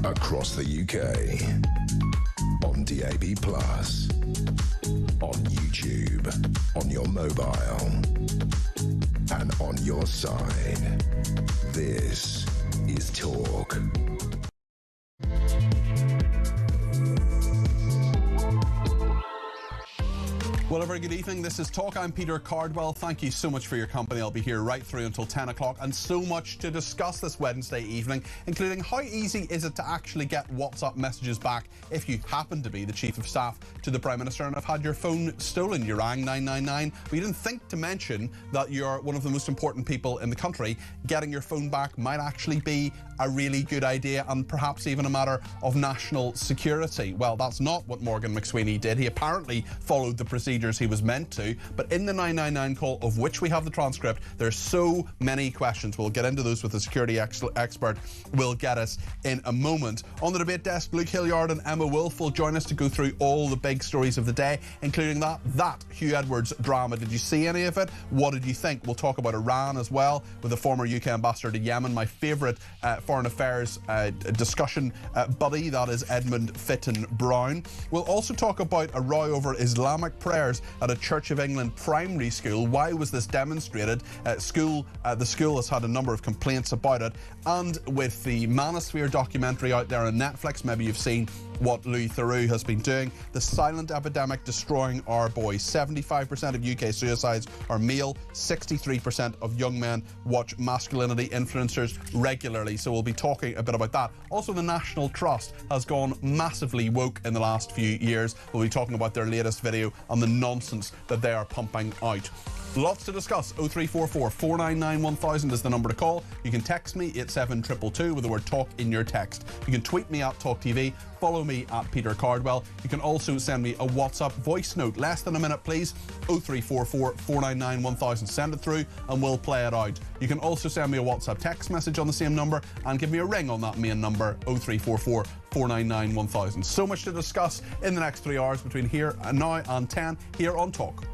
across the UK, on DAB+, on YouTube, on your mobile, and on your side. This is Talk. Well, a very good evening. This is Talk. I'm Peter Cardwell. Thank you so much for your company. I'll be here right through until 10 o'clock, and so much to discuss this Wednesday evening, including how easy is it to actually get WhatsApp messages back if you happen to be the Chief of Staff to the Prime Minister and have had your phone stolen. You rang 999, but you didn't think to mention that you're one of the most important people in the country. Getting your phone back might actually be a really good idea, and perhaps even a matter of national security. Well, that's not what Morgan McSweeny did. He apparently followed the procedures he was meant to, but in the 999 call, of which we have the transcript, there's so many questions. We'll get into those with the security expert. We'll get us in a moment. On the debate desk, Luke Hilliard and Emma Wolfe will join us to go through all the big stories of the day, including that Huw Edwards drama. Did you see any of it? What did you think? We'll talk about Iran as well with the former UK ambassador to Yemen, my favourite foreign affairs discussion buddy, that is Edmund Fitton Brown. We'll also talk about a row over Islamic prayers at a Church of England primary school. Why was this demonstrated? The school has had a number of complaints about it. And with the Manosphere documentary out there on Netflix, maybe you've seen what Louis Theroux has been doing. The silent epidemic destroying our boys. 75% of UK suicides are male. 63% of young men watch masculinity influencers regularly. So we'll be talking a bit about that. Also, the National Trust has gone massively woke in the last few years. We'll be talking about their latest video and the nonsense that they are pumping out. Lots to discuss. 0344 499 1000 is the number to call. You can text me at 72222 with the word talk in your text. You can tweet me at talkTV. Follow me at Peter Cardwell. You can also send me a WhatsApp voice note. Less than a minute, please. 0344 499 1000. Send it through and we'll play it out. You can also send me a WhatsApp text message on the same number and give me a ring on that main number, 0344 499 1000. So much to discuss in the next 3 hours between here and now and 10 here on Talk.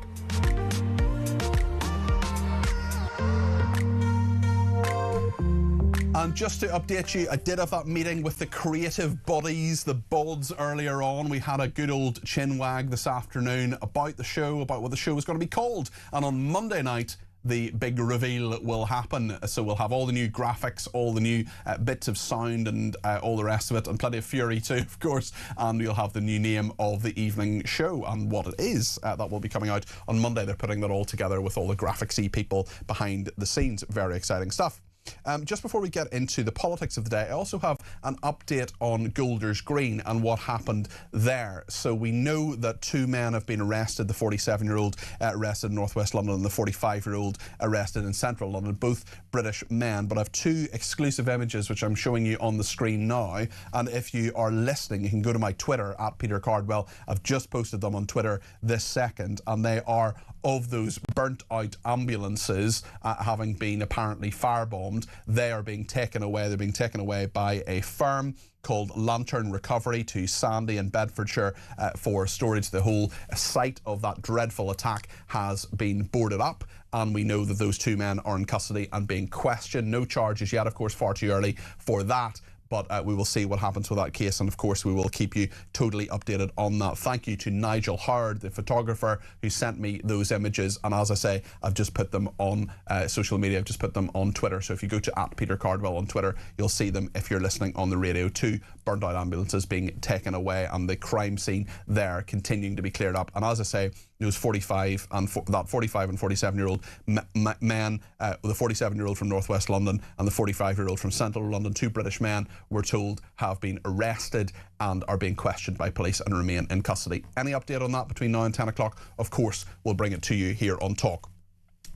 And just to update you, I did have that meeting with the creative bodies, the buds, earlier on. We had a good old chin wag this afternoon about the show, about what the show was going to be called. And on Monday night, the big reveal will happen. So we'll have all the new graphics, all the new bits of sound and all the rest of it, and plenty of fury too, of course. And we'll have the new name of the evening show and what it is. That will be coming out on Monday. They're putting that all together with all the graphicsy people behind the scenes. Very exciting stuff. Just before we get into the politics of the day, I also have an update on Golders Green and what happened there. So we know that 2 men have been arrested, the 47-year-old arrested in northwest London and the 45-year-old arrested in central London, both British men. But I have 2 exclusive images which I'm showing you on the screen now. And if you are listening, you can go to my Twitter at Peter Cardwell. I've just posted them on Twitter this second, and they are of those burnt out ambulances having been apparently firebombed. They are being taken away. They're being taken away by a firm called Lantern Recovery to Sandy in Bedfordshire for storage. The whole site of that dreadful attack has been boarded up, and we know that those 2 men are in custody and being questioned. No charges yet, of course, far too early for that. But we will see what happens with that case, and of course we will keep you totally updated on that. Thank you to Nigel Howard, the photographer, who sent me those images, and as I say, I've just put them on social media. I've just put them on Twitter, so if you go to @PeterCardwell on Twitter, you'll see them if you're listening on the radio. 2 burnt out ambulances being taken away, and the crime scene there continuing to be cleared up. And as I say, those 45 and 47-year-old men, the 47-year-old from northwest London and the 45-year-old from central London, 2 British men, we're told have been arrested and are being questioned by police and remain in custody. Any update on that between now and 10 o'clock, of course, we'll bring it to you here on Talk.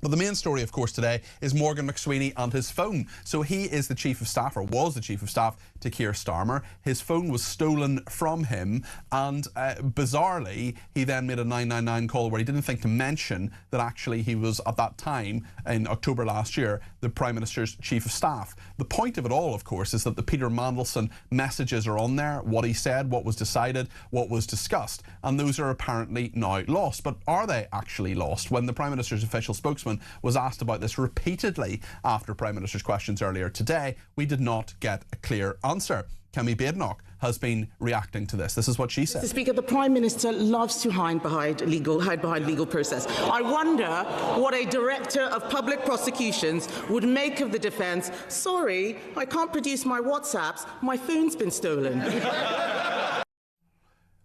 But the main story, of course, today is Morgan McSweeny and his phone. So he is the Chief of Staff, or was the Chief of Staff, to Keir Starmer. His phone was stolen from him, and bizarrely, he then made a 999 call where he didn't think to mention that actually he was, at that time, in October last year, the Prime Minister's Chief of Staff. The point of it all, of course, is that the Peter Mandelson messages are on there, what he said, what was decided, what was discussed, and those are apparently now lost. But are they actually lost when the Prime Minister's official spokesman spokeswoman was asked about this repeatedly after Prime Minister's questions earlier today. We did not get a clear answer. Kemi Badenoch has been reacting to this. This is what she said. Mr. Speaker, the Prime Minister loves to hide behind legal process. I wonder what a Director of Public Prosecutions would make of the defence. Sorry, I can't produce my WhatsApps. My phone's been stolen.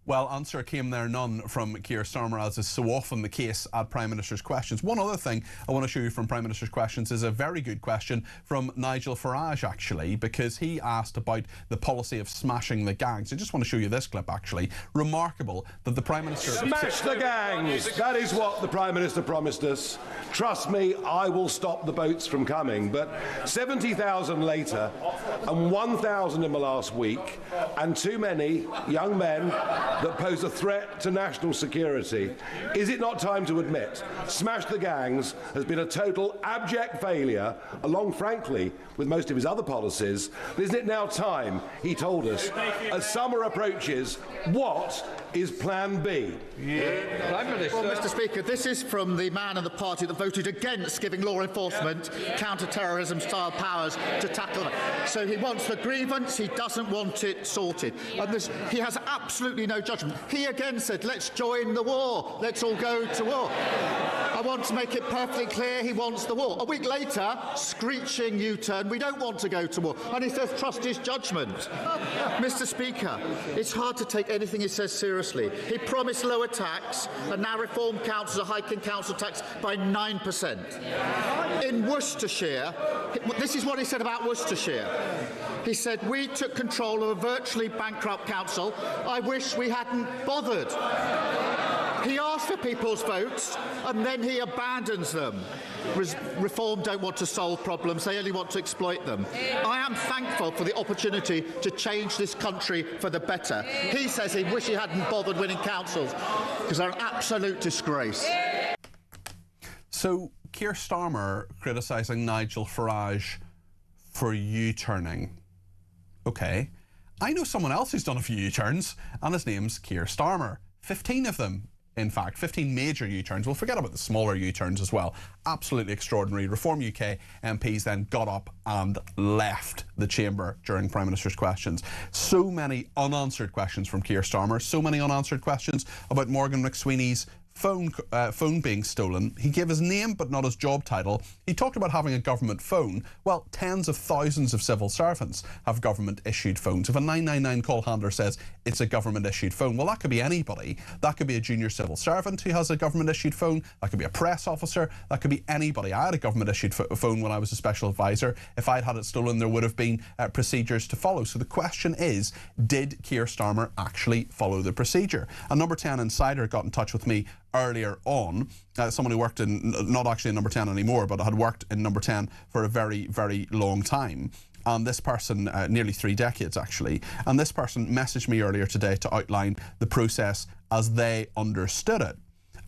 Well, answer came there none from Keir Starmer, as is so often the case at Prime Minister's questions. One other thing I want to show you from Prime Minister's questions is a very good question from Nigel Farage, actually, because he asked about the policy of smashing the gangs. I just want to show you this clip, actually. Remarkable that the Prime Minister... Smash the gangs! That is what the Prime Minister promised us. Trust me, I will stop the boats from coming. But 70,000 later, and 1,000 in the last week, and too many young men that pose a threat to national security. Is it not time to admit Smash the Gangs has been a total abject failure, along, frankly, with most of his other policies? But isn't it now time, he told us, as summer approaches, what is Plan B? Prime Minister. Well, Mr. Speaker, this is from the man and the party that voted against giving law enforcement counter-terrorism-style powers to tackle it. So he wants the grievance, he doesn't want it sorted. And he has absolutely no judgment. He again said, let's join the war, let's all go to war. I want to make it perfectly clear he wants the war. A week later, screeching U-turn, we don't want to go to war. And he says, trust his judgment. Mr. Speaker, it's hard to take anything he says seriously. He promised lower tax, and now reform councils are hiking council tax by 9%. In Worcestershire, this is what he said about Worcestershire. He said, we took control of a virtually bankrupt council. I wish we hadn't bothered. He asked for people's votes, and then he abandons them. Reform don't want to solve problems, they only want to exploit them. I am thankful for the opportunity to change this country for the better. He says he wishes he hadn't bothered winning councils, because they're an absolute disgrace. So, Keir Starmer criticising Nigel Farage for U-turning. OK. I know someone else who's done a few U-turns, and his name's Keir Starmer. 15 of them. In fact, 15 major U-turns. We'll forget about the smaller U-turns as well. Absolutely extraordinary. Reform UK MPs then got up and left the chamber during Prime Minister's questions. So many unanswered questions from Keir Starmer. So many unanswered questions about Morgan McSweeney's phone being stolen. He gave his name but not his job title. He talked about having a government phone. Well, tens of thousands of civil servants have government issued phones. If a 999 call handler says it's a government issued phone, well, that could be anybody. That could be a junior civil servant who has a government issued phone. That could be a press officer. That could be anybody. I had a government issued phone when I was a special advisor. If I'd had it stolen, there would have been procedures to follow. So the question is, did Keir Starmer actually follow the procedure? And Number 10 Insider got in touch with me earlier on, someone who worked in, not actually in Number 10 anymore, but had worked in Number 10 for a very, very long time. And this person, nearly 3 decades actually, and this person messaged me earlier today to outline the process as they understood it,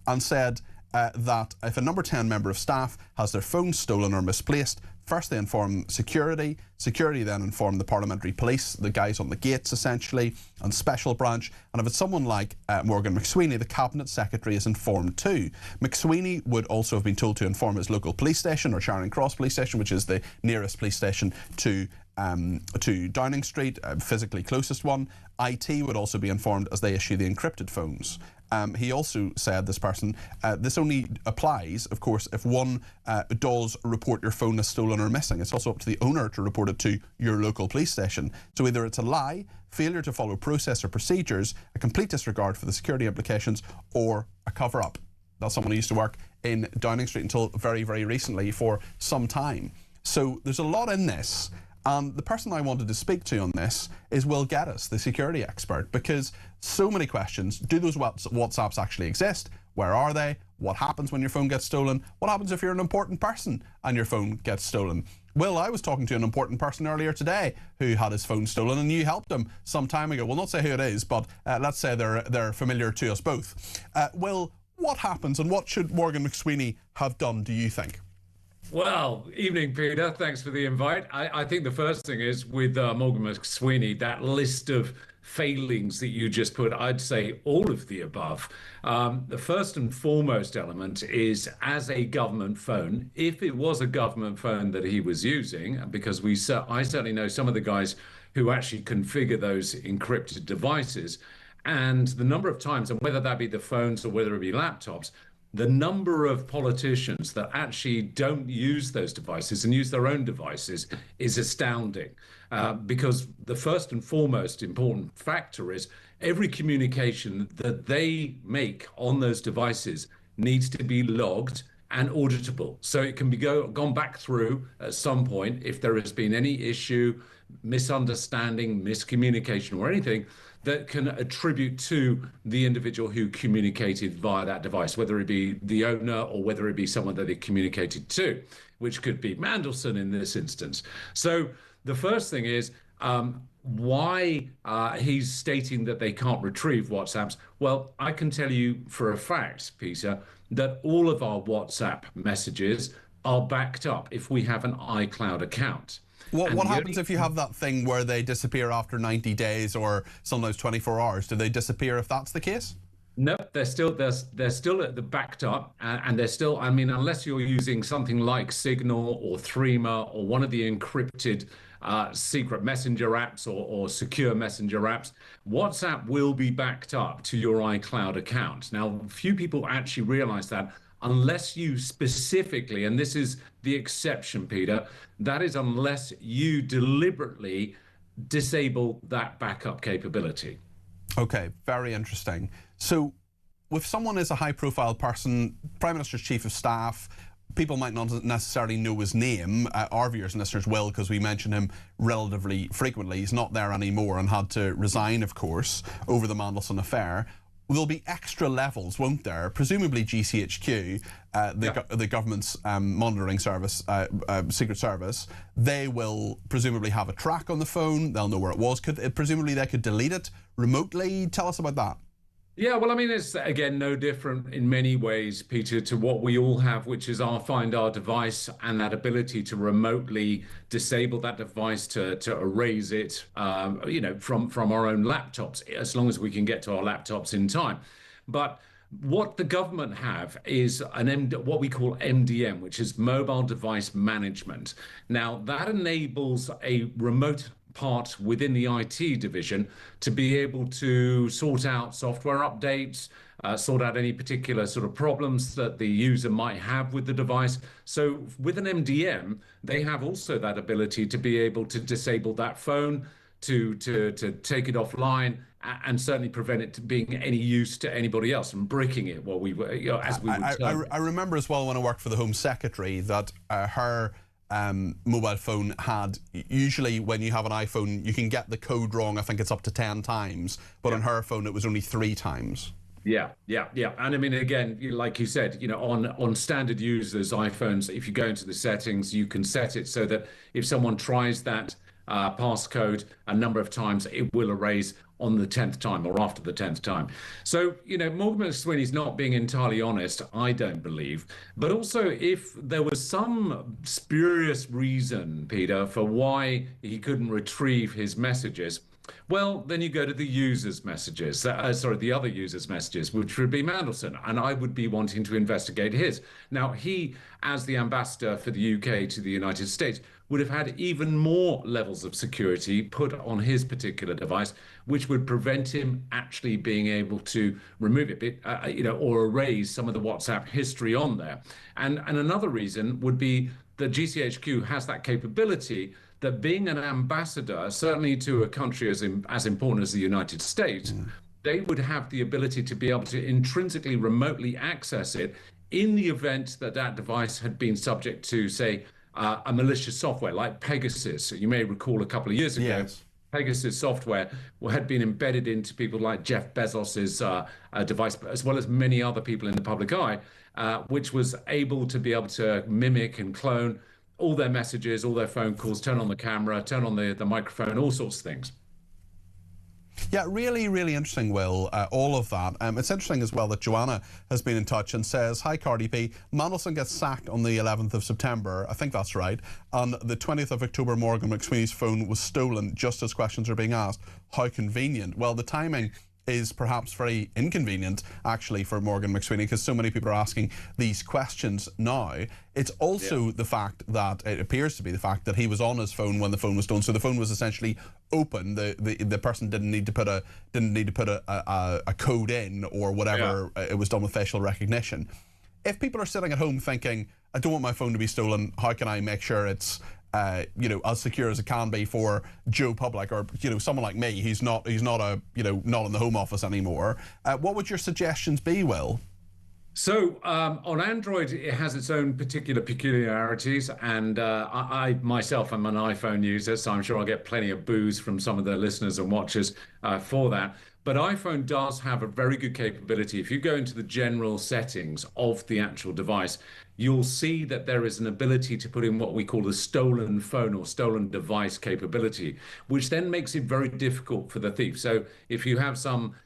and said that if a Number 10 member of staff has their phone stolen or misplaced, first they inform security then inform the parliamentary police, the guys on the gates essentially, and special branch, and if it's someone like Morgan McSweeny, the cabinet secretary is informed too. McSweeny would also have been told to inform his local police station, or Charing Cross police station, which is the nearest police station to Downing Street, physically closest one. IT would also be informed as they issue the encrypted phones. He also said, this person, this only applies, of course, if one does report your phone as stolen or missing. It's also up to the owner to report it to your local police station. So either it's a lie, failure to follow process or procedures, a complete disregard for the security implications, or a cover-up. That's someone who used to work in Downing Street until very, very recently for some time. So there's a lot in this. And the person I wanted to speak to on this is Will Geddes, the security expert, because so many questions. Do those WhatsApps actually exist? Where are they? What happens when your phone gets stolen? What happens if you're an important person and your phone gets stolen? Will, I was talking to an important person earlier today who had his phone stolen, and you helped him some time ago. We'll not say who it is, but let's say they're familiar to us both. Will, what happens, and what should Morgan McSweeny have done, do you think? Well, evening, Peter. Thanks for the invite. I think the first thing is with Morgan McSweeny, that list of failings that you just put, I'd say all of the above. The first and foremost element is, as a government phone, if it was a government phone that he was using, because I certainly know some of the guys who actually configure those encrypted devices, and the number of times, and whether that be the phones or whether it be laptops, the number of politicians that actually don't use those devices and use their own devices is astounding. Because the first and foremost important factor is every communication that they make on those devices needs to be logged and auditable. So it can be gone back through at some point if there has been any issue, misunderstanding, miscommunication or anything that can attribute to the individual who communicated via that device, whether it be the owner or whether it be someone that they communicated to, which could be Mandelson in this instance. So the first thing is why he's stating that they can't retrieve WhatsApps. Well, I can tell you for a fact, Peter, that all of our WhatsApp messages are backed up if we have an iCloud account. What happens if you have that thing where they disappear after 90 days or sometimes 24 hours? Do they disappear if that's the case? No, they're still at the backed up, and they're still. I mean, unless you're using something like Signal or Threema or one of the encrypted secret messenger apps or secure messenger apps, WhatsApp will be backed up to your iCloud account. Now, few people actually realize that. Unless you specifically, and this is the exception, Peter, that is unless you deliberately disable that backup capability. Okay, very interesting. So if someone is a high-profile person, Prime Minister's Chief of Staff, people might not necessarily know his name. Our viewers and listeners will, because we mention him relatively frequently. He's not there anymore and had to resign, of course, over the Mandelson affair. There'll be extra levels, won't there? Presumably GCHQ, the government's monitoring service, secret service, they will presumably have a track on the phone. They'll know where it was. Presumably they could delete it remotely. Tell us about that. Yeah, well, I mean, it's, again, no different in many ways, Peter, to what we all have, which is our Find Our device and that ability to remotely disable that device, to erase it, from our own laptops, as long as we can get to our laptops in time. But what the government have is what we call MDM, which is mobile device management. Now, that enables a remote part within the IT division to be able to sort out software updates, sort out any particular sort of problems that the user might have with the device. So with an MDM, they have also that ability to be able to disable that phone, to take it offline, and certainly prevent it being any use to anybody else and breaking it while we were, as we would term. I remember as well when I worked for the Home Secretary that her mobile phone had, usually when you have an iPhone, you can get the code wrong. I think it's up to 10 times, but on her phone, it was only 3 times. Yeah. And I mean, again, like you said, on standard users' iPhones, if you go into the settings, you can set it so that if someone tries that passcode a number of times, it will erase on the 10th time or after the 10th time. So, Morgan McSweeney's not being entirely honest, I don't believe. But also, if there was some spurious reason, Peter, for why he couldn't retrieve his messages, well, then you go to the user's messages, the other user's messages, which would be Mandelson, and I would be wanting to investigate his. Now, he, as the ambassador for the UK to the United States, would have had even more levels of security put on his particular device, which would prevent him actually being able to remove it, or erase some of the WhatsApp history on there. And another reason would be that GCHQ has that capability, that being an ambassador, certainly to a country as important as the United States, they would have the ability to be able to intrinsically remotely access it in the event that that device had been subject to, say, a malicious software like Pegasus. You may recall a couple of years ago, yes. Pegasus software had been embedded into people like Jeff Bezos's device, as well as many other people in the public eye, which was able to be able to mimic and clone all their messages, all their phone calls, turn on the camera, turn on the microphone, all sorts of things. Yeah, really, really interesting, Will, all of that. It's interesting as well that Joanna has been in touch and says, hi, Cardi P. Mandelson gets sacked on the 11th of September. I think that's right. On the 20th of October, Morgan McSweeney's phone was stolen just as questions are being asked. How convenient. Well, the timing is perhaps very inconvenient, actually, for Morgan McSweeny, because so many people are asking these questions now. It's also the fact that, it appears to be the fact that he was on his phone when the phone was stolen, so the phone was essentially open. The person didn't need to put a code in or whatever. It was done with facial recognition. If people are sitting at home thinking, I don't want my phone to be stolen, how can I make sure it's as secure as it can be for Joe Public, or someone like me who's not not in the Home Office anymore? What would your suggestions be, Will? So on Android, it has its own particular peculiarities, and I myself am an iPhone user, so I'm sure I'll get plenty of boos from some of the listeners and watchers for that. But iPhone does have a very good capability. If you go into the general settings of the actual device, you'll see that there is an ability to put in what we call the stolen phone or stolen device capability, which then makes it very difficult for the thief. So if you have some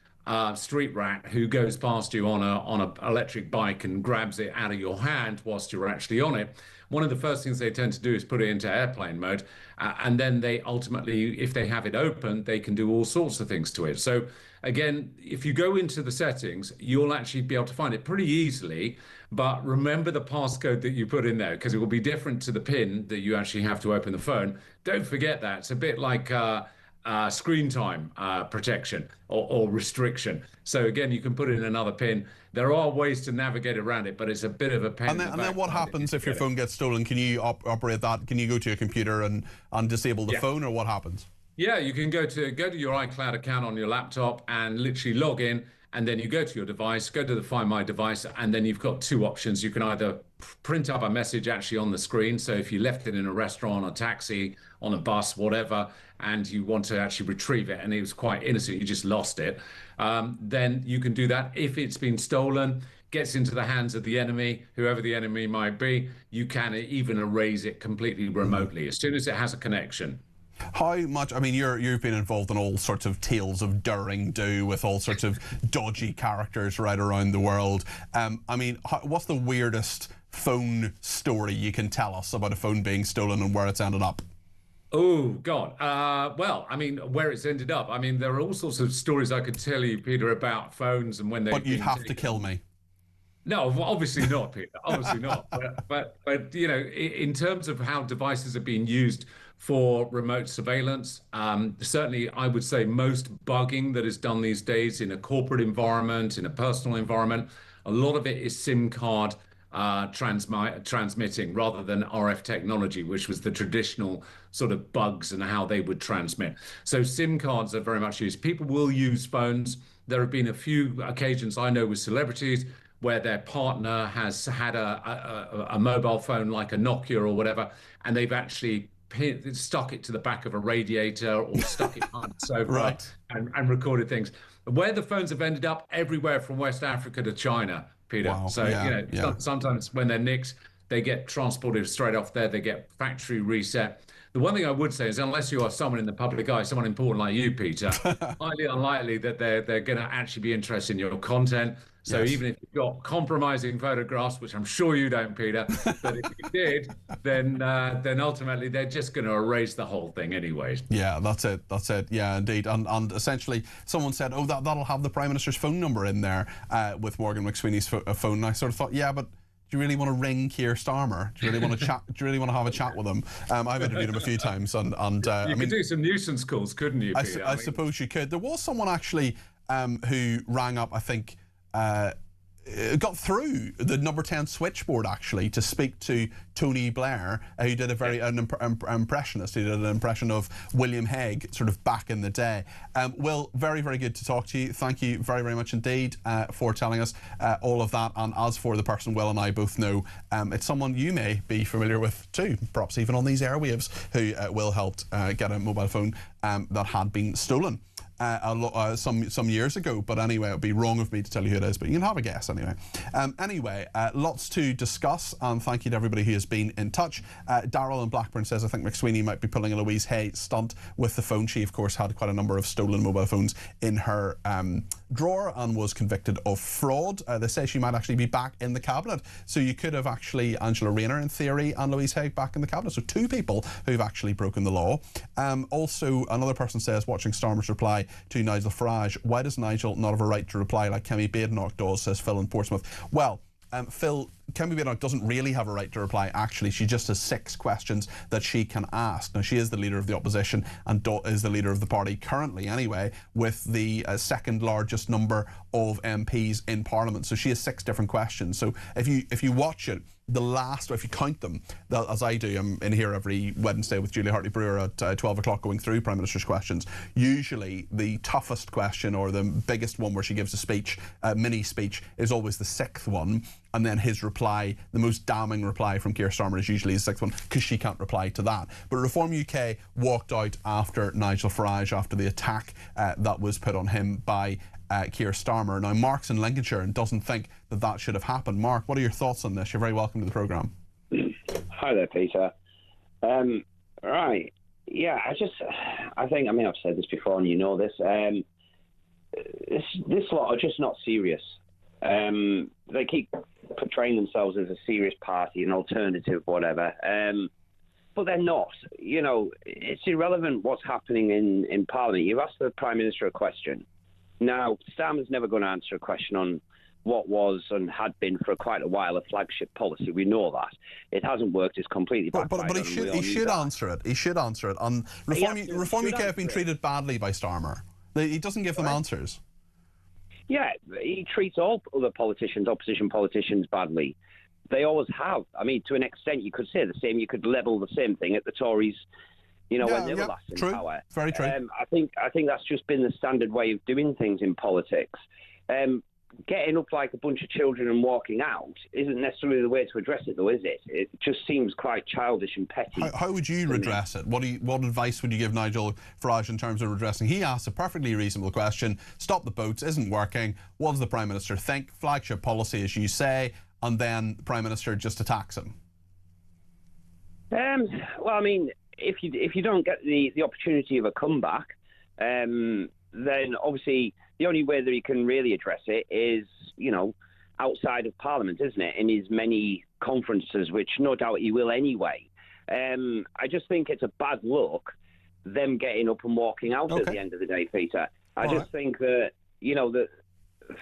street rat who goes past you on an electric bike and grabs it out of your hand whilst you're actually on it, one of the first things they tend to do is put it into airplane mode, and then they ultimately, if they have it open, they can do all sorts of things to it. So again, if you go into the settings, you'll actually be able to find it pretty easily. But remember the passcode that you put in there, because it will be different to the PIN that you actually have to open the phone. Don't forget that. It's a bit like screen time protection or restriction. So again, you can put in another PIN. There are ways to navigate around it, but it's a bit of a pain. And then what happens if your phone gets stolen? Can you operate that? Can you go to your computer and disable the phone, or what happens? Yeah, you can go to your iCloud account on your laptop and literally log in, and then you go to your device, go to the Find My Device, and then you've got two options. You can either print up a message actually on the screen. So if you left it in a restaurant, a taxi, on a bus, whatever, and you want to actually retrieve it, and it was quite innocent, you just lost it, then you can do that. If it's been stolen, gets into the hands of the enemy, whoever the enemy might be, you can even erase it completely remotely as soon as it has a connection. How much, I mean, you've been involved in all sorts of tales of daring do with all sorts of dodgy characters right around the world. I mean, what's the weirdest phone story you can tell us about a phone being stolen and where it's ended up? Oh, God. Well, I mean, where it's ended up. I mean, there are all sorts of stories I could tell you, Peter, about phones and when they. But you'd have to kill me. No, obviously not, Peter. Obviously not. But in terms of how devices are being used for remote surveillance, certainly I would say most bugging that is done these days in a corporate environment, in a personal environment, a lot of it is SIM card transmitting rather than RF technology, which was the traditional sort of bugs and how they would transmit. So SIM cards are very much used. People will use phones. There have been a few occasions I know with celebrities where their partner has had a mobile phone like a Nokia or whatever, and they've actually stuck it to the back of a radiator or stuck it on the sofa right. and recorded things. Where the phones have ended up, everywhere from West Africa to China, Peter. Wow. So, sometimes when they're nicked, they get transported straight off there, they get factory reset. The one thing I would say is, unless you are someone in the public eye, someone important like you, Peter, highly unlikely that they're going to actually be interested in your content. So even if you've got compromising photographs, which I'm sure you don't, Peter, but if you did, then ultimately they're just going to erase the whole thing anyways. Yeah, that's it. Yeah, indeed. And essentially, someone said, oh, that'll have the Prime Minister's phone number in there with Morgan McSweeney's phone. And I sort of thought, yeah, but do you really want to ring Keir Starmer? Do you really want to chat? Do you really want to have a chat with him? I've interviewed him a few times, and you could do some nuisance calls, couldn't you, Peter? I suppose you could. There was someone actually who rang up, I think. Got through the number 10 switchboard actually to speak to Tony Blair, who did a very impressionist. He did an impression of William Hague sort of back in the day. Will, very, very good to talk to you. Thank you very, very much indeed for telling us all of that. And as for the person Will and I both know, it's someone you may be familiar with too, perhaps even on these airwaves, who Will helped get a mobile phone that had been stolen. some years ago. But anyway, it would be wrong of me to tell you who it is, but you can have a guess anyway. Lots to discuss, and thank you to everybody who has been in touch. Darryl in Blackburn says, I think McSweeny might be pulling a Louise Hay stunt with the phone. She, of course, had quite a number of stolen mobile phones in her drawer and was convicted of fraud. They say she might actually be back in the cabinet. So you could have actually Angela Rayner, in theory, and Louise Hay back in the cabinet. So two people who've actually broken the law. Also, another person says, watching Starmer's reply to Nigel Farage, why does Nigel not have a right to reply like Kemi Badenoch does, says Phil in Portsmouth. Well, Phil, Kemi Badenoch doesn't really have a right to reply, actually. She just has 6 questions that she can ask. Now, she is the leader of the opposition and is the leader of the party currently, anyway, with the second largest number of MPs in Parliament. So she has 6 different questions. So if you watch it, the last, or if you count them, as I do, I'm in here every Wednesday with Julie Hartley-Brewer at 12 o'clock going through Prime Minister's questions. Usually the toughest question, or the biggest one where she gives a speech, a mini speech, is always the 6th one. And then his reply, the most damning reply from Keir Starmer, is usually the 6th one, because she can't reply to that. But Reform UK walked out after Nigel Farage, after the attack that was put on him by Keir Starmer. Now, Mark's in Lincolnshire and doesn't think that that should have happened. Mark, what are your thoughts on this? You're very welcome to the programme. Hi there, Peter. Right. Yeah, I think, I've said this before and you know this. This lot are just not serious. They keep portraying themselves as a serious party, an alternative, whatever. But they're not. You know, it's irrelevant what's happening in Parliament. You've asked the Prime Minister a question. Now, Starmer's never going to answer a question on what was and had been for quite a while a flagship policy. We know that. It hasn't worked. It's completely backfired. But he should answer it. He should answer it. And Reform UK have been treated badly by Starmer. He doesn't give them answers. Yeah, he treats all other politicians, opposition politicians, badly. They always have. I mean, to an extent, you could say the same. You could level the same thing at the Tories, you know, when they were last in power. Very true. I think that's just been the standard way of doing things in politics. Getting up like a bunch of children and walking out isn't necessarily the way to address it, though, is it? It just seems quite childish and petty. How would you redress it? What advice would you give Nigel Farage in terms of redressing? He asked a perfectly reasonable question. Stop the boats isn't working. What does the Prime Minister think? Flagship policy, as you say, and then the Prime Minister just attacks him. Well, I mean, if you don't get the opportunity of a comeback, then obviously the only way that he can really address it is, you know, outside of Parliament, isn't it? In his many conferences, which no doubt he will anyway. I just think it's a bad look, them getting up and walking out at the end of the day, Peter. I just think that, you know, that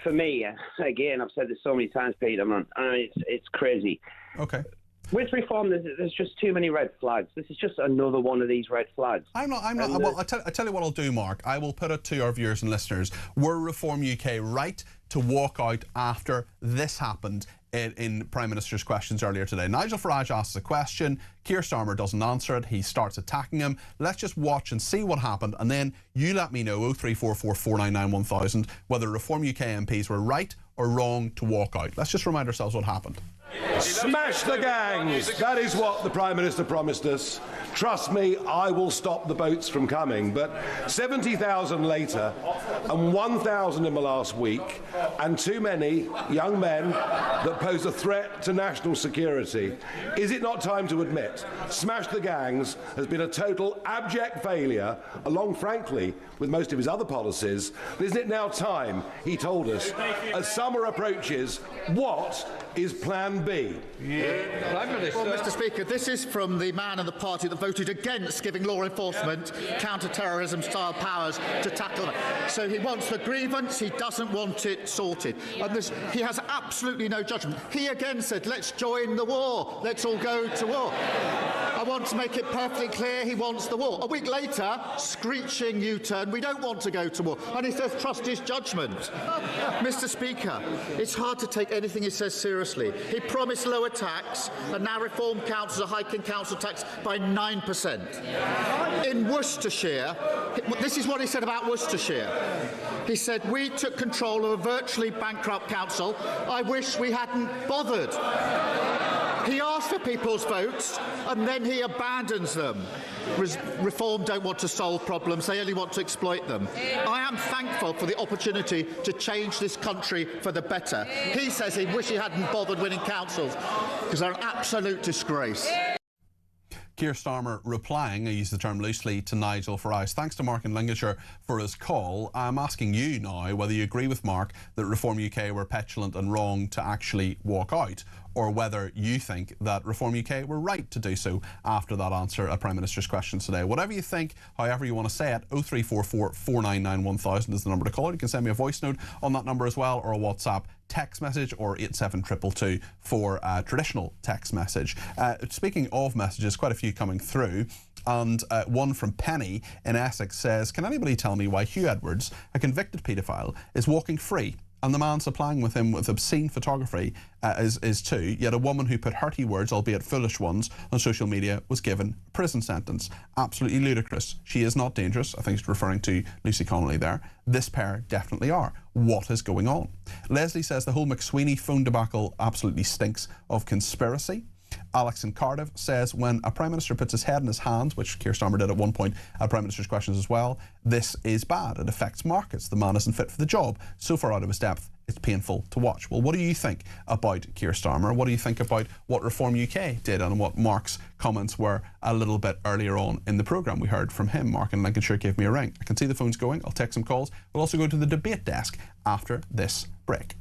for me, again, I've said this so many times, Peter, man, it's crazy. Okay. With reform, there's just too many red flags. This is just another one of these red flags. I'm not. Well, I tell you what I'll do, Mark. I will put it to our viewers and listeners. Were Reform UK right to walk out after this happened in Prime Minister's questions earlier today? Nigel Farage asks a question. Keir Starmer doesn't answer it. He starts attacking him. Let's just watch and see what happened, and then you let me know, 0344 499 1000, whether Reform UK MPs were right or wrong to walk out. Let's just remind ourselves what happened. Smash the gangs! That is what the Prime Minister promised us. Trust me, I will stop the boats from coming. But 70,000 later, and 1,000 in the last week, and too many young men that pose a threat to national security, is it not time to admit Smash the Gangs has been a total abject failure, along, frankly, with most of his other policies? Isn't it now time, he told us, as summer approaches, what is Plan B? Well, Mr. Speaker, this is from the man and the party that voted against giving law enforcement counter-terrorism style powers to tackle it. So he wants the grievance, he doesn't want it sorted. And he has absolutely no judgment. He again said, let's join the war, let's all go to war. I want to make it perfectly clear he wants the war. A week later, screeching U-turn, we don't want to go to war. And he says, trust his judgment. Mr. Speaker, it's hard to take anything he says seriously. He promised lower tax, and now Reform councils are hiking council tax by 9%. In Worcestershire, this is what he said about Worcestershire. He said, we took control of a virtually bankrupt council. I wish we hadn't bothered. He asks for people's votes and then he abandons them. Reform don't want to solve problems, they only want to exploit them. I am thankful for the opportunity to change this country for the better. He says he wishes he hadn't bothered winning councils because they're an absolute disgrace. Keir Starmer replying, I use the term loosely, to Nigel Farage. Thanks to Mark in Lincolnshire for his call. I'm asking you now whether you agree with Mark that Reform UK were petulant and wrong to actually walk out, or whether you think that Reform UK were right to do so after that answer at Prime Minister's questions today. Whatever you think, however you want to say it, 0344 499 1000 is the number to call. You can send me a voice note on that number as well, or a WhatsApp text message, or 87222 for a traditional text message. Speaking of messages, quite a few coming through, and one from Penny in Essex says, can anybody tell me why Huw Edwards, a convicted paedophile, is walking free and the man supplying with him with obscene photography is too, yet a woman who put hurty words, albeit foolish ones, on social media was given a prison sentence? Absolutely ludicrous. She is not dangerous. I think she's referring to Lucy Connolly there. This pair definitely are. What is going on? Leslie says the whole McSweeny phone debacle absolutely stinks of conspiracy. Alex in Cardiff says when a Prime Minister puts his head in his hands, which Keir Starmer did at one point at Prime Minister's questions as well, this is bad. It affects markets. The man isn't fit for the job. So far out of his depth, it's painful to watch. Well, what do you think about Keir Starmer? What do you think about what Reform UK did and what Mark's comments were a little bit earlier on in the programme? We heard from him. Mark in Lincolnshire gave me a ring. I can see the phones going. I'll take some calls. We'll also go to the debate desk after this break.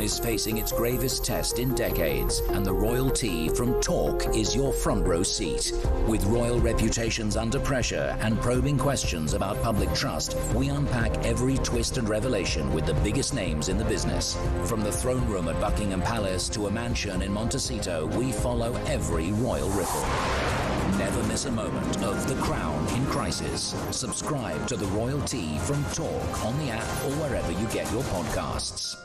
Is facing its gravest test in decades, and the royal tea from Talk is your front row seat. With royal reputations under pressure and probing questions about public trust, we unpack every twist and revelation with the biggest names in the business. From the throne room at Buckingham Palace to a mansion in Montecito, we follow every royal ripple. Never miss a moment of The Crown in crisis. Subscribe to the royal tea from Talk on the app or wherever you get your podcasts.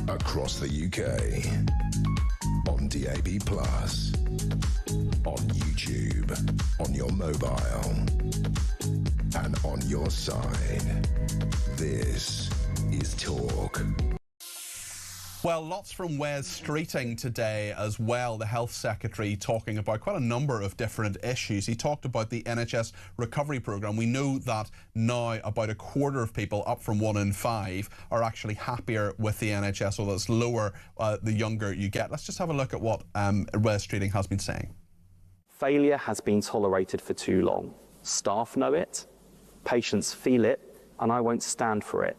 Across the UK, on DAB+, on YouTube, on your mobile, and on your side. This is Talk. Well, lots from Wes Streeting today as well, the Health Secretary, talking about quite a number of different issues. He talked about the NHS recovery programme. We know that now about a quarter of people, up from 1 in 5, are actually happier with the NHS, although it's lower the younger you get. Let's just have a look at what Wes Streeting has been saying. Failure has been tolerated for too long. Staff know it, patients feel it, and I won't stand for it.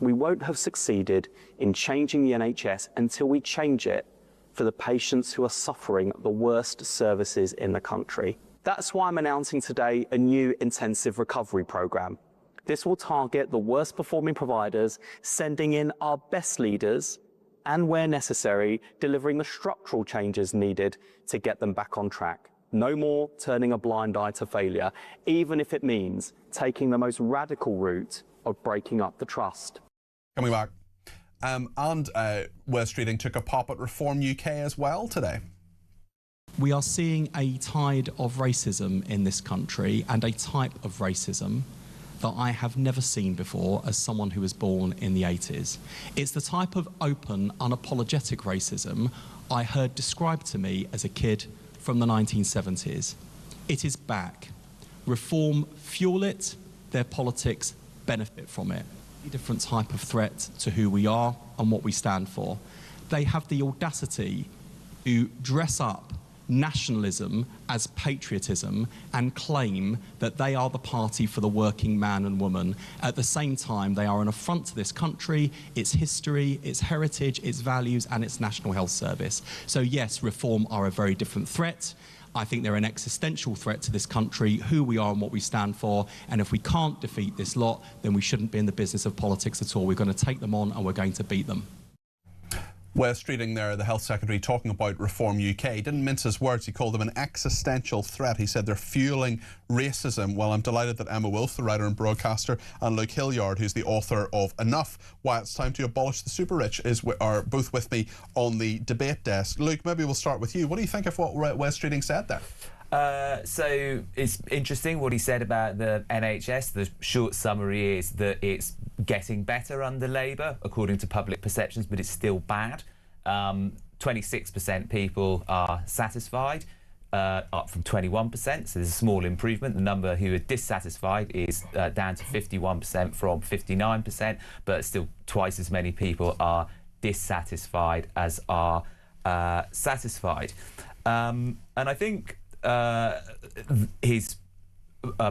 We won't have succeeded in changing the NHS until we change it for the patients who are suffering the worst services in the country. That's why I'm announcing today a new intensive recovery programme. This will target the worst performing providers, sending in our best leaders, and where necessary, delivering the structural changes needed to get them back on track. No more turning a blind eye to failure, even if it means taking the most radical route of breaking up the trust. Coming back. Wes Streeting took a pop at Reform UK as well today. We are seeing a tide of racism in this country, and a type of racism that I have never seen before as someone who was born in the 80s. It's the type of open, unapologetic racism I heard described to me as a kid from the 1970s. It is back. Reform fuel it, their politics benefit from it. A different type of threat to who we are and what we stand for. They have the audacity to dress up nationalism as patriotism and claim that they are the party for the working man and woman. At the same time, they are an affront to this country, its history, its heritage, its values, and its National Health Service. So yes, Reform are a very different threat. I think they're an existential threat to this country, who we are and what we stand for, and if we can't defeat this lot, then we shouldn't be in the business of politics at all. We're going to take them on and we're going to beat them. Wes Streeting there, the Health Secretary, talking about Reform UK. He didn't mince his words. He called them an existential threat. He said they're fueling racism. Well, I'm delighted that Emma Wolfe, the writer and broadcaster, and Luke Hilliard, who's the author of Enough, Why It's Time to Abolish the Super Rich, are both with me on the debate desk. Luke, maybe we'll start with you. What do you think of what Wes Streeting said there? So it's interesting what he said about the NHS. The short summary is that it's getting better under Labour, according to public perceptions, but it's still bad. 26% people are satisfied, up from 21%, so there's a small improvement. The number who are dissatisfied is down to 51% from 59%, but still twice as many people are dissatisfied as are satisfied. And I think his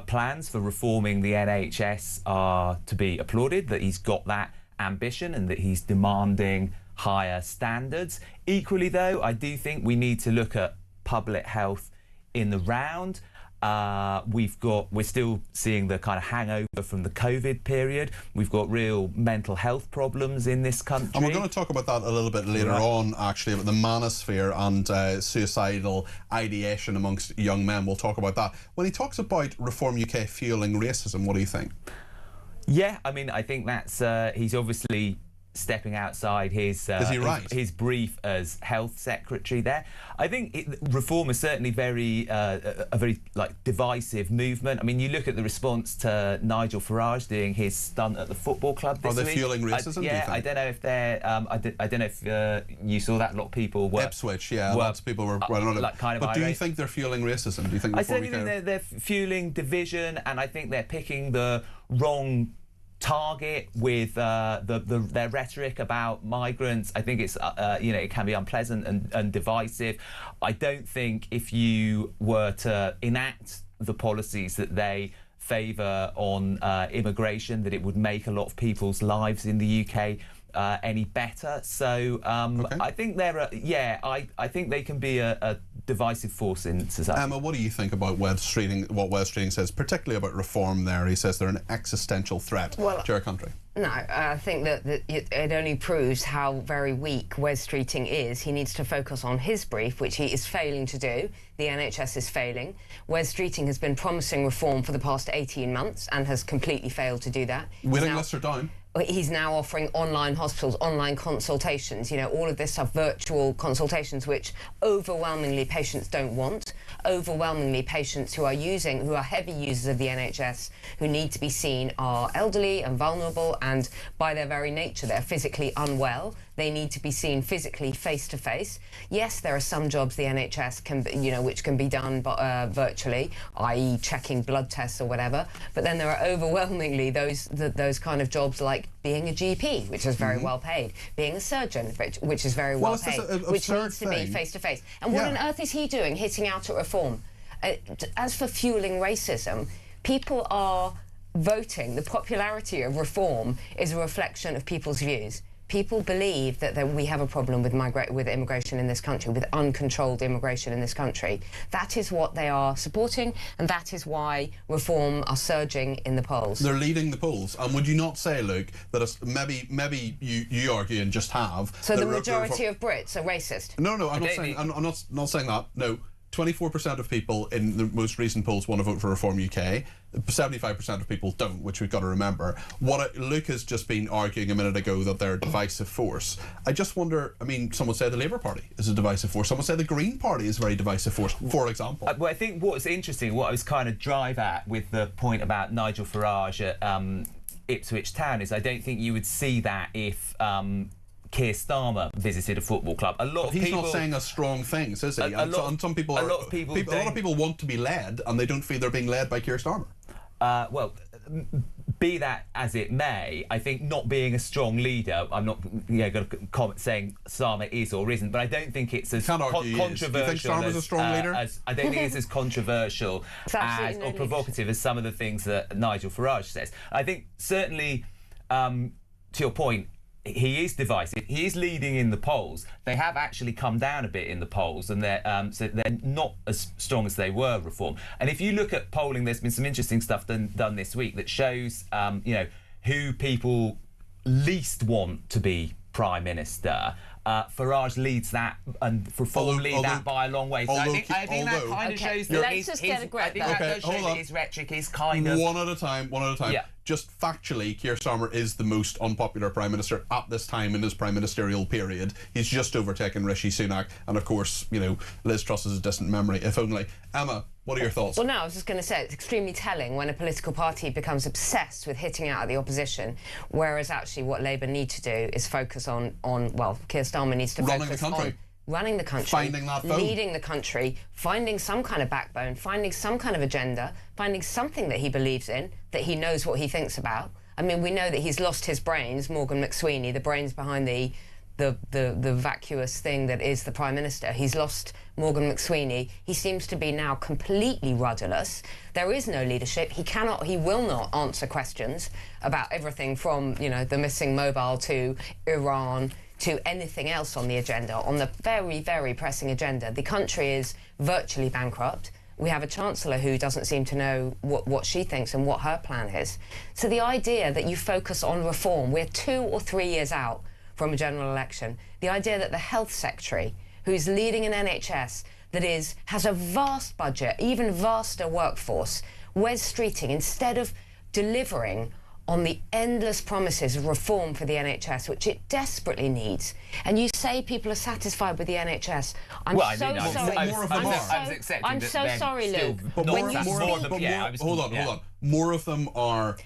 plans for reforming the NHS are to be applauded, that he's got that ambition and that he's demanding higher standards. Equally, though, I do think we need to look at public health in the round. We're still seeing the kind of hangover from the COVID period. We've got real mental health problems in this country. And we're going to talk about that a little bit later on, actually, about the manosphere and suicidal ideation amongst young men. We'll talk about that. When he talks about Reform UK fueling racism, what do you think? Yeah, I mean, I think that's he's obviously stepping outside his his brief as Health Secretary there. I think Reform is certainly a very divisive movement. I mean, you look at the response to Nigel Farage doing his stunt at the football club this week. Are they fueling racism? Yeah, I don't know if they're. I don't know if you saw that. A lot of people were. Ipswich, yeah, lots of people were running on it. But do you think they're fueling racism? Do you think? I certainly think they're fueling division, and I think they're picking the wrong target with their rhetoric about migrants. I think it's it can be unpleasant and divisive. I don't think if you were to enact the policies that they favour on immigration, that it would make a lot of people's lives in the UK any better. So I think they're I think they can be a divisive force in society. Emma, what do you think about what Wes Streeting says, particularly about Reform there? He says they're an existential threat to our country. No, I think that it only proves how very weak Wes Streeting is. He needs to focus on his brief, which he is failing to do. The NHS is failing. Wes Streeting has been promising reform for the past 18 months and has completely failed to do that. Waiting lists are down. He's now offering online hospitals, online consultations. You know, all of this are virtual consultations, which overwhelmingly patients don't want. Overwhelmingly, patients who are heavy users of the NHS, who need to be seen, are elderly and vulnerable, and by their very nature, they're physically unwell. They need to be seen physically, face to face. Yes, there are some jobs the NHS can, which can be done virtually, i.e., checking blood tests or whatever. But then there are overwhelmingly those kind of jobs like being a GP, which is very well paid, being a surgeon, which is very well paid, which needs to be face to face. And what on earth is he doing, hitting out at reform? As for fueling racism, people are voting. The popularity of reform is a reflection of people's views. People believe that we have a problem with immigration in this country, with uncontrolled immigration in this country. That is what they are supporting, and that is why reform are surging in the polls. They're leading the polls. And would you not say, Luke, that maybe you argue and just have... So the majority of Brits are racist? No, I'm not saying that. No. 24% of people in the most recent polls want to vote for Reform UK. 75% of people don't, which we've got to remember. Luke has just been arguing a minute ago that they're a divisive force. I just wonder, I mean, some would say the Labour Party is a divisive force. Some would say the Green Party is a very divisive force, for example. Well, I think what's interesting, what I was kind of drive at with the point about Nigel Farage at Ipswich Town is I don't think you would see that if... Keir Starmer visited a football club. He's not saying a strong things, is he? A lot of people want to be led, and they don't feel they're being led by Keir Starmer. Well, be that as it may, I think not being a strong leader, I'm not going to comment saying Starmer is or isn't, but I don't think it's as controversial. Do you think Starmer's a strong leader? I don't think it's as controversial or provocative as some of the things that Nigel Farage says. I think certainly, to your point, he is divisive. He is leading in the polls. They have actually come down a bit in the polls, and they're not as strong as they were reform. And if you look at polling, there's been some interesting stuff done this week that shows, who people least want to be Prime Minister. Farage leads that, and Reform lead that by a long way. So I think that kind of shows that his rhetoric is kind of... One at a time. Yeah. Just factually, Keir Starmer is the most unpopular Prime Minister at this time in his prime ministerial period. He's just overtaken Rishi Sunak, and of course, Liz Truss is a distant memory, if only. Emma, what are your thoughts? Well, no, I was just going to say, it's extremely telling when a political party becomes obsessed with hitting out at the opposition, whereas actually what Labour need to do is focus on Keir Starmer needs to focus on running the country, finding that vote, leading the country, finding some kind of backbone, finding some kind of agenda, finding something that he believes in, that he knows what he thinks about. I mean, we know that he's lost his brains, Morgan McSweeny, the brains behind the vacuous thing that is the Prime Minister. He's lost Morgan McSweeny. He seems to be now completely rudderless. There is no leadership. He will not answer questions about everything from, the missing mobile to Iran to anything else on the agenda, on the very, very pressing agenda. The country is virtually bankrupt. We have a Chancellor who doesn't seem to know what she thinks and what her plan is. So the idea that you focus on reform, we're 2 or 3 years out from a general election, the idea that the Health Secretary, who's leading an NHS that has a vast budget, even vaster workforce, Wes Streeting, instead of delivering on the endless promises of reform for the NHS, which it desperately needs. And you say people are satisfied with the NHS. I'm so sorry, Luke. Hold on. More of them are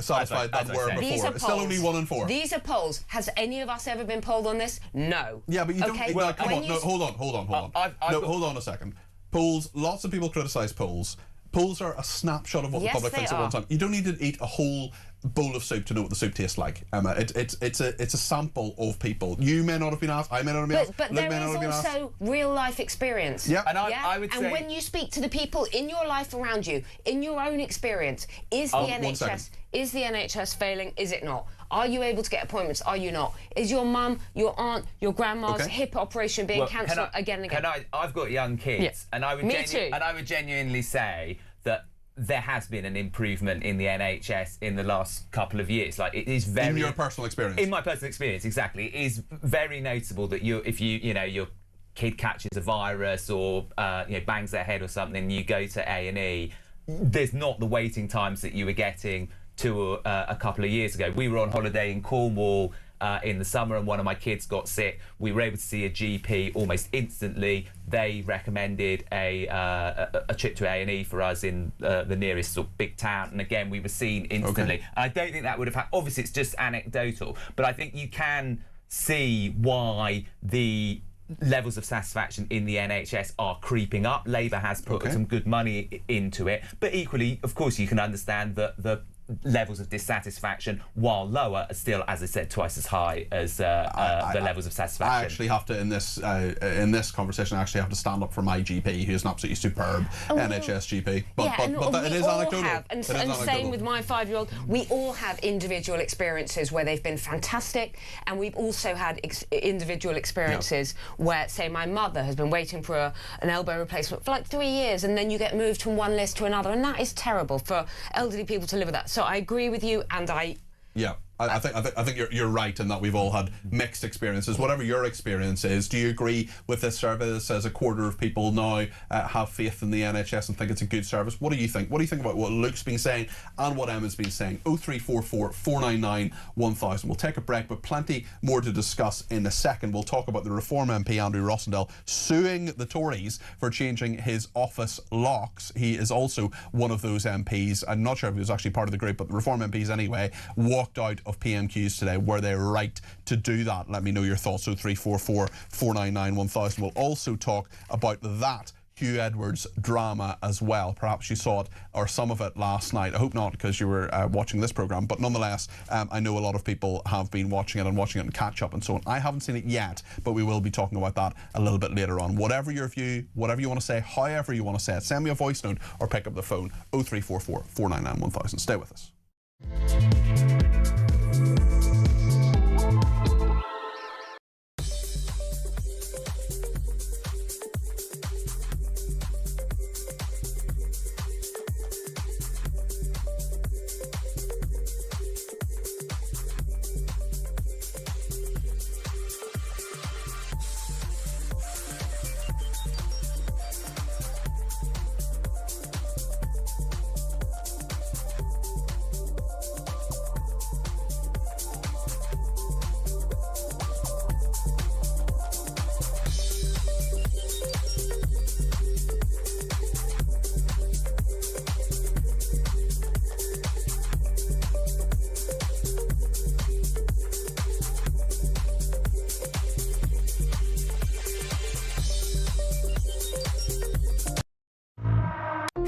satisfied than were before. It's still only 1 in 4. These are polls. Has any of us ever been polled on this? No. Yeah, but you don't... Okay. Well, come on. No, hold on. Hold on a second. Polls, lots of people criticise polls. Polls are a snapshot of what the public thinks at one time. You don't need to eat a whole bowl of soup to know what the soup tastes like, Emma. It's a sample of people. You may not have been asked, I may not have been asked, but there is also real life experience. Yeah. And I would say... And when you speak to the people in your life around you, in your own experience, is the NHS failing? Is it not? Are you able to get appointments? Are you not? Is your mum, your aunt, your grandma's hip operation being cancelled again and again? I've got young kids, and I would genuinely say that there has been an improvement in the NHS in the last couple of years. Like, it is very... In your personal experience? In my personal experience, exactly. It is very noticeable that if your kid catches a virus or bangs their head or something, you go to A&E, there's not the waiting times that you were getting to a couple of years ago. We were on holiday in Cornwall in the summer, and one of my kids got sick. We were able to see a GP almost instantly. They recommended a trip to A&E for us in the nearest sort of big town, and again we were seen instantly. And I don't think that would have happened. Obviously, it's just anecdotal, but I think you can see why the levels of satisfaction in the NHS are creeping up. Labour has put some good money into it, but equally, of course, you can understand that the levels of dissatisfaction, while lower, are still, as I said, twice as high as the levels of satisfaction. I actually have to, in this conversation, I actually have to stand up for my GP, who's an absolutely superb NHS GP. But it is anecdotal. And same with my 5-year-old. We all have individual experiences where they've been fantastic, and we've also had individual experiences where, say, my mother has been waiting for an elbow replacement for like 3 years, and then you get moved from one list to another, and that is terrible for elderly people to live with that. So I agree with you, and I think you're right in that we've all had mixed experiences. Whatever your experience is, do you agree with this survey that says a quarter of people now have faith in the NHS and think it's a good service? What do you think? What do you think about what Luke's been saying and what Emma's been saying? 0344 499 1000. We'll take a break, but plenty more to discuss in a second. We'll talk about the Reform MP Andrew Rossendale suing the Tories for changing his office locks. He is also one of those MPs. I'm not sure if he was actually part of the group, but the Reform MPs anyway walked out of PMQs today. Were they right to do that? Let me know your thoughts. 0344 499 1000. We'll also talk about that Huw Edwards drama as well. Perhaps you saw it or some of it last night. I hope not, because you were watching this programme, but nonetheless, I know a lot of people have been watching it and catch up and so on. I haven't seen it yet, but we will be talking about that a little bit later on. Whatever your view, whatever you want to say, however you want to say it, send me a voice note or pick up the phone. 0344 499 1000. Stay with us.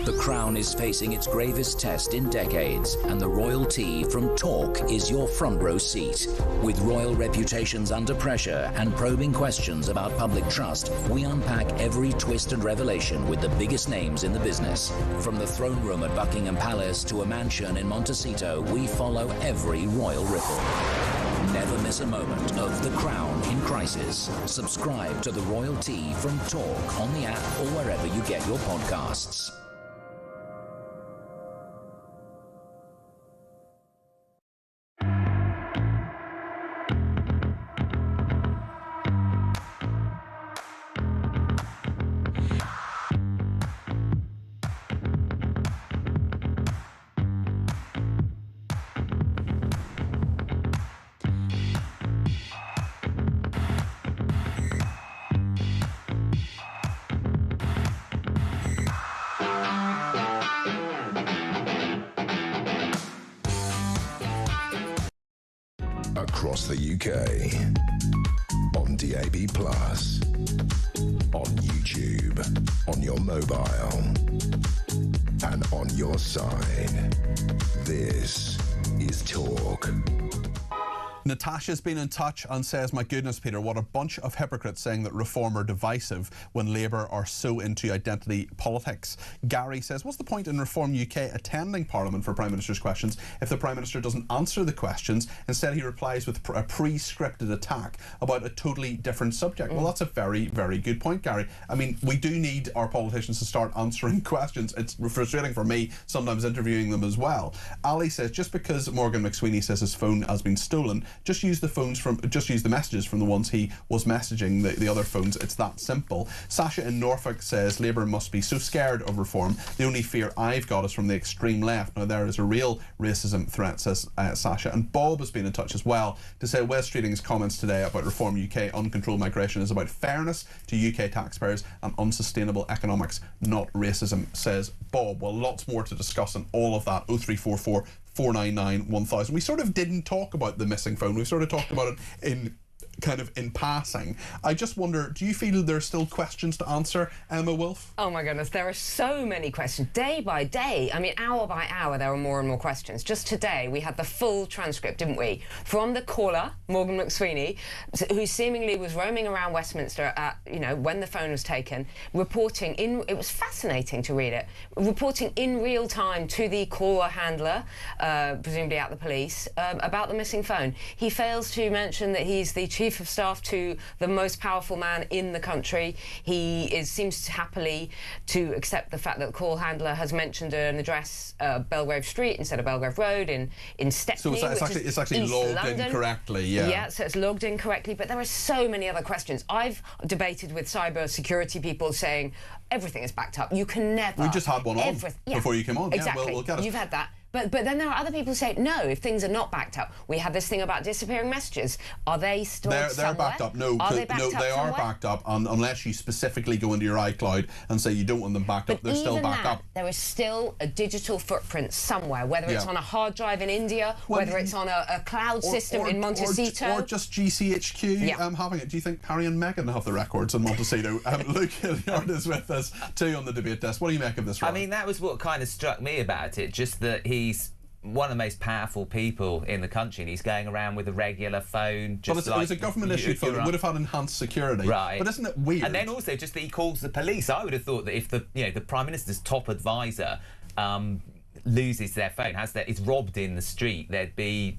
The Crown is facing its gravest test in decades, and the royalty from Talk is your front row seat. With royal reputations under pressure and probing questions about public trust, we unpack every twist and revelation with the biggest names in the business. From the throne room at Buckingham Palace to a mansion in Montecito, we follow every royal ripple. Never miss a moment of The Crown in crisis. Subscribe to the royalty from Talk on the app or wherever you get your podcasts. Across the UK, on DAB+, on YouTube, on your mobile, and on your side. This is Talk. Natasha's been in touch and says, my goodness, Peter, what a bunch of hypocrites saying that Reform are divisive when Labour are so into identity politics. Gary says, what's the point in Reform UK attending Parliament for Prime Minister's questions if the Prime Minister doesn't answer the questions? Instead, he replies with a pre-scripted attack about a totally different subject. Well, that's a very, very good point, Gary. I mean, we do need our politicians to start answering questions. It's frustrating for me sometimes interviewing them as well. Ali says, just because Morgan McSweeny says his phone has been stolen, just use the messages from the ones he was messaging the other phones. It's that simple. Sasha in Norfolk says Labour must be so scared of reform. The only fear I've got is from the extreme left. Now there is a real racism threat, says Sasha. And Bob has been in touch as well to say West Reading's comments today about Reform UK uncontrolled migration is about fairness to UK taxpayers and unsustainable economics, not racism, says Bob. Well, lots more to discuss on all of that. 0344 499 1000. We sort of didn't talk about the missing phone. We sort of talked about it in kind of in passing. I just wonder, do you feel there are still questions to answer, Emma Wolf? Oh my goodness, there are so many questions. Day by day, I mean, hour by hour, there are more and more questions. Just today, we had the full transcript, didn't we? From the caller, Morgan McSweeny, who seemingly was roaming around Westminster at, you know, when the phone was taken, reporting in, it was fascinating to read it, reporting in real time to the caller handler, presumably at the police, about the missing phone. He fails to mention that he's the chief of staff to the most powerful man in the country. He seems happily to accept the fact that the call handler has mentioned an address, Belgrave Street instead of Belgrave Road in Stepney. So it's actually logged in correctly, yeah. Yeah, so it's logged in correctly, but there are so many other questions. I've debated with cyber security people saying everything is backed up. You can never... We just had one on before you came on. Exactly. Yeah, we'll get it. You've had that. But then there are other people who say, no, if things are not backed up. We had this thing about disappearing messages. Are they stored somewhere? They're backed up. No, they are backed up unless you specifically go into your iCloud and say you don't want them backed up. They're still backed up. There is still a digital footprint somewhere, whether it's on a hard drive in India, whether it's on a cloud system in Montecito. Or just GCHQ having it. Do you think Harry and Meghan have the records in Montecito? Luke Hilliard is with us too on the debate desk. What do you make of this, Rob? I mean, that was what kind of struck me about it, just that he's one of the most powerful people in the country and he's going around with a regular phone. Just it was a government-issued phone. It would have had enhanced security. Right. But isn't it weird? And then also just that he calls the police. I would have thought that if the Prime Minister's top advisor loses their phone, is robbed in the street, there'd be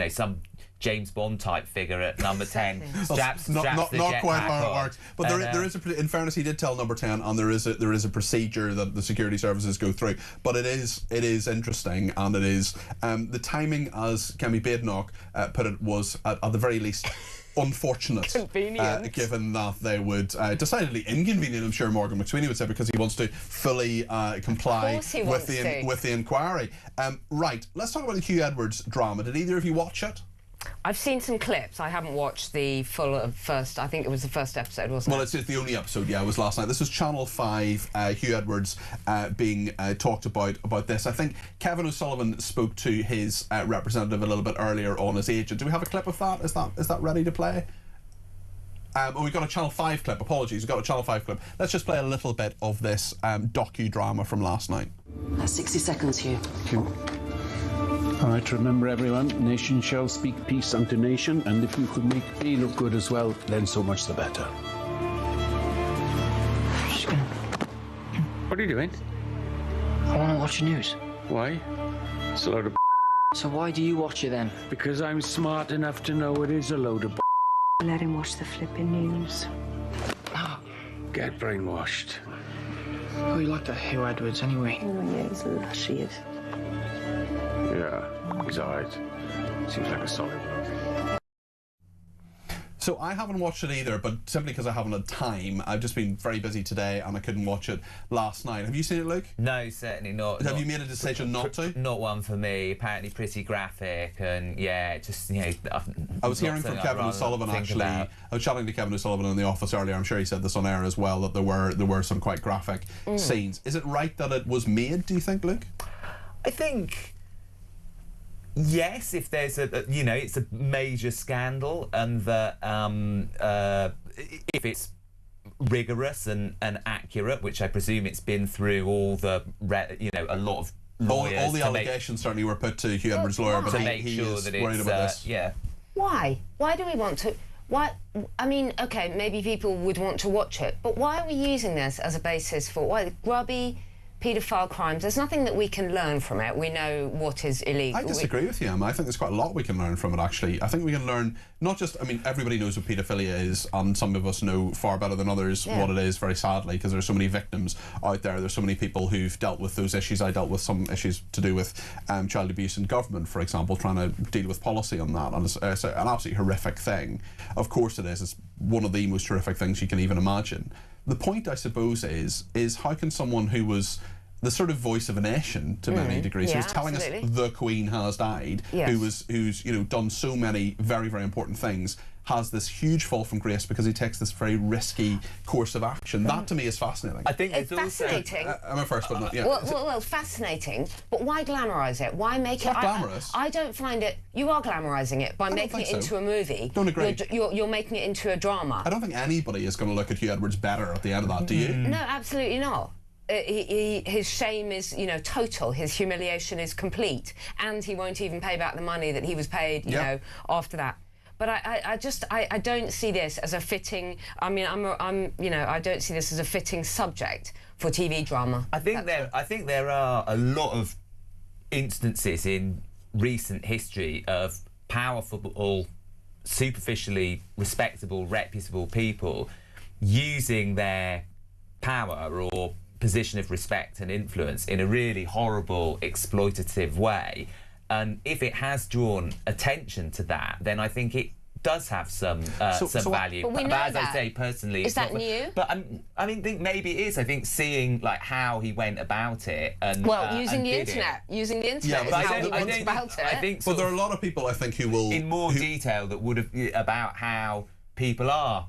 some James Bond type figure at number 10 straps not the quite how it on. works, but there is a, in fairness, he did tell number 10, and there is a procedure that the security services go through. But it is interesting, and it is the timing, as Kemi Badenoch put it, was at the very least unfortunate, given that they would decidedly inconvenient, I'm sure Morgan McSweeny would say, because he wants to fully comply with the inquiry. Right, let's talk about the Huw Edwards drama. Did either of you watch it? I've seen some clips. I haven't watched the full first. I think it was the first episode, wasn't it? Well, it's the only episode. Yeah, it was last night. This was Channel 5. Huw Edwards being talked about this. I think Kevin O'Sullivan spoke to his representative a little bit earlier on, his agent. Do we have a clip of that? Is that ready to play? We've got a Channel 5 clip. Apologies, we've got a Channel 5 clip. Let's just play a little bit of this docudrama from last night. 60 seconds, Huw. All right, remember everyone, nation shall speak peace unto nation, and if you could make me look good as well, then so much the better. What are you doing? I want to watch the news. Why? It's a load of So why do you watch it then? Because I'm smart enough to know it is a load of Let him watch the flipping news. Get brainwashed. Oh, you like that Huw Edwards anyway? Oh, yeah, he's lush, he is. Yeah, he's alright. Seems like a solid one. So I haven't watched it either, but simply because I haven't had time. I've just been very busy today and I couldn't watch it last night. Have you seen it, Luke? No, certainly not. Have you made a decision not to? Not one for me. Apparently pretty graphic, and yeah, just, I was hearing from Kevin O'Sullivan, actually. I was chatting to Kevin O'Sullivan in the office earlier. I'm sure he said this on air as well, that there were some quite graphic scenes. Is it right that it was made, do you think, Luke? I think... Yes, if there's it's a major scandal, and that if it's rigorous and accurate, which I presume it's been through all the a lot of lawyers. All the allegations certainly were put to Huw Edwards' lawyer, but he is worried about this. Yeah. Why? Why do we want to? Why? I mean, okay, maybe people would want to watch it, but why are we using this as a basis for grubby paedophile crimes? There's nothing that we can learn from it. We know what is illegal. I disagree with you, Emma. I think there's quite a lot we can learn from it, actually. I think we can learn not just... I mean, everybody knows what paedophilia is, and some of us know far better than others what it is, very sadly, because there's so many victims out there. There's so many people who've dealt with those issues. I dealt with some issues to do with child abuse in government, for example, trying to deal with policy on that, and it's an absolutely horrific thing. Of course it is. It's one of the most horrific things you can even imagine. The point, I suppose, is how can someone who was the sort of voice of a nation to many degrees. Yeah, Who's telling us the Queen has died, who's done so many very, very important things, has this huge fall from grace because he takes this very risky course of action. That to me is fascinating. I think it's fascinating. I'm a first, but not yeah. Well, fascinating. But why glamorise it? Why make it's not glamorous. I don't find it. You are glamorising it by making it into a movie. Don't agree. You're making it into a drama. I don't think anybody is going to look at Huw Edwards better at the end of that. Do you? No, absolutely not. His shame is, total. His humiliation is complete, and he won't even pay back the money that he was paid, after that. But I don't see this as a fitting. I mean, I don't see this as a fitting subject for TV drama. I think there are a lot of instances in recent history of powerful, superficially respectable, reputable people using their power or position of respect and influence in a really horrible, exploitative way. And if it has drawn attention to that, then I think it does have some value. But as I say, personally, is that new? But I think maybe it is. I think seeing like how he went about it and using the internet, is how he went about it. I think. But there are a lot of people I think who will in more detail that would have about how people are.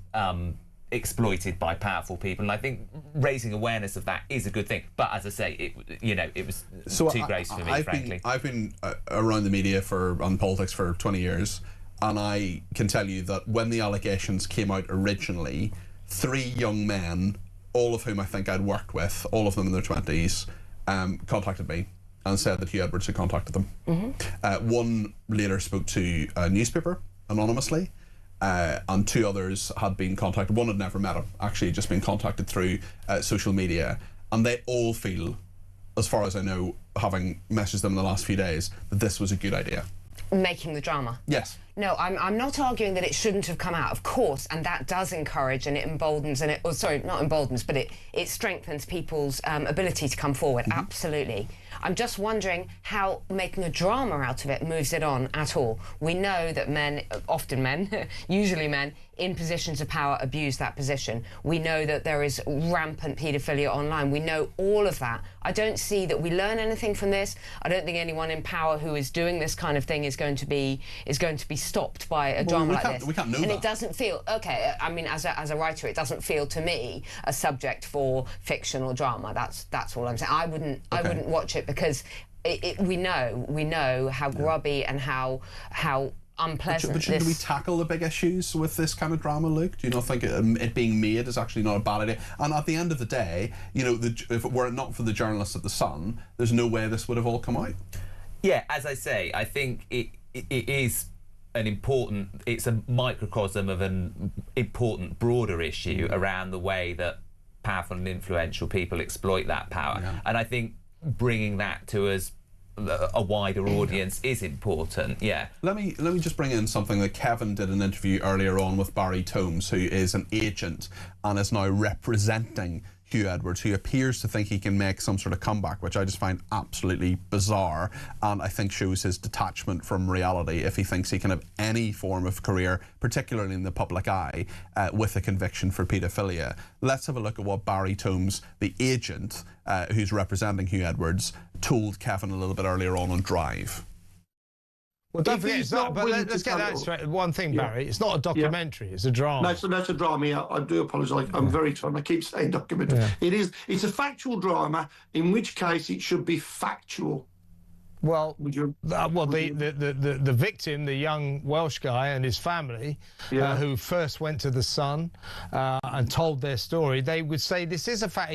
Exploited by powerful people, and I think raising awareness of that is a good thing. But as I say, it was too gross for me, frankly. I've been around the media and politics for 20 years, and I can tell you that when the allegations came out originally, 3 young men, all of whom I think I'd worked with, all of them in their 20s, contacted me and said that Huw Edwards had contacted them. One later spoke to a newspaper anonymously. And 2 others had been contacted. One had never met him, actually just been contacted through social media. And they all feel, as far as I know, having messaged them in the last few days, that this was a good idea. Making the drama? Yes. No, I'm not arguing that it shouldn't have come out, of course, and that does encourage and it emboldens and not emboldens, but it strengthens people's ability to come forward, absolutely. I'm just wondering how making a drama out of it moves it on at all. We know that men, often men, usually men, in positions of power abuse that position. We know that there is rampant paedophilia online. We know all of that. I don't see that we learn anything from this. I don't think anyone in power who is doing this kind of thing is going to be stopped by a drama like this. We can't know and that. It doesn't feel okay. I mean, as a writer, it doesn't feel to me a subject for fiction or drama. That's all I'm saying. I wouldn't watch it because we know how grubby and how unpleasant. But should we tackle the big issues with this kind of drama, Luke? Do you not think it being made is actually not a bad idea? And at the end of the day, if it were not for the journalists at The Sun, there's no way this would have all come out. Yeah, as I say, I think it is it's a microcosm of an important broader issue around the way that powerful and influential people exploit that power. Yeah. And I think bringing that to us a wider audience is important. Yeah. Let me just bring in something that Kevin did an interview earlier on with Barry Tomes, who is an agent and is now representing Huw Edwards, who appears to think he can make some sort of comeback, which I just find absolutely bizarre, and I think shows his detachment from reality if he thinks he can have any form of career, particularly in the public eye, with a conviction for paedophilia. Let's have a look at what Barry Tomes, the agent who's representing Huw Edwards, told Kevin a little bit earlier on Drive. Well, don't forget, it's not, but let's get that straight. One thing, Barry, it's not a documentary, it's a drama. No, that's a drama. Yeah, I do apologise. I'm very trying. I keep saying documentary. Yeah. It's a factual drama, in which case it should be factual. Well, the victim, the young Welsh guy and his family, who first went to The Sun and told their story, they would say this is a fact.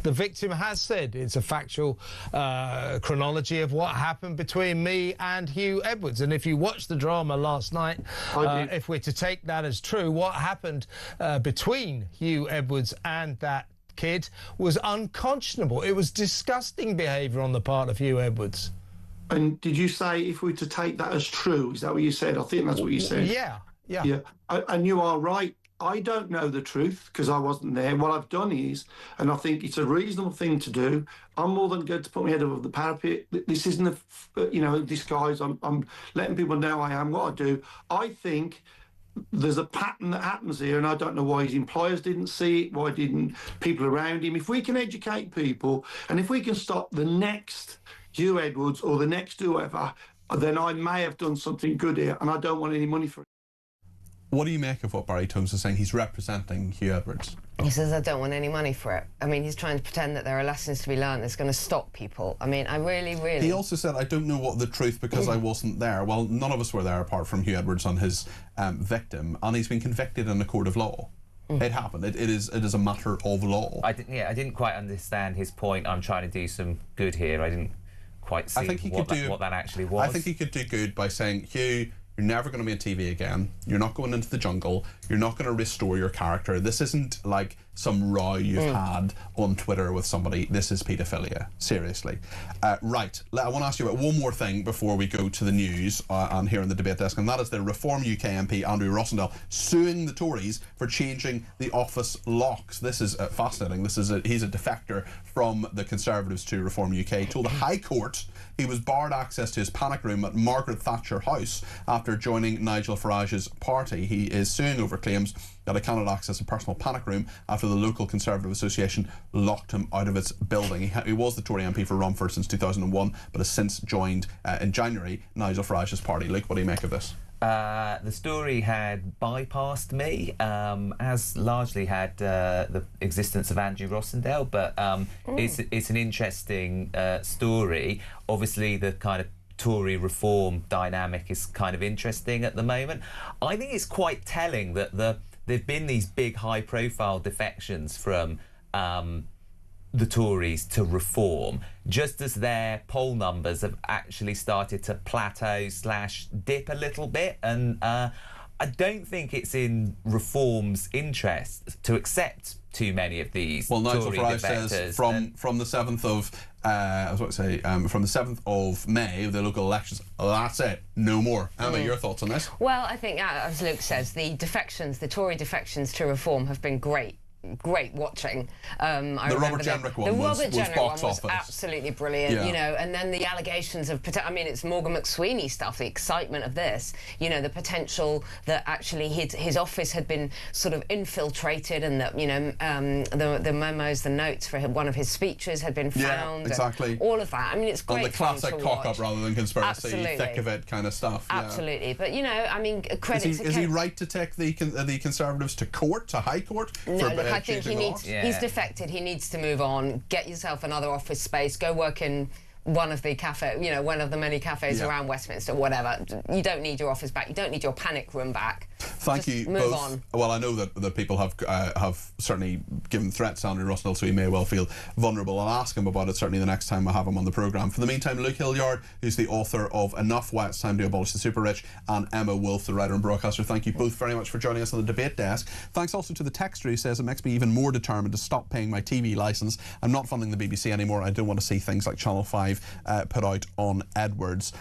The victim has said it's a factual chronology of what happened between me and Huw Edwards. And if you watched the drama last night, if we're to take that as true, what happened between Huw Edwards and that kid was unconscionable. It was disgusting behaviour on the part of Huw Edwards. And did you say if we were to take that as true? Is that what you said? I think that's what you said. Yeah. And you are right. I don't know the truth because I wasn't there. What I've done is, and I think it's a reasonable thing to do, I'm more than good to put my head above the parapet. This isn't a disguise. I'm letting people know I am what I do. I think there's a pattern that happens here, and I don't know why his employers didn't see it, why didn't people around him. If we can educate people, and if we can stop the next Huw Edwards or the next whoever, then I may have done something good here, and I don't want any money for it. What do you make of what Barry Tomes is saying? He's representing Huw Edwards. He says, I don't want any money for it. I mean, he's trying to pretend that there are lessons to be learned that's going to stop people. I mean, I really... He also said, I don't know what the truth because I wasn't there. Well, none of us were there apart from Huw Edwards and his victim, and he's been convicted in a court of law. It happened. It is a matter of law. I didn't quite understand his point. I'm trying to do some good here. I didn't quite see what that actually was. I think he could do good by saying, Huw, you're never going to be on TV again. You're not going into the jungle. You're not going to restore your character. This isn't like some row you've had on Twitter with somebody. This is paedophilia. Seriously. Right. I want to ask you about one more thing before we go to the news and here on the debate desk, and that is the Reform UK MP Andrew Rossendale suing the Tories for changing the office locks. This is fascinating. He's a defector from the Conservatives to Reform UK. Told the High Court he was barred access to his panic room at Margaret Thatcher House after joining Nigel Farage's party. He is suing over claims that he cannot access a personal panic room after the local Conservative Association locked him out of its building. He was the Tory MP for Romford since 2001, but has since joined in January Nigel Farage's party. Luke, what do you make of this? The story had bypassed me, as largely had the existence of Andrew Rossendale, but it's an interesting story. Obviously, the kind of Tory reform dynamic is kind of interesting at the moment. I think it's quite telling that there've been these big high-profile defections from the Tories to reform, just as their poll numbers have actually started to plateau/dip a little bit, and I don't think it's in reform's interest to accept too many of these. Well, Nigel Tory Farage defectors. says from the 7th of from the 7th of May, the local elections, that's it, no more. Emma, your thoughts on this? Well, I think, as Luke says, the Tory defections to reform have been great watching. The Robert Jenrick one was box office. Absolutely brilliant, Yeah. you know, and then the allegations of, I mean, it's Morgan McSweeny stuff, the excitement of this, you know, the potential that actually his office had been sort of infiltrated, and that, you know, the memos, the notes for one of his speeches had been found. Yeah, exactly. All of that. I mean, it's great. On the classic cock-up rather than conspiracy, Absolutely. thick of it kind of stuff. Absolutely. Yeah. But, you know, I mean, credit is he right to take the Conservatives to court, to High Court? No, look, I think he needs. He's defected. He needs to move on. Get yourself another office space. Go work in one of the one of the many cafes around Westminster. Whatever. You don't need your office back. You don't need your panic room back. Thank you move both. on. Well, I know that people have certainly given threats to Andrew Rossendale, so he may well feel vulnerable. I'll ask him about it certainly the next time I have him on the programme. For the meantime, Luke Hilliard, who's the author of Enough, Why It's Time to Abolish the Super Rich, and Emma Wolfe, the writer and broadcaster. Thank you both very much for joining us on the debate desk. Thanks also to the texter who says it makes me even more determined to stop paying my TV licence. I'm not funding the BBC anymore. I don't want to see things like Channel 5 put out on Edwards.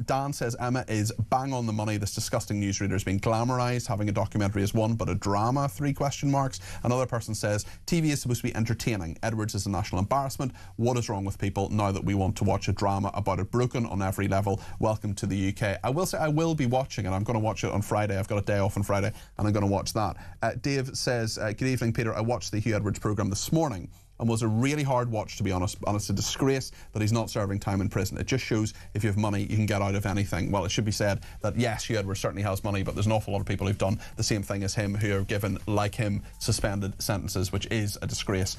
Dan says Emma is bang on the money. This disgusting newsreader is being glamorised. Having a documentary is one, but a drama, 3 question marks. Another person says TV is supposed to be entertaining. Edwards is a national embarrassment. What is wrong with people now that we want to watch a drama about it? Broken on every level. Welcome to the UK. I will say I will be watching it. I'm going to watch it on Friday. I've got a day off on Friday and I'm going to watch that. Dave says, good evening, Peter. I watched the Huw Edwards programme this morning and was a really hard watch, to be honest, and it's a disgrace that he's not serving time in prison. It just shows if you have money, you can get out of anything. Well, it should be said that, yes, Huw Edwards certainly has money, but there's an awful lot of people who've done the same thing as him, who are given, like him, suspended sentences, which is a disgrace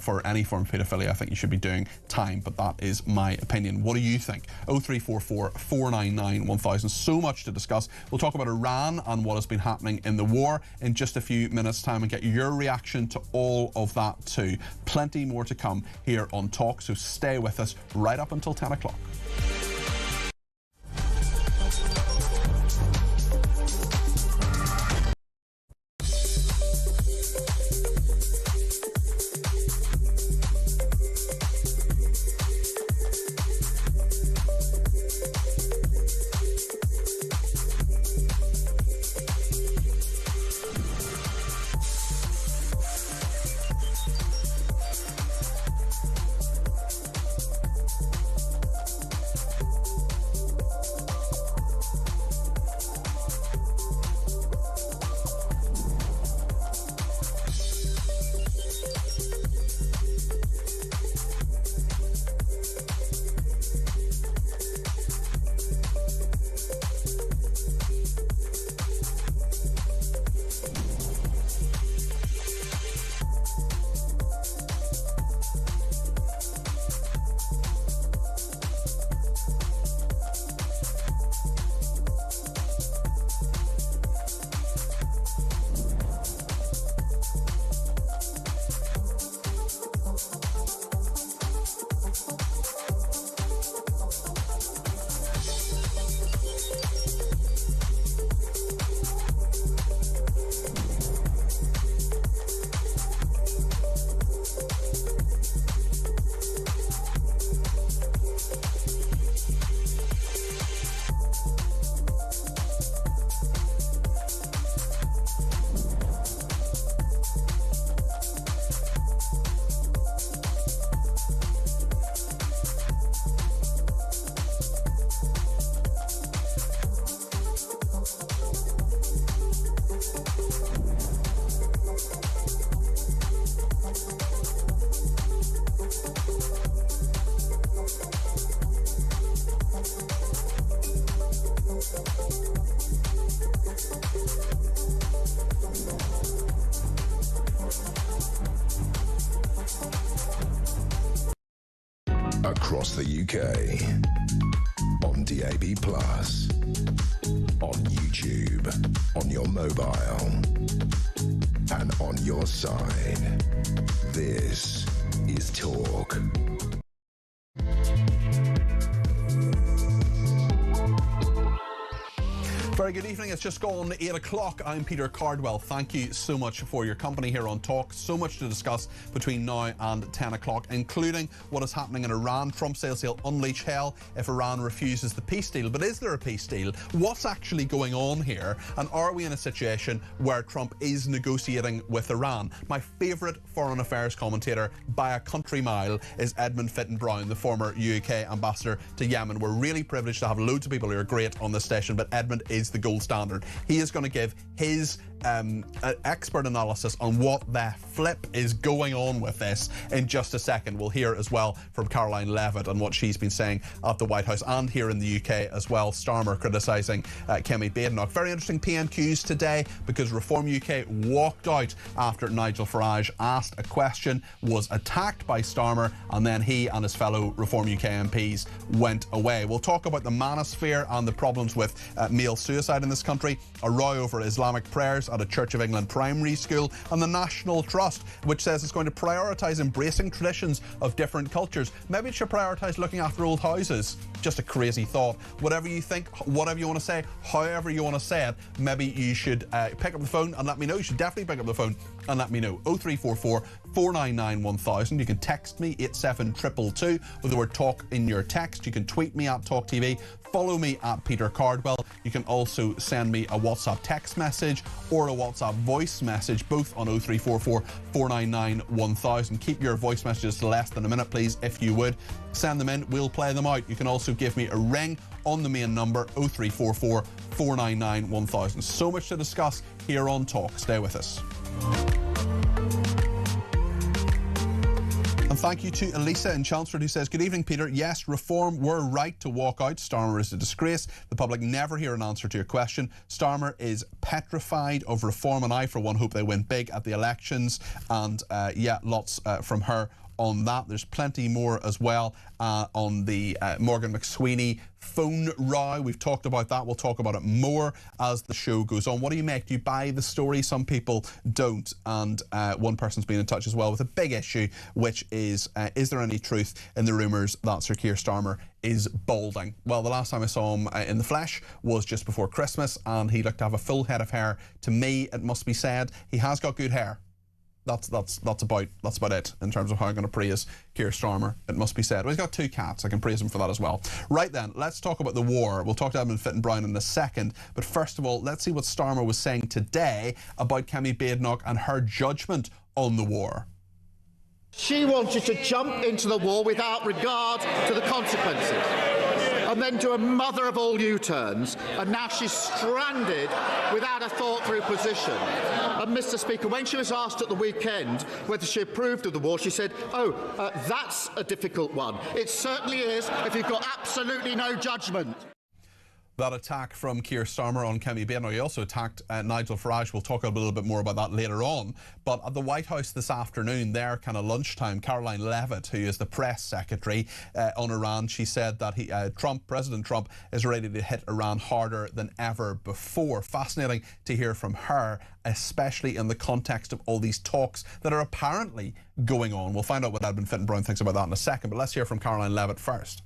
for any form of paedophilia. I think you should be doing time, but that is my opinion. What do you think? 0344 499 1000. So much to discuss. We'll talk about Iran and what has been happening in the war in just a few minutes' time and get your reaction to all of that too. Plenty more to come here on Talk, so stay with us right up until 10 o'clock. across the UK, on DAB+, on YouTube, on your mobile, and on your side. This is Talk. Very good evening. It's just gone 8 o'clock. I'm Peter Cardwell. Thank you so much for your company here on Talk. So much to discuss between now and 10 o'clock, including what is happening in Iran. Trump says he'll unleash hell if Iran refuses the peace deal. But is there a peace deal? What's actually going on here? And are we in a situation where Trump is negotiating with Iran? My favourite foreign affairs commentator by a country mile is Edmund Fitton-Brown, the former UK ambassador to Yemen. We're really privileged to have loads of people who are great on this station, but Edmund is the gold standard. He is going to give his expert analysis on what the flip is going on with this in just a second. We'll hear as well from Caroline Levitt and what she's been saying at the White House and here in the UK as well. Starmer criticising Kemi Badenoch. Very interesting PMQs today because Reform UK walked out after Nigel Farage asked a question, was attacked by Starmer, and then he and his fellow Reform UK MPs went away. We'll talk about the manosphere and the problems with male suicide in this country, a row over Islamic prayers at a Church of England primary school, and the National Trust, which says it's going to prioritise embracing traditions of different cultures. Maybe it should prioritise looking after old houses. Just a crazy thought. Whatever you think, whatever you want to say, however you want to say it, maybe you should pick up the phone and let me know. You should definitely pick up the phone and let me know. 0344 499 1000. You can text me 87222 with the word talk in your text. You can tweet me at talkTV. Follow me at Peter Cardwell. You can also send me a WhatsApp text message or a WhatsApp voice message, both on 0344 499 1000. Keep your voice messages to less than a minute, please, if you would. Send them in, we'll play them out. You can also give me a ring on the main number, 0344 499 1000. So much to discuss here on Talk. Stay with us. And thank you to Elisa in Chelmsford who says, good evening, Peter. Yes, Reform were right to walk out. Starmer is a disgrace. The public never hear an answer to your question. Starmer is petrified of Reform, and I, for one, hope they win big at the elections. And yeah, lots from her on that. There's plenty more as well on the Morgan McSweeny phone row. We've talked about that. We'll talk about it more as the show goes on. What do you make? Do you buy the story? Some people don't. And one person's been in touch as well with a big issue, which is there any truth in the rumours that Sir Keir Starmer is balding? Well, the last time I saw him in the flesh was just before Christmas, and he looked to have a full head of hair. To me, it must be said, he has got good hair. That's about it in terms of how I'm going to praise Keir Starmer, it must be said. Well, he's got 2 cats. I can praise him for that as well. Right then, let's talk about the war. We'll talk to Edmund Fitton-Brown in a second. But first of all, let's see what Starmer was saying today about Kemi Badenoch and her judgment on the war. She wanted to jump into the war without regard to the consequences, and then do a mother of all U-turns, and now she's stranded without a thought-through position. And Mr. Speaker, when she was asked at the weekend whether she approved of the war, she said, that's a difficult one. It certainly is if you've got absolutely no judgment. That attack from Keir Starmer on Kemi Badenoch. He also attacked Nigel Farage. We'll talk a little bit more about that later on. But at the White House this afternoon, there kind of lunchtime, Caroline Levitt, who is the press secretary on Iran, she said that President Trump is ready to hit Iran harder than ever before. Fascinating to hear from her, especially in the context of all these talks that are apparently going on. We'll find out what Edmund Fitton-Brown thinks about that in a second, but let's hear from Caroline Levitt first.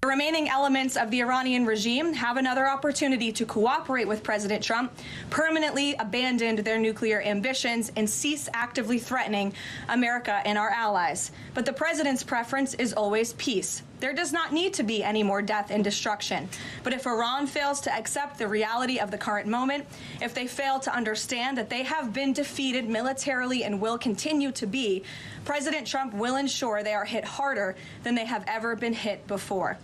The remaining elements of the Iranian regime have another opportunity to cooperate with President Trump, permanently abandon their nuclear ambitions, and cease actively threatening America and our allies. But the president's preference is always peace. There does not need to be any more death and destruction. But if Iran fails to accept the reality of the current moment, if they fail to understand that they have been defeated militarily and will continue to be, President Trump will ensure they are hit harder than they have ever been hit before.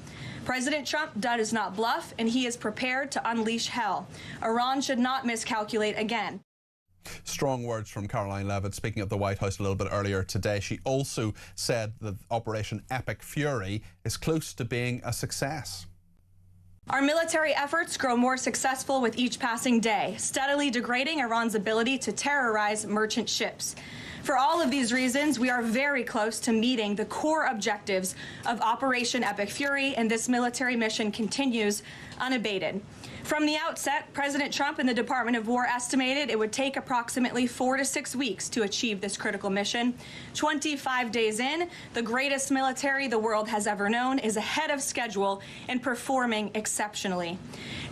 President Trump does not bluff, and he is prepared to unleash hell. Iran should not miscalculate again. Strong words from Caroline Levitt speaking at the White House a little bit earlier today. She also said that Operation Epic Fury is close to being a success. Our military efforts grow more successful with each passing day, steadily degrading Iran's ability to terrorize merchant ships. For all of these reasons, we are very close to meeting the core objectives of Operation Epic Fury, and this military mission continues unabated. From the outset, President Trump and the Department of War estimated it would take approximately 4 to 6 weeks to achieve this critical mission. 25 days in, the greatest military the world has ever known is ahead of schedule and performing exceptionally.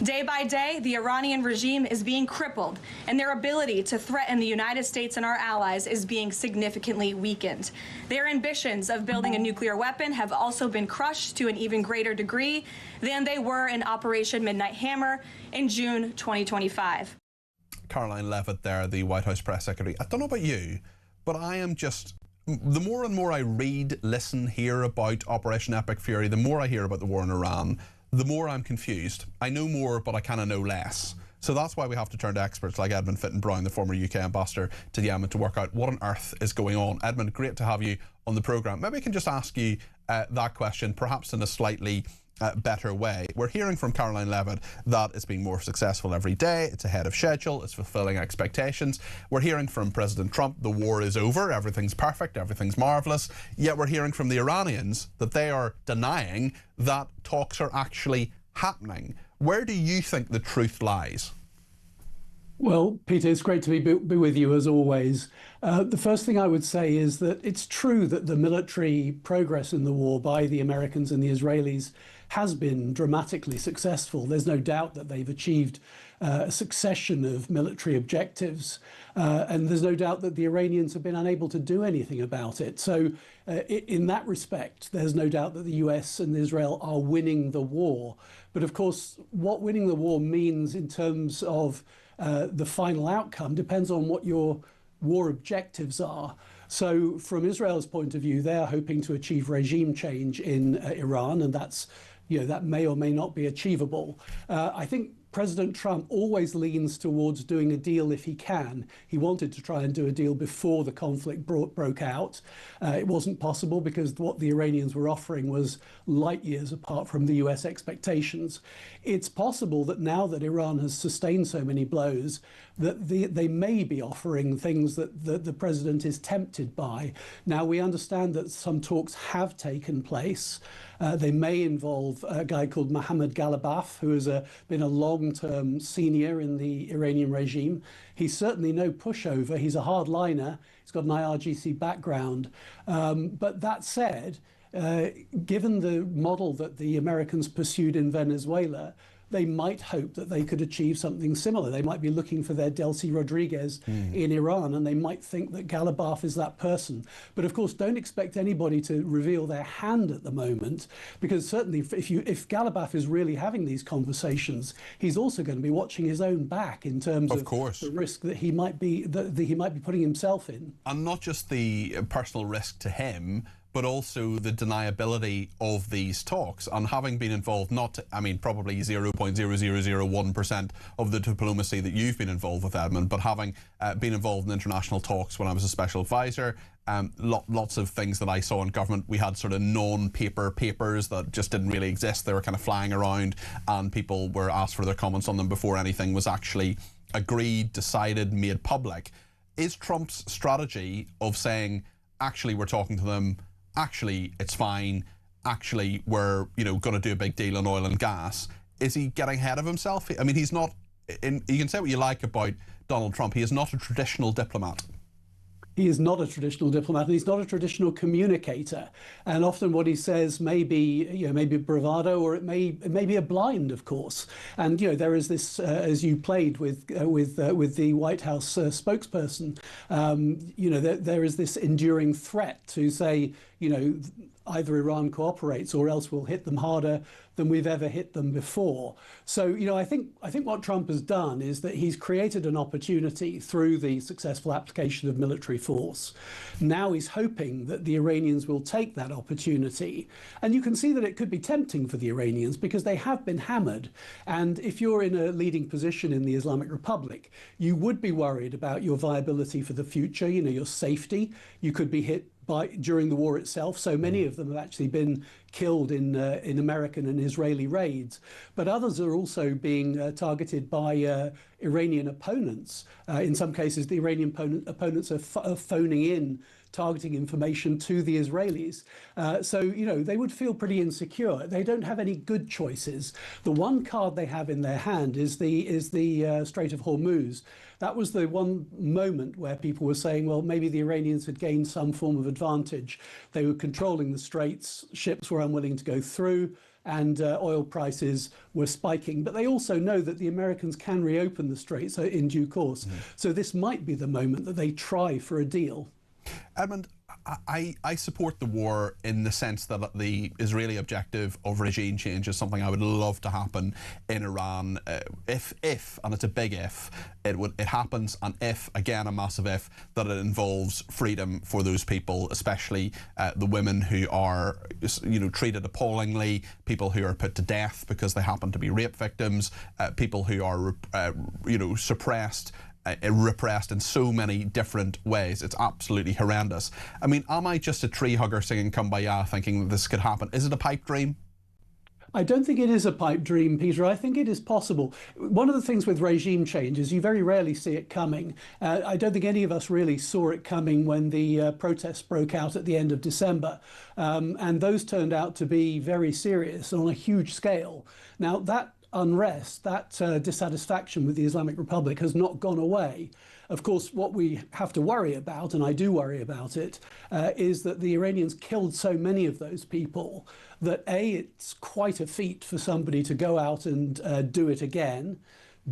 Day by day, the Iranian regime is being crippled, and their ability to threaten the United States and our allies is being significantly weakened. Their ambitions of building a nuclear weapon have also been crushed to an even greater degree than they were in Operation Midnight Hammer in June 2025. Caroline Levitt there, the White House press secretary. I don't know about you, but I am just, the more and more I read, listen, hear about Operation Epic Fury, the more I hear about the war in Iran, the more I'm confused. I know more, but I kind of know less. So that's why we have to turn to experts like Edmund Fitton-Brown, the former UK ambassador to Yemen, to work out what on earth is going on. Edmund, great to have you on the programme. Maybe I can just ask you that question, perhaps in a slightly better way. We're hearing from Caroline Levitt that it's being more successful every day, it's ahead of schedule, it's fulfilling expectations. We're hearing from President Trump the war is over, everything's perfect, everything's marvellous, yet we're hearing from the Iranians that they are denying that talks are actually happening. Where do you think the truth lies? Well, Peter, it's great to be with you as always. The first thing I would say is that it's true that the military progress in the war by the Americans and the Israelis has been dramatically successful. There's no doubt that they've achieved a succession of military objectives, and there's no doubt that the Iranians have been unable to do anything about it. So in that respect, there's no doubt that the US and Israel are winning the war. But of course, what winning the war means in terms of the final outcome depends on what your war objectives are. So from Israel's point of view, they are hoping to achieve regime change in Iran, and that's, that may or may not be achievable. I think President Trump always leans towards doing a deal if he can. He wanted to try and do a deal before the conflict broke out. It wasn't possible because what the Iranians were offering was light years apart from the US expectations. It's possible that now that Iran has sustained so many blows, that they may be offering things that the president is tempted by. Now, we understand that some talks have taken place. They may involve a guy called Mohammad Ghalibaf, who has been a long-term senior in the Iranian regime. He's certainly no pushover. He's a hardliner. He's got an IRGC background. But that said, given the model that the Americans pursued in Venezuela, they might hope that they could achieve something similar. They might be looking for their Delcy Rodriguez in Iran, and they might think that Ghalibaf is that person. But of course, don't expect anybody to reveal their hand at the moment, because certainly if Ghalibaf is really having these conversations, he's also going to be watching his own back in terms of the risk that he might be putting himself in. And not just the personal risk to him, but also the deniability of these talks. And having been involved, probably 0.0001% of the diplomacy that you've been involved with, Edmund, but having been involved in international talks when I was a special advisor, lots of things that I saw in government, we had sort of non-paper papers that just didn't really exist. They were kind of flying around, and people were asked for their comments on them before anything was actually agreed, decided, made public. Is Trump's strategy of saying, actually, we're talking to them, actually, it's fine, actually, we're going to do a big deal on oil and gas, is he getting ahead of himself? I mean, he's not, you can say what you like about Donald Trump, he is not a traditional diplomat. He is not a traditional diplomat, and he's not a traditional communicator. And often what he says may be, maybe bravado, or it may be a blind, of course. And there is this, as you played with the White House spokesperson, there is this enduring threat to say, either Iran cooperates or else we'll hit them harder than we've ever hit them before. So, I think what Trump has done is that he's created an opportunity through the successful application of military force. Now he's hoping that the Iranians will take that opportunity. And you can see that it could be tempting for the Iranians because they have been hammered. And if you're in a leading position in the Islamic Republic, you would be worried about your viability for the future, your safety. You could be hit during the war itself. So many of them have actually been killed in American and Israeli raids. But others are also being targeted by Iranian opponents. In some cases, the Iranian opponents are phoning in targeting information to the Israelis. So, you know, they would feel pretty insecure. They don't have any good choices. The one card they have in their hand is the Strait of Hormuz. That was the one moment where people were saying, well, maybe the Iranians had gained some form of advantage. They were controlling the straits, ships were unwilling to go through, and oil prices were spiking. But they also know that the Americans can reopen the straits in due course. So this might be the moment that they try for a deal. Edmund, I support the war in the sense that the Israeli objective of regime change is something I would love to happen in Iran. If, and it's a big if, it happens, and if, again a massive if, that it involves freedom for those people, especially the women who are, you know, treated appallingly, people who are put to death because they happen to be rape victims, people who are, you know, repressed in so many different ways. It's absolutely horrendous. I mean, am I just a tree hugger singing Kumbaya thinking that this could happen? Is it a pipe dream? I don't think it is a pipe dream, Peter. I think it is possible. One of the things with regime change is you very rarely see it coming. I don't think any of us really saw it coming when the protests broke out at the end of December. And those turned out to be very serious on a huge scale. Now, that unrest, that dissatisfaction with the Islamic Republic has not gone away. Of course, what we have to worry about, and I do worry about it, is that the Iranians killed so many of those people that A, it's quite a feat for somebody to go out and do it again.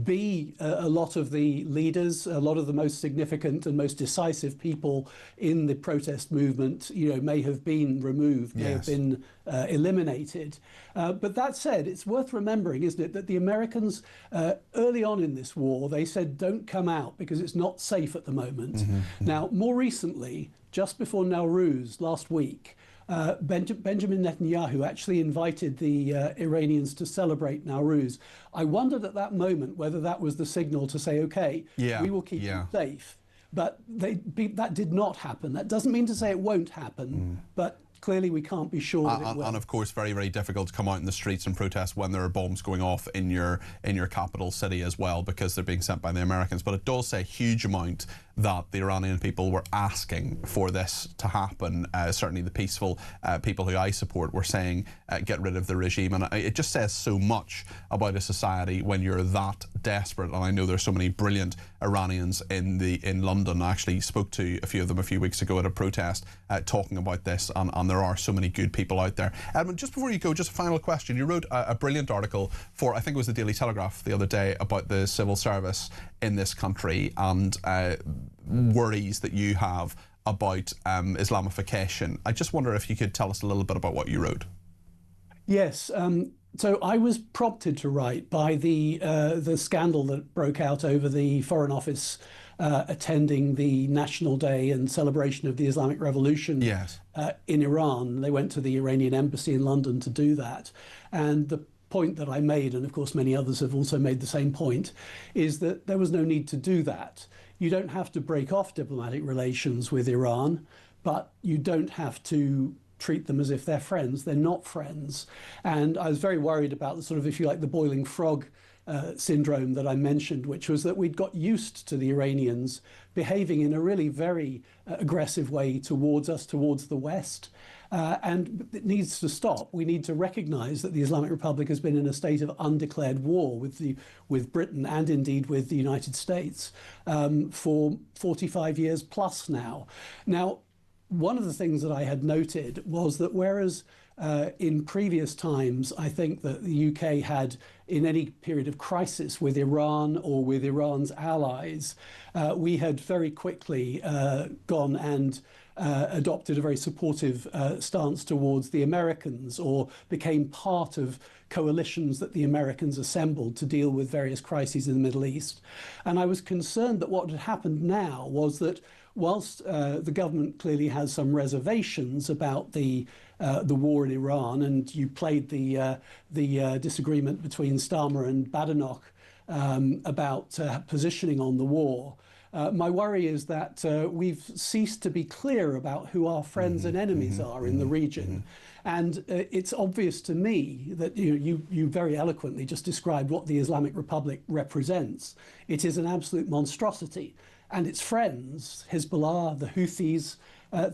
B, a lot of the leaders, a lot of the most significant and most decisive people in the protest movement, you know, may have been removed, may have been eliminated. But that said, it's worth remembering, isn't it, that the Americans, early on in this war, they said, don't come out because it's not safe at the moment. Now, more recently, just before Nowruz last week, Benjamin Netanyahu actually invited the Iranians to celebrate Nowruz. I wondered at that moment whether that was the signal to say, okay, we will keep you safe. But that did not happen. That doesn't mean to say it won't happen, but clearly we can't be sure that it will. And of course, very, very difficult to come out in the streets and protest when there are bombs going off in your capital city as well, because they're being sent by the Americans. But it does say a huge amount that the Iranian people were asking for this to happen. Certainly the peaceful people who I support were saying get rid of the regime, and it just says so much about a society when you're that desperate. And I know there's so many brilliant Iranians in London. I actually spoke to a few of them a few weeks ago at a protest talking about this, and there are so many good people out there. Edmund, just before you go, just a final question. You wrote a brilliant article for, I think it was the Daily Telegraph the other day, about the civil service in this country and worries that you have about Islamification. I just wonder if you could tell us a little bit about what you wrote. Yes. So I was prompted to write by the scandal that broke out over the Foreign Office attending the National Day and celebration of the Islamic Revolution in Iran. They went to the Iranian embassy in London to do that. And the point that I made, and of course many others have also made the same point, is that there was no need to do that. You don't have to break off diplomatic relations with Iran, but you don't have to treat them as if they're friends. They're not friends. And I was very worried about the sort of, if you like, the boiling frog syndrome that I mentioned, which was that we'd got used to the Iranians behaving in a really very aggressive way towards us, towards the West. And it needs to stop. We need to recognize that the Islamic Republic has been in a state of undeclared war with Britain and indeed with the United States for 45 years plus now. Now, one of the things that I had noted was that whereas in previous times, I think that the UK had, in any period of crisis with Iran or with Iran's allies, we had very quickly gone and adopted a very supportive stance towards the Americans, or became part of coalitions that the Americans assembled to deal with various crises in the Middle East. And I was concerned that what had happened now was that whilst the government clearly has some reservations about the war in Iran, and you played the disagreement between Starmer and Badenoch about positioning on the war, My worry is that we've ceased to be clear about who our friends and enemies are in the region. And it's obvious to me that you very eloquently just described what the Islamic Republic represents. It is an absolute monstrosity. And its friends, Hezbollah, the Houthis,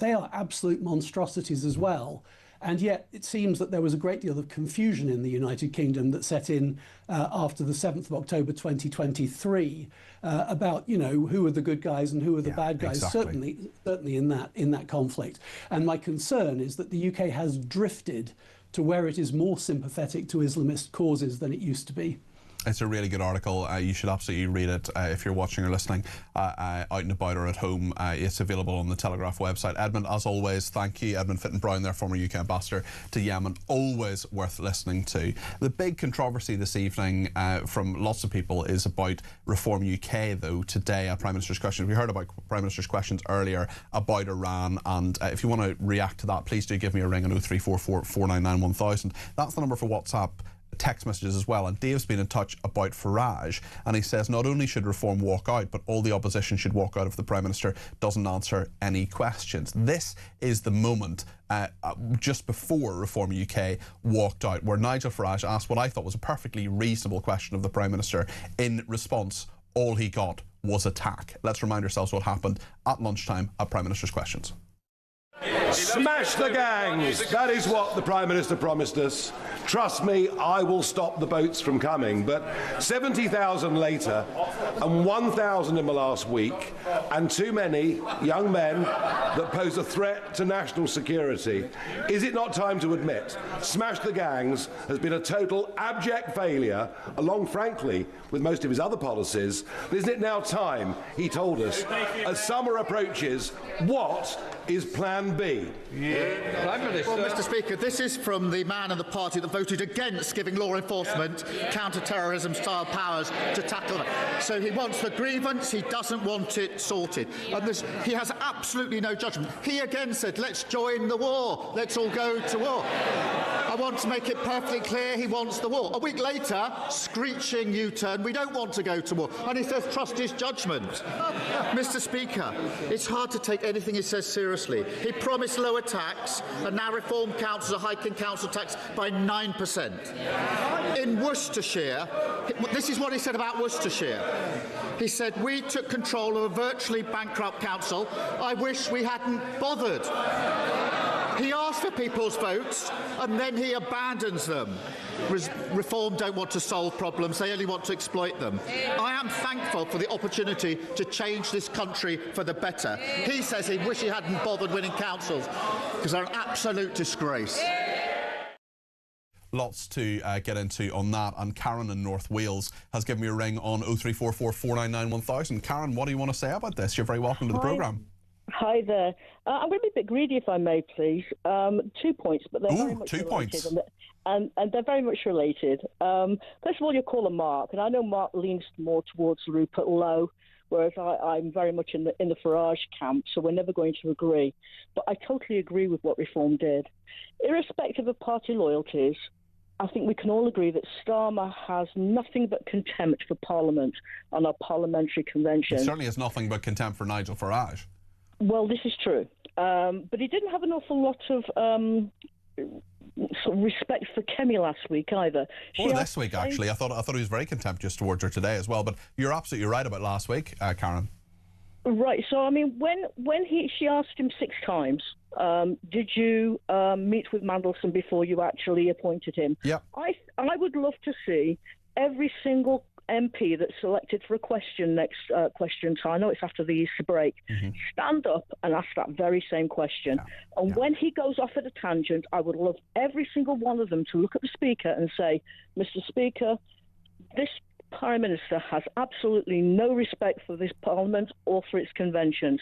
they are absolute monstrosities as well. And yet it seems that there was a great deal of confusion in the United Kingdom that set in after the 7th of October 2023 about, who are the good guys and who are the bad guys, certainly in that conflict. And my concern is that the UK has drifted to where it is more sympathetic to Islamist causes than it used to be. It's a really good article. You should absolutely read it if you're watching or listening out and about or at home. It's available on the Telegraph website. Edmund, as always, thank you. Edmund Fitton-Brown, their former UK ambassador to Yemen, always worth listening to. The big controversy this evening from lots of people is about Reform UK, though, today at Prime Minister's Questions. We heard about Prime Minister's Questions earlier about Iran, and if you want to react to that, please do give me a ring on 0344 499 1000. That's the number for WhatsApp text messages as well. And Dave's been in touch about Farage, and he says not only should Reform walk out, but all the opposition should walk out if the Prime Minister doesn't answer any questions. This is the moment just before Reform UK walked out, where Nigel Farage asked what I thought was a perfectly reasonable question of the Prime Minister. In response, all he got was attack. Let's remind ourselves what happened at lunchtime at Prime Minister's Questions. Smash the gangs! That is what the Prime Minister promised us. Trust me, I will stop the boats from coming. But 70,000 later, and 1,000 in the last week, and too many young men that pose a threat to national security. Is it not time to admit Smash the Gangs has been a total abject failure, along, frankly, with most of his other policies? But isn't it now time, he told us, as summer approaches, what is Plan B? Well, Mr. Speaker, this is from the man and the party that voted against giving law enforcement counter-terrorism style powers to tackle them. So he wants the grievance, he doesn't want it sorted. And he has absolutely no judgment. He again said, let's join the war, let's all go to war. I want to make it perfectly clear he wants the war. A week later, screeching U-turn, we don't want to go to war. And he says, trust his judgment. Mr. Speaker, it's hard to take anything he says seriously. He promised lower tax, and now Reform councils are hiking council tax by 9%. In Worcestershire, this is what he said about Worcestershire. He said, we took control of a virtually bankrupt council. I wish we hadn't bothered. He asked for people's votes, and then he abandons them. Reform don't want to solve problems, they only want to exploit them. I am thankful for the opportunity to change this country for the better. He says he wishes he hadn't bothered winning councils, because they're an absolute disgrace. Lots to get into on that, and Karen in North Wales has given me a ring on 0344 499 1000. Karen, what do you want to say about this? You're very welcome to the programme. Hi there. I'm going to be a bit greedy, if I may, please. 2 points, but they're very much related. 2 points. And they're very much related. First of all, you call him Mark, and I know Mark leans more towards Rupert Lowe, whereas I'm very much in the Farage camp, so we're never going to agree. But I totally agree with what Reform did. Irrespective of party loyalties, I think we can all agree that Starmer has nothing but contempt for Parliament and our parliamentary convention. He certainly has nothing but contempt for Nigel Farage. Well, this is true. But he didn't have an awful lot of sort of respect for Kemi last week either. Or this week, actually. I thought he was very contemptuous towards her today as well. But you're absolutely right about last week, Karen. Right. So, I mean, when she asked him 6 times, did you meet with Mandelson before you actually appointed him? Yeah. I would love to see every single MP that's selected for a question next question time, I know it's after the Easter break, stand up and ask that very same question. Yeah. And when he goes off at a tangent, I would love every single one of them to look at the Speaker and say, Mr. Speaker, this Prime Minister has absolutely no respect for this Parliament or for its conventions.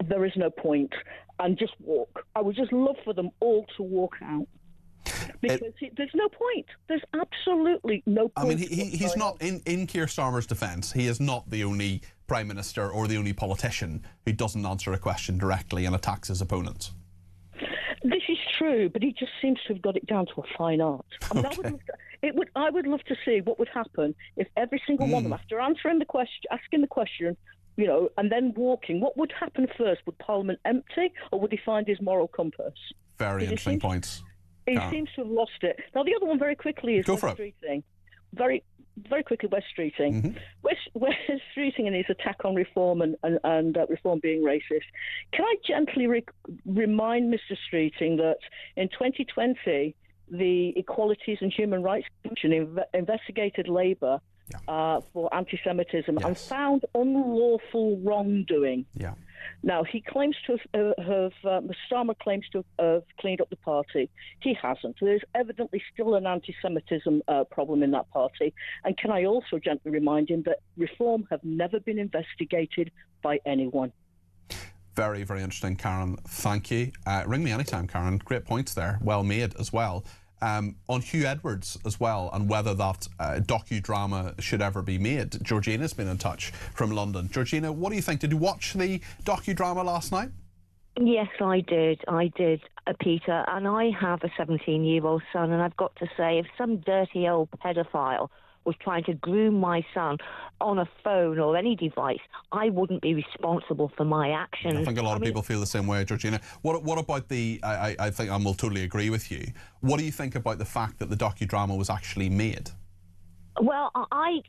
There is no point. And just walk. I would just love for them all to walk out. Because there's no point. There's absolutely no point. I mean, he's not, in Keir Starmer's defence, he is not the only Prime Minister or the only politician who doesn't answer a question directly and attacks his opponents. This is true, but he just seems to have got it down to a fine art. I mean, I would love to see what would happen if every single one of them, after asking the question and then walking. What would happen first? Would Parliament empty, or would he find his moral compass? Very interesting points. He seems to have lost it. Now, the other one very quickly is West Streeting. Very, very quickly, West Streeting. Mm-hmm. West Streeting and his attack on reform and reform being racist. Can I gently remind Mr. Streeting that in 2020, the Equalities and Human Rights Commission investigated Labour for anti-Semitism and found unlawful wrongdoing. Yeah. Now, he claims to have Starmer claims to have cleaned up the party. He hasn't. There's evidently still an anti-Semitism problem in that party. And can I also gently remind him that reform have never been investigated by anyone? Very, very interesting, Karen. Thank you. Ring me anytime, Karen. Great points there. Well made as well. On Huw Edwards as well, and whether that docudrama should ever be made. Georgina's been in touch from London. Georgina, what do you think? Did you watch the docudrama last night? Yes, I did, Peter. And I have a 17-year-old son, and I've got to say, if some dirty old pedophile was trying to groom my son on a phone or any device, I wouldn't be responsible for my actions. I think a lot of people feel the same way, Georgina. What about the, I think I will totally agree with you. What do you think about the fact that the docudrama was actually made? Well, I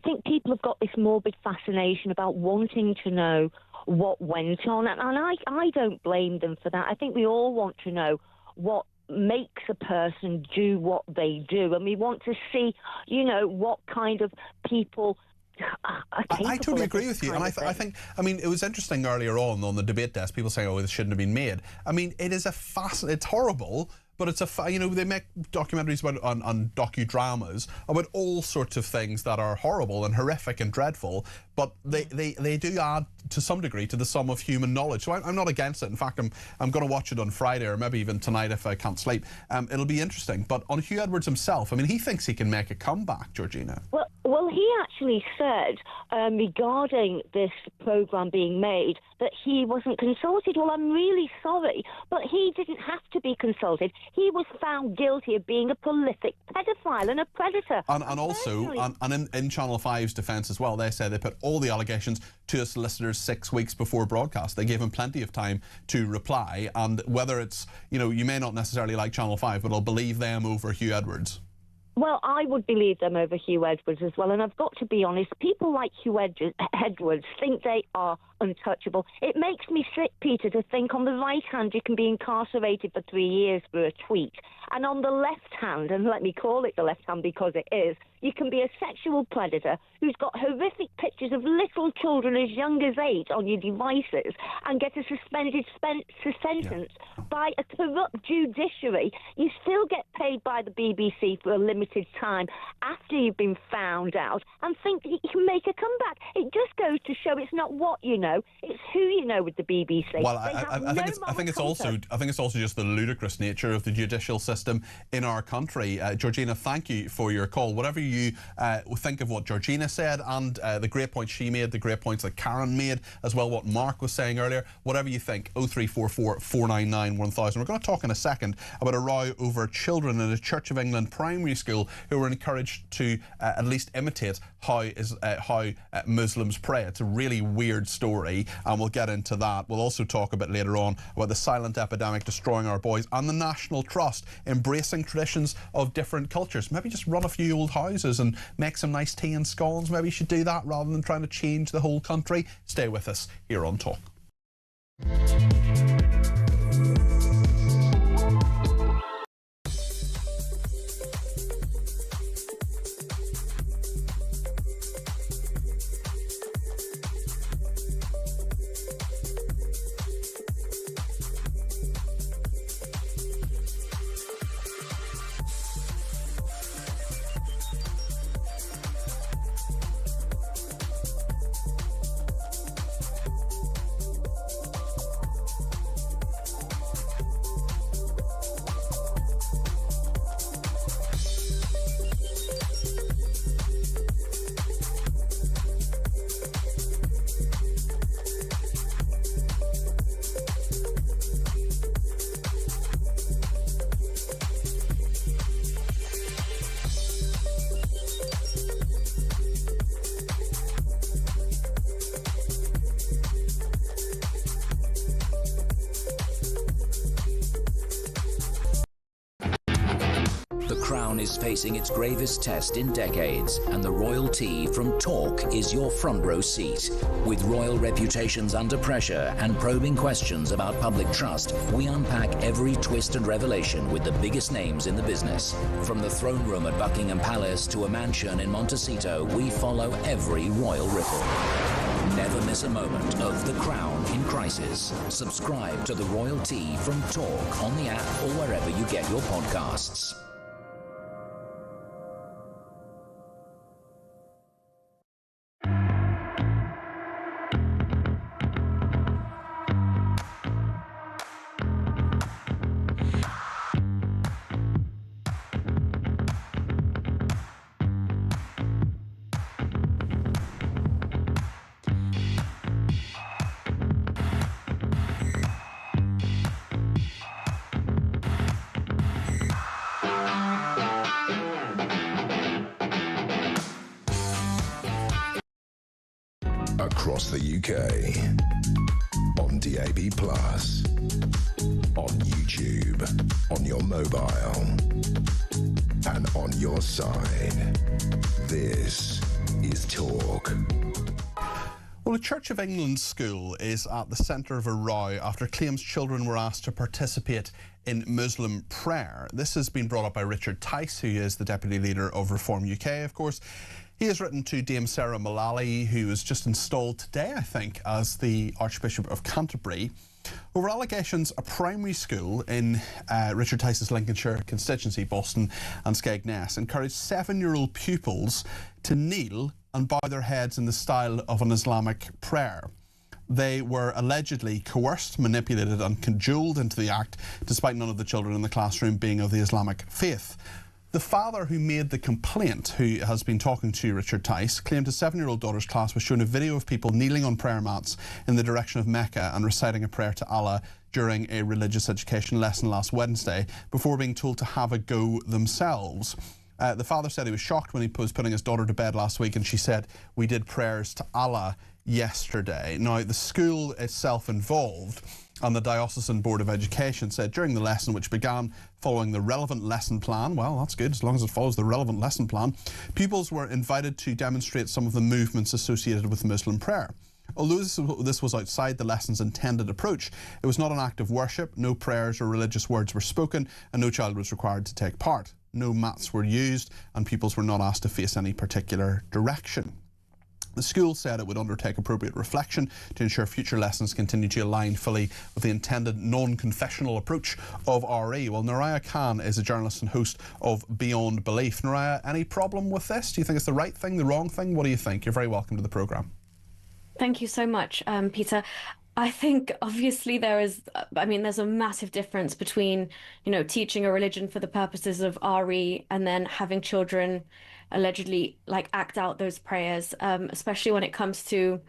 think people have got this morbid fascination about wanting to know what went on, and I don't blame them for that. I think we all want to know what makes a person do what they do, and we want to see, what kind of people are capable. I totally agree with you, and I think, it was interesting earlier on the debate desk, people saying, this shouldn't have been made. It is it's horrible, but it's they make documentaries on docudramas about all sorts of things that are horrible and horrific and dreadful, but they do add to some degree to the sum of human knowledge. So I'm not against it. In fact, I'm going to watch it on Friday, or maybe even tonight if I can't sleep. It'll be interesting. But on Huw Edwards himself, he thinks he can make a comeback, Georgina. Well, he actually said regarding this programme being made that he wasn't consulted. Well, I'm really sorry, but he didn't have to be consulted. He was found guilty of being a prolific pedophile and a predator. And also, in Channel 5's defence as well, they said they put all the allegations to a solicitor 6 weeks before broadcast. They gave him plenty of time to reply, and whether it's, you may not necessarily like Channel 5, but I'll believe them over Huw Edwards. Well, I would believe them over Huw Edwards as well, and I've got to be honest, people like Huw Edwards think they are untouchable. It makes me sick, Peter, to think on the right hand you can be incarcerated for 3 years for a tweet, and on the left hand, and let me call it the left hand because it is, you can be a sexual predator who's got horrific pictures of little children as young as 8 on your devices and get a suspended sentence by a corrupt judiciary. You still get paid by the BBC for a limited time after you've been found out and think that you can make a comeback. It just goes to show it's not what you know, it's who you know with the BBC. Well, I think it's also just the ludicrous nature of the judicial system in our country. Georgina, thank you for your call. Whatever you think of what Georgina said and the great points she made, the great points that Karen made, as well what Mark was saying earlier, whatever you think, 0344 499 1000. We're going to talk in a second about a row over children in a Church of England primary school who were encouraged to at least imitate how Muslims pray. It's a really weird story, and we'll get into that. We'll also talk a bit later on about the silent epidemic destroying our boys and the National Trust embracing traditions of different cultures. Maybe just run a few old houses and make some nice tea and scones. Maybe you should do that rather than trying to change the whole country. Stay with us here on Talk. Crown is facing its gravest test in decades, and the royalty from Talk is your front row seat. With royal reputations under pressure and probing questions about public trust, we unpack every twist and revelation with the biggest names in the business. From the throne room at Buckingham Palace to a mansion in Montecito, we follow every royal ripple. Never miss a moment of The Crown in crisis. Subscribe to the royalty from Talk on the app or wherever you get your podcasts. Across the UK, on DAB+, on YouTube, on your mobile, and on your side. This is Talk. Well, a Church of England school is at the centre of a row after claims children were asked to participate in Muslim prayer. This has been brought up by Richard Tice, who is the Deputy Leader of Reform UK, of course. He has written to Dame Sarah Mullally, who was just installed today, I think, as the Archbishop of Canterbury, over allegations a primary school in Richard Tice's Lincolnshire constituency, Boston and Skegness, encouraged 7-year-old pupils to kneel and bow their heads in the style of an Islamic prayer. They were allegedly coerced, manipulated and cajoled into the act, despite none of the children in the classroom being of the Islamic faith. The father who made the complaint, who has been talking to Richard Tice, claimed his 7-year-old daughter's class was shown a video of people kneeling on prayer mats in the direction of Mecca and reciting a prayer to Allah during a religious education lesson last Wednesday, before being told to have a go themselves. The father said he was shocked when he was putting his daughter to bed last week, and she said, "We did prayers to Allah yesterday." Now, the school itself involved and the Diocesan Board of Education said during the lesson, which began following the relevant lesson plan, well, that's good, as long as it follows the relevant lesson plan, pupils were invited to demonstrate some of the movements associated with Muslim prayer. Although this was outside the lesson's intended approach, it was not an act of worship, no prayers or religious words were spoken, and no child was required to take part. No mats were used, and pupils were not asked to face any particular direction. The school said it would undertake appropriate reflection to ensure future lessons continue to align fully with the intended non-confessional approach of RE. Well, Noria Khan is a journalist and host of Beyond Belief. Noria, any problem with this? Do you think it's the right thing, the wrong thing? What do you think? You're very welcome to the programme. Thank you so much, Peter. I think obviously there's a massive difference between, teaching a religion for the purposes of RE and then having children allegedly act out those prayers, especially when it comes to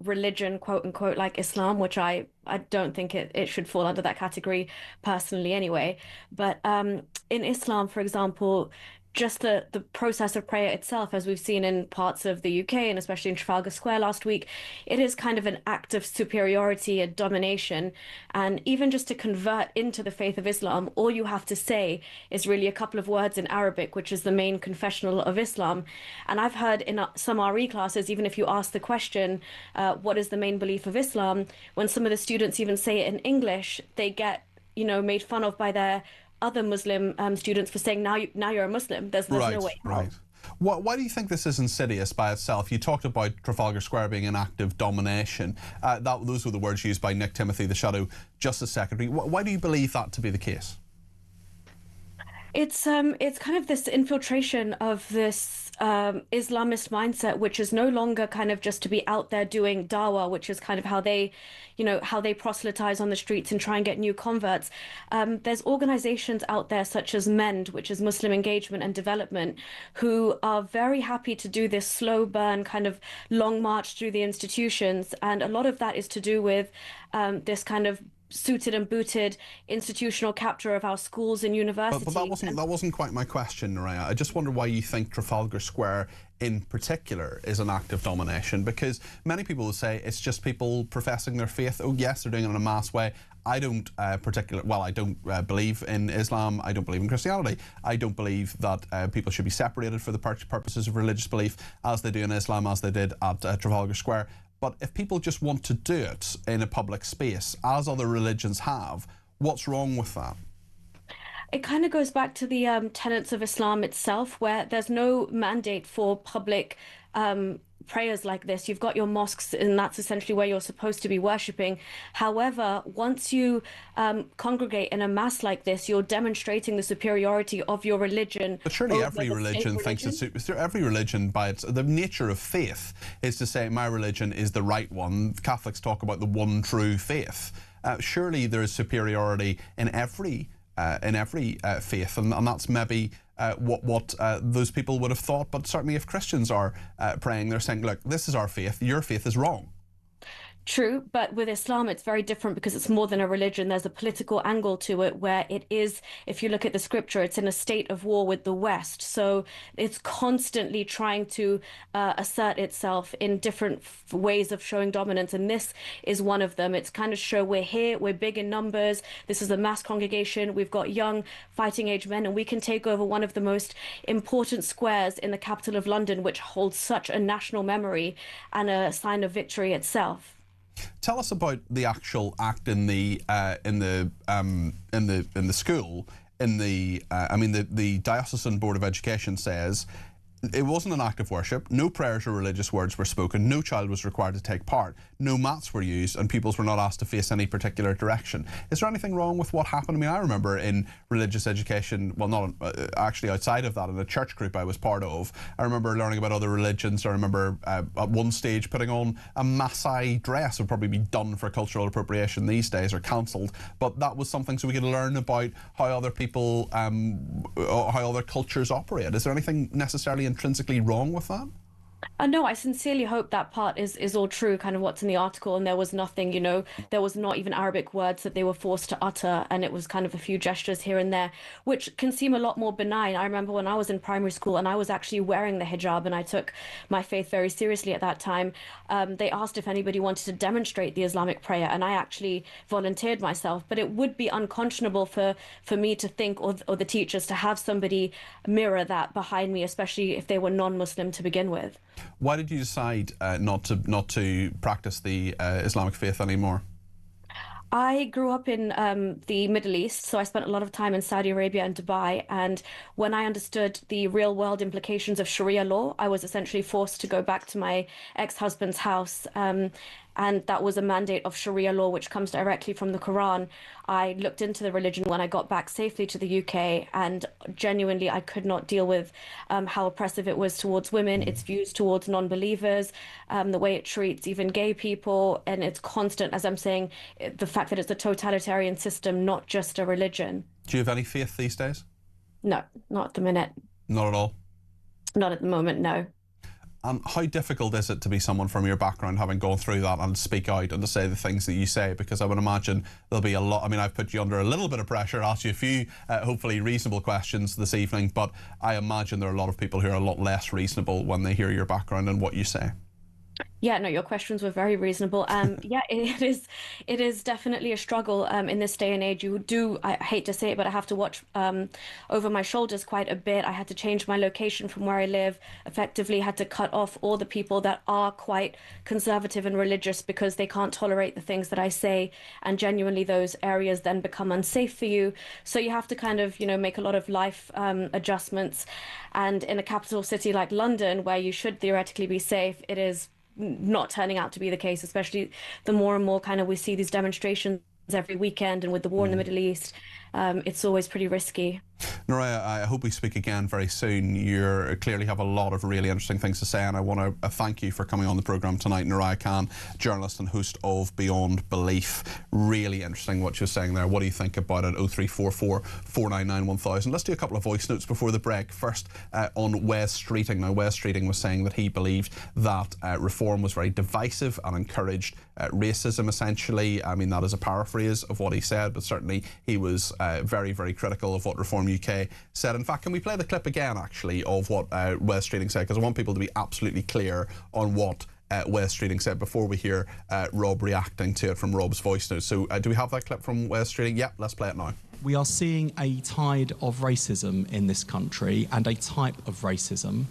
religion, quote unquote, like Islam, which I don't think it should fall under that category personally anyway. But in Islam, for example, just the process of prayer itself, as we've seen in parts of the UK and especially in Trafalgar Square last week, it is kind of an act of superiority and domination. And even just to convert into the faith of Islam, all you have to say is really a couple of words in Arabic, which is the main confessional of Islam. And I've heard in some RE classes, even if you ask the question, what is the main belief of Islam, when some of the students even say it in English, they get, made fun of by their other Muslim students for saying, now you're a Muslim. There's no way out. Right. Why do you think this is insidious by itself? You talked about Trafalgar Square being an act of domination. Those were the words used by Nick Timothy, the Shadow Justice Secretary. Why do you believe that to be the case? It's kind of this infiltration of this Islamist mindset, which is no longer kind of just to be out there doing dawah, which is kind of how they proselytize on the streets and try and get new converts. There's organizations out there such as MEND, which is Muslim Engagement and Development, who are very happy to do this slow burn kind of long march through the institutions. And a lot of that is to do with this kind of suited and booted institutional capture of our schools and universities. But that wasn't quite my question, Noria. I just wonder why you think Trafalgar Square in particular is an act of domination, because many people will say it's just people professing their faith. Oh yes, they're doing it in a mass way. I don't I don't believe in Islam. I don't believe in Christianity. I don't believe that people should be separated for the purposes of religious belief, as they do in Islam, as they did at Trafalgar Square. But if people just want to do it in a public space, as other religions have, what's wrong with that? It kind of goes back to the tenets of Islam itself, where there's no mandate for public prayers like this. You've got your mosques, and that's essentially where you're supposed to be worshipping. However, once you congregate in a mass like this, you're demonstrating the superiority of your religion. But surely every religion thinks it's every religion, by the nature of faith, is to say my religion is the right one. Catholics talk about the one true faith. Surely there is superiority in every faith, and that's maybe what those people would have thought. But certainly if Christians are praying, they're saying, look, this is our faith, your faith is wrong. True, but with Islam, it's very different because it's more than a religion. There's a political angle to it where it is, if you look at the scripture, it's in a state of war with the West. So it's constantly trying to assert itself in different ways of showing dominance. And this is one of them. It's kind of show we're here, we're big in numbers. This is a mass congregation. We've got young fighting age men, and we can take over one of the most important squares in the capital of London, which holds such a national memory and a sign of victory itself. Tell us about the actual act in the school. The Diocesan Board of Education says it wasn't an act of worship. No prayers or religious words were spoken. No child was required to take part. No mats were used, and pupils were not asked to face any particular direction. Is there anything wrong with what happened? I mean, I remember in religious education, well, not actually outside of that, in a church group I was part of, I remember learning about other religions. I remember at one stage putting on a Maasai dress. Would probably be done for cultural appropriation these days, or cancelled. But that was something so we could learn about how other people, how other cultures operate. Is there anything necessarily intrinsically wrong with that? No, I sincerely hope that part is all true, kind of what's in the article, and there was nothing, there was not even Arabic words that they were forced to utter, and it was kind of a few gestures here and there, which can seem a lot more benign. I remember when I was in primary school and I was actually wearing the hijab, and I took my faith very seriously at that time. They asked if anybody wanted to demonstrate the Islamic prayer, and I actually volunteered myself, but it would be unconscionable for me to think, or the teachers to have somebody mirror that behind me, especially if they were non-Muslim to begin with. Why did you decide not to practice the Islamic faith anymore? I grew up in the Middle East, so I spent a lot of time in Saudi Arabia and Dubai. And when I understood the real world implications of Sharia law, I was essentially forced to go back to my ex-husband's house. And that was a mandate of Sharia law, which comes directly from the Quran. I looked into the religion when I got back safely to the UK, and genuinely I could not deal with how oppressive it was towards women, its views towards non-believers, the way it treats even gay people, and it's constant, as I'm saying, the fact that it's a totalitarian system, not just a religion. Do you have any faith these days? No, not at the minute. Not at all? Not at the moment, no. And how difficult is it to be someone from your background, having gone through that, and speak out and to say the things that you say? Because I would imagine there'll be a lot. I mean, I've put you under a little bit of pressure, asked you a few hopefully reasonable questions this evening, but I imagine there are a lot of people who are a lot less reasonable when they hear your background and what you say. Yeah, no, your questions were very reasonable. Yeah, it is definitely a struggle in this day and age. I hate to say it, but I have to watch over my shoulders quite a bit. I had to change my location from where I live, effectively had to cut off all the people that are quite conservative and religious because they can't tolerate the things that I say, and genuinely those areas then become unsafe for you. So you have to kind of, make a lot of life adjustments. And in a capital city like London, where you should theoretically be safe, it is not turning out to be the case, especially the more and more kind of we see these demonstrations every weekend, and with the war in the Middle East, it's always pretty risky. Noria, I hope we speak again very soon. You clearly have a lot of really interesting things to say, and I want to thank you for coming on the programme tonight. Noria Khan, journalist and host of Beyond Belief. Really interesting what you're saying there. What do you think about it? 0344 499 1000. Let's do a couple of voice notes before the break. First, on Wes Streeting. Now, Wes Streeting was saying that he believed that reform was very divisive and encouraged racism, essentially. I mean, that is a paraphrase of what he said, but certainly he was very, very critical of what Reform UK said. In fact, can we play the clip again, actually, of what Wes Streeting said? Because I want people to be absolutely clear on what Wes Streeting said before we hear Rob reacting to it from Rob's voice note. So do we have that clip from Wes Streeting? Yep, let's play it now. We are seeing a tide of racism in this country, and a type of racism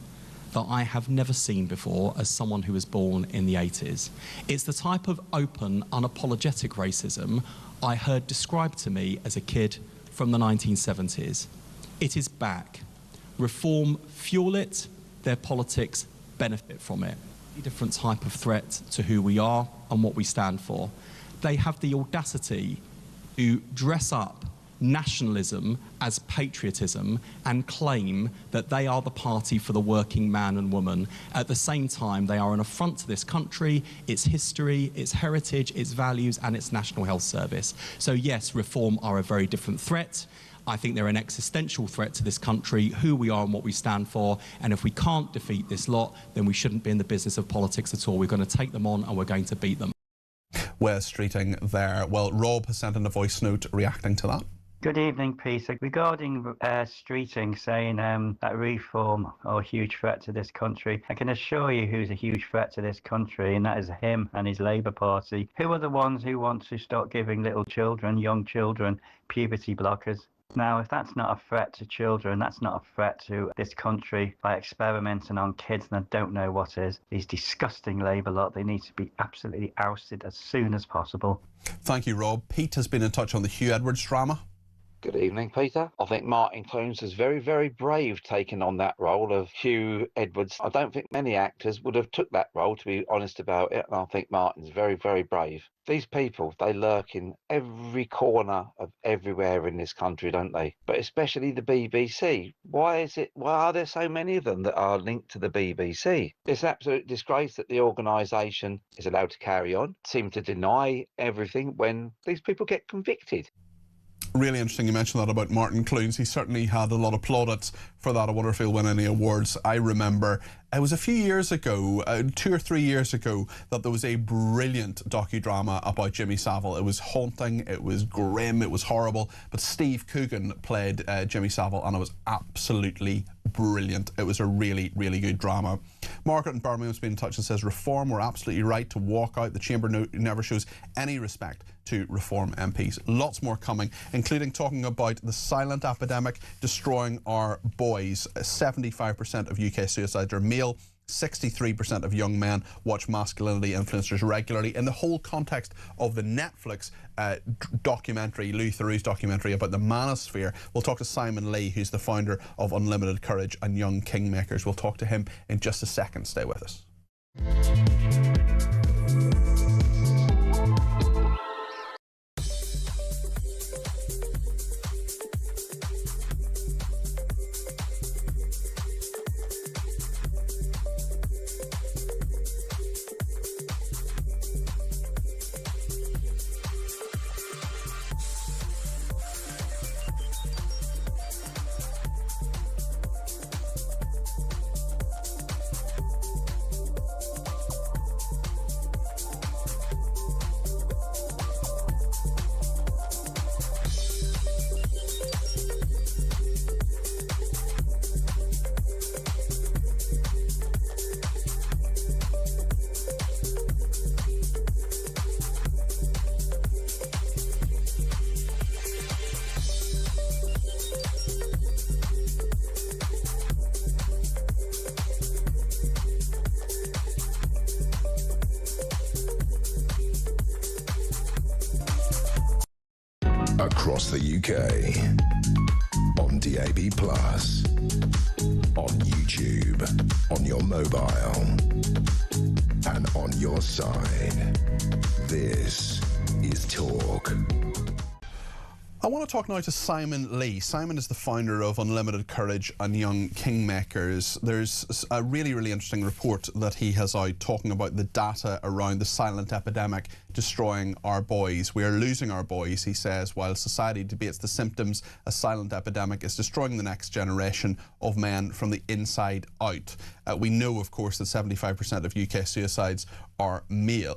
that I have never seen before as someone who was born in the 80s. It's the type of open, unapologetic racism I heard described to me as a kid from the 1970s. It is back. Reform fuel it, their politics benefit from it. A different type of threat to who we are and what we stand for. They have the audacity to dress up nationalism as patriotism and claim that they are the party for the working man and woman. At the same time, they are an affront to this country, its history, its heritage, its values, and its National Health Service. So yes, Reform are a very different threat. I think they're an existential threat to this country, who we are and what we stand for. And if we can't defeat this lot, then we shouldn't be in the business of politics at all. We're going to take them on and we're going to beat them. Wes Streeting there. Well, Rob has sent in a voice note reacting to that. Good evening, Peter. Regarding Streeting saying that reform are a huge threat to this country, I can assure you who's a huge threat to this country, and that is him and his Labour Party. Who are the ones who want to start giving little children, young children, puberty blockers? Now, if that's not a threat to children, that's not a threat to this country by experimenting on kids, and I don't know what is. These disgusting Labour lot, they need to be absolutely ousted as soon as possible. Thank you, Rob. Pete has been in touch on the Huw Edwards drama. Good evening, Peter. I think Martin Clunes was very, very brave taking on that role of Huw Edwards. I don't think many actors would have took that role, to be honest about it, and I think Martin's very, very brave. These people, they lurk in every corner of everywhere in this country, don't they? But especially the BBC. Why are there so many of them that are linked to the BBC? It's an absolute disgrace that the organisation is allowed to carry on, seem to deny everything when these people get convicted. Really interesting you mentioned that about Martin Clunes. He certainly had a lot of plaudits for that. I wonder if he'll win any awards. I remember it was a few years ago, 2 or 3 years ago, that there was a brilliant docudrama about Jimmy Savile. It was haunting, it was grim, it was horrible, but Steve Coogan played Jimmy Savile, and it was absolutely brilliant. It was a really, really good drama. Margaret in Birmingham's been in touch and says, Reform were absolutely right to walk out. The Chamber never shows any respect to Reform MPs. Lots more coming, including talking about the silent epidemic destroying our boys. 75% of UK suicides are male. 63% of young men watch masculinity influencers regularly, in the whole context of the Netflix documentary, Louis Theroux's documentary about the manosphere. We'll talk to Simon Lee, who's the founder of Unlimited Courage and Young Kingmakers. We'll talk to him in just a second. Stay with us. Across the UK, on DAB+, on YouTube, on your mobile, and on your side. This is Talk. I want to talk now to Simon Lee. Simon is the founder of Unlimited Courage and Young Kingmakers. There's a really, really interesting report that he has out talking about the data around the silent epidemic destroying our boys. We are losing our boys, he says, while society debates the symptoms. A silent epidemic is destroying the next generation of men from the inside out. We know, of course, that 75% of UK suicides are men,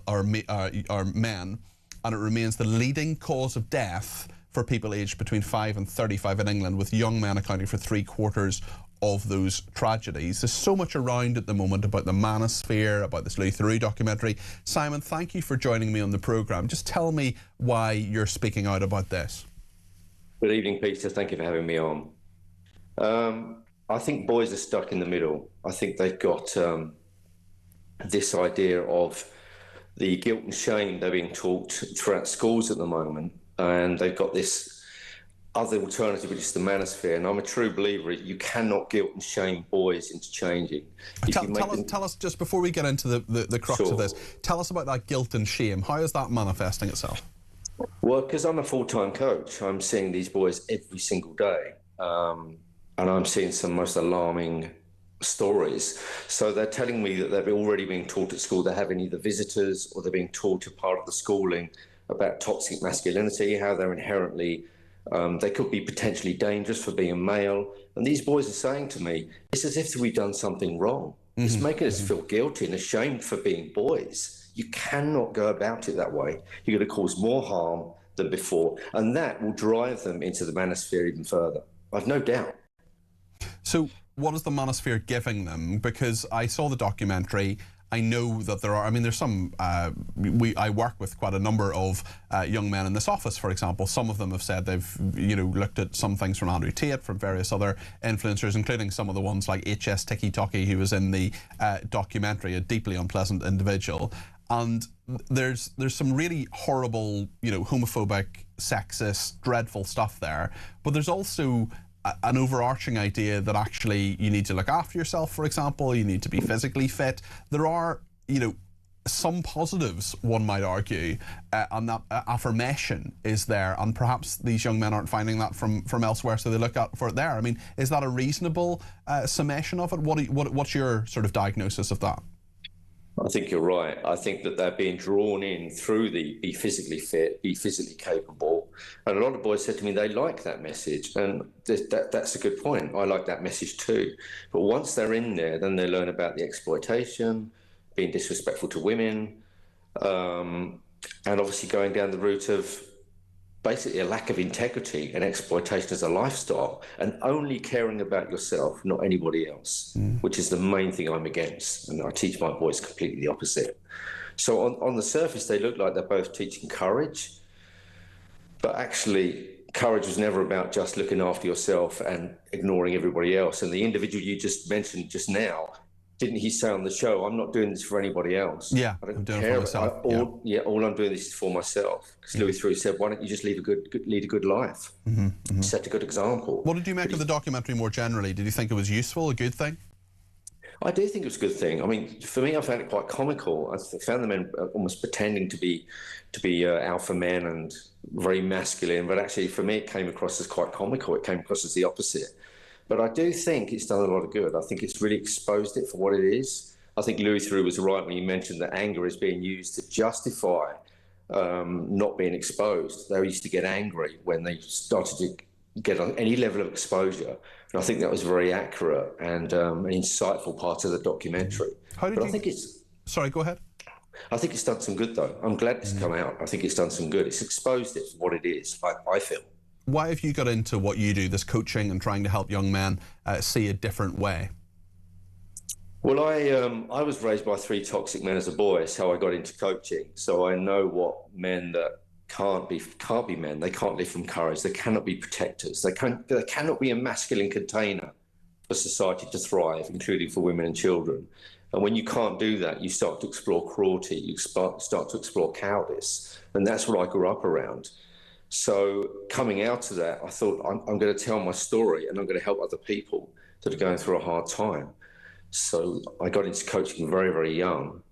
and it remains the leading cause of death for people aged between 5 and 35 in England, with young men accounting for 3/4 of those tragedies. There's so much around at the moment about the manosphere, about this Huw documentary. Simon, thank you for joining me on the programme. Just tell me why you're speaking out about this. Good evening, Peter. Thank you for having me on. I think boys are stuck in the middle. I think they've got this idea of the guilt and shame they're being taught throughout schools at the moment. And they've got this other alternative, which is the manosphere. And I'm a true believer, you cannot guilt and shame boys into changing. Tell us, just before we get into the crux of this, tell us about that guilt and shame. How is that manifesting itself? Well, because I'm a full-time coach, I'm seeing these boys every single day. And I'm seeing some most alarming stories. So they're telling me that they're already being taught at school. They're having either visitors or they're being taught a part of the schooling about toxic masculinity, how they're inherently, they could be potentially dangerous for being male. And these boys are saying to me, it's as if we've done something wrong. It's making us feel guilty and ashamed for being boys. You cannot go about it that way. You're going to cause more harm than before. And that will drive them into the manosphere even further. I've no doubt. So what is the manosphere giving them? Because I saw the documentary. I know that there are, I mean, there's some, I work with quite a number of young men in this office, for example. Some of them have said they've, looked at some things from Andrew Tate, from various other influencers, including some of the ones like HS Tiki Toki, who was in the documentary, a deeply unpleasant individual. And there's some really horrible, homophobic, sexist, dreadful stuff there. But there's also an overarching idea that actually you need to look after yourself, for example, you need to be physically fit. There are, some positives, one might argue, and that affirmation is there, and perhaps these young men aren't finding that from elsewhere, so they look out for it there. I mean, is that a reasonable summation of it? What's your sort of diagnosis of that? I think you're right. I think that they're being drawn in through the be physically fit, be physically capable. And a lot of boys said to me they like that message. And that's a good point. I like that message too. But once they're in there, then they learn about the exploitation, being disrespectful to women, and obviously going down the route of basically a lack of integrity and exploitation as a lifestyle, and only caring about yourself, not anybody else, which is the main thing I'm against. And I teach my boys completely the opposite. So on the surface, they look like they're both teaching courage, but actually courage was never about just looking after yourself and ignoring everybody else. And the individual you just mentioned just now, didn't he say on the show, I'm not doing this for anybody else? Yeah, I don't I'm doing care. it for myself. All I'm doing this is for myself. Because Huw said, why don't you just lead a good life? Set a good example. What did you make of the documentary more generally? Did you think it was useful, a good thing? I do think it was a good thing. I mean, for me, I found it quite comical. I found the men almost pretending to be alpha men and very masculine, but actually for me it came across as quite comical. It came across as the opposite. But I do think it's done a lot of good. I think it's really exposed it for what it is. I think Huw was right when he mentioned that anger is being used to justify not being exposed. They used to get angry when they started to get on any level of exposure. And I think that was very accurate and an insightful part of the documentary. I think it's... Sorry, go ahead. I think it's done some good, though. I'm glad it's come out. I think it's done some good. It's exposed it for what it is, I feel. Why have you got into what you do, this coaching and trying to help young men see a different way? Well, I was raised by 3 toxic men as a boy. That's how I got into coaching. So I know what men that can't be men. They can't live from courage. They cannot be protectors. They cannot be a masculine container for society to thrive, including for women and children. And when you can't do that, you start to explore cruelty. You start to explore cowardice. And that's what I grew up around. So coming out of that, I thought, I'm going to tell my story and I'm going to help other people that are going through a hard time. So I got into coaching very, very young.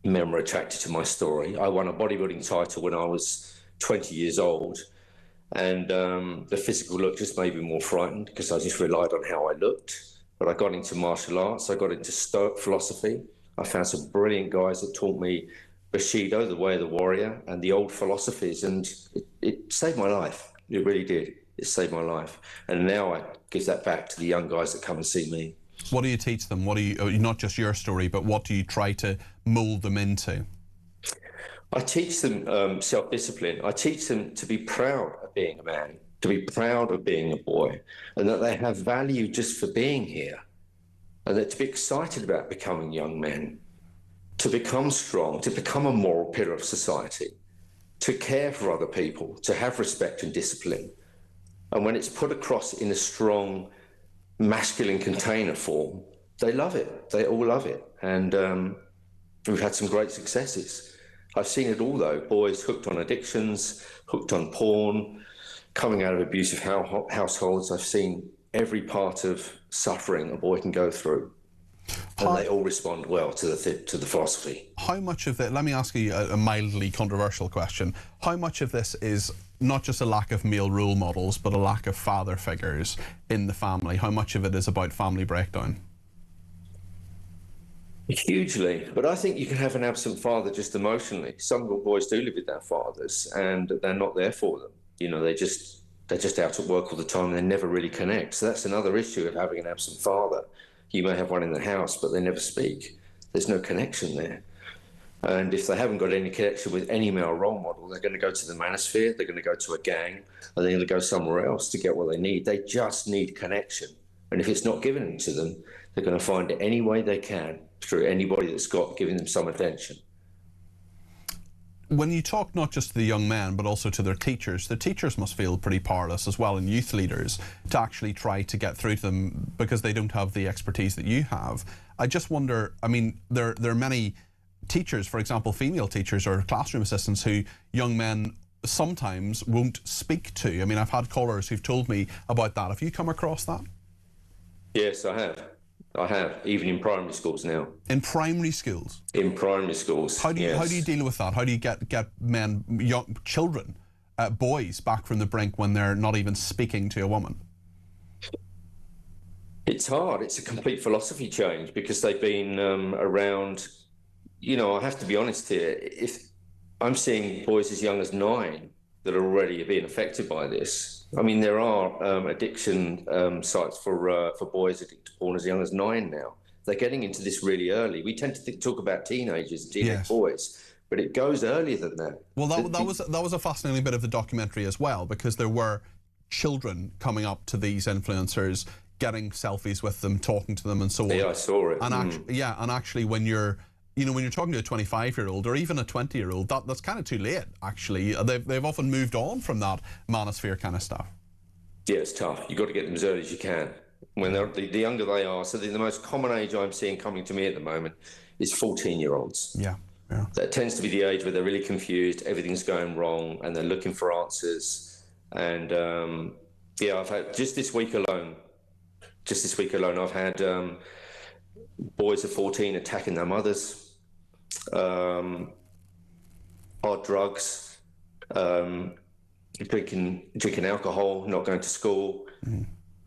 Men were attracted to my story. I won a bodybuilding title when I was 20 years old. And the physical look just made me more frightened because I just relied on how I looked. But I got into martial arts, I got into Stoic philosophy. I found some brilliant guys that taught me Bushido, the way of the warrior, and the old philosophies, and it saved my life. It really did. It saved my life. And now I give that back to the young guys that come and see me. What do you teach them? What do you, not just your story, but what do you try to mould them into? I teach them self-discipline. I teach them to be proud of being a man, to be proud of being a boy, and that they have value just for being here, and that to be excited about becoming young men, to become strong, to become a moral pillar of society, to care for other people, to have respect and discipline. And when it's put across in a strong masculine container form, they love it. They all love it. And we've had some great successes. I've seen it all, though. Boys hooked on addictions, hooked on porn, coming out of abusive households. I've seen every part of suffering a boy can go through. And they all respond well to the philosophy. How much of that, let me ask you a mildly controversial question. How much of this is not just a lack of male role models, but a lack of father figures in the family? How much of it is about family breakdown? Hugely, but I think you can have an absent father just emotionally. Some boys do live with their fathers, and they're not there for them. You know, they're just out at work all the time, and they never really connect. So that's another issue of having an absent father. You may have one in the house, but they never speak. There's no connection there. And if they haven't got any connection with any male role model, they're going to go to the manosphere, they're going to go to a gang, and they're going to go somewhere else to get what they need. They just need connection. And if it's not given to them, they're going to find it any way they can through anybody that's giving them some attention. When you talk not just to the young men, but also to their teachers must feel pretty powerless as well, and youth leaders, to actually try to get through to them because they don't have the expertise that you have. I just wonder, I mean, there are many teachers, for example, female teachers or classroom assistants who young men sometimes won't speak to. I mean, I've had callers who've told me about that. Have you come across that? Yes, I have. I have, even in primary schools now. In primary schools? In primary schools. How do you deal with that? How do you get men, young children, boys back from the brink when they're not even speaking to a woman? It's hard. It's a complete philosophy change because they've been around. You know, I have to be honest here. If I'm seeing boys as young as 9 that are already being affected by this. I mean, there are addiction sites for boys addicted to porn as young as 9 now. They're getting into this really early. We tend to talk about teenagers and teenage boys, but it goes earlier than that. Well, that was a fascinating bit of the documentary as well, because there were children coming up to these influencers, getting selfies with them, talking to them, and so on. Yeah, I saw it. And and actually, when you're talking to a 25-year-old or even a 20-year-old, that's kind of too late, actually. They've often moved on from that manosphere kind of stuff. Yeah, it's tough. You've got to get them as early as you can. When the younger they are, so the most common age I'm seeing coming to me at the moment is 14-year-olds. Yeah. That tends to be the age where they're really confused, everything's going wrong, and they're looking for answers. And, I've had, just this week alone, I've had boys of 14 attacking their mothers, hard drugs, drinking alcohol, not going to school.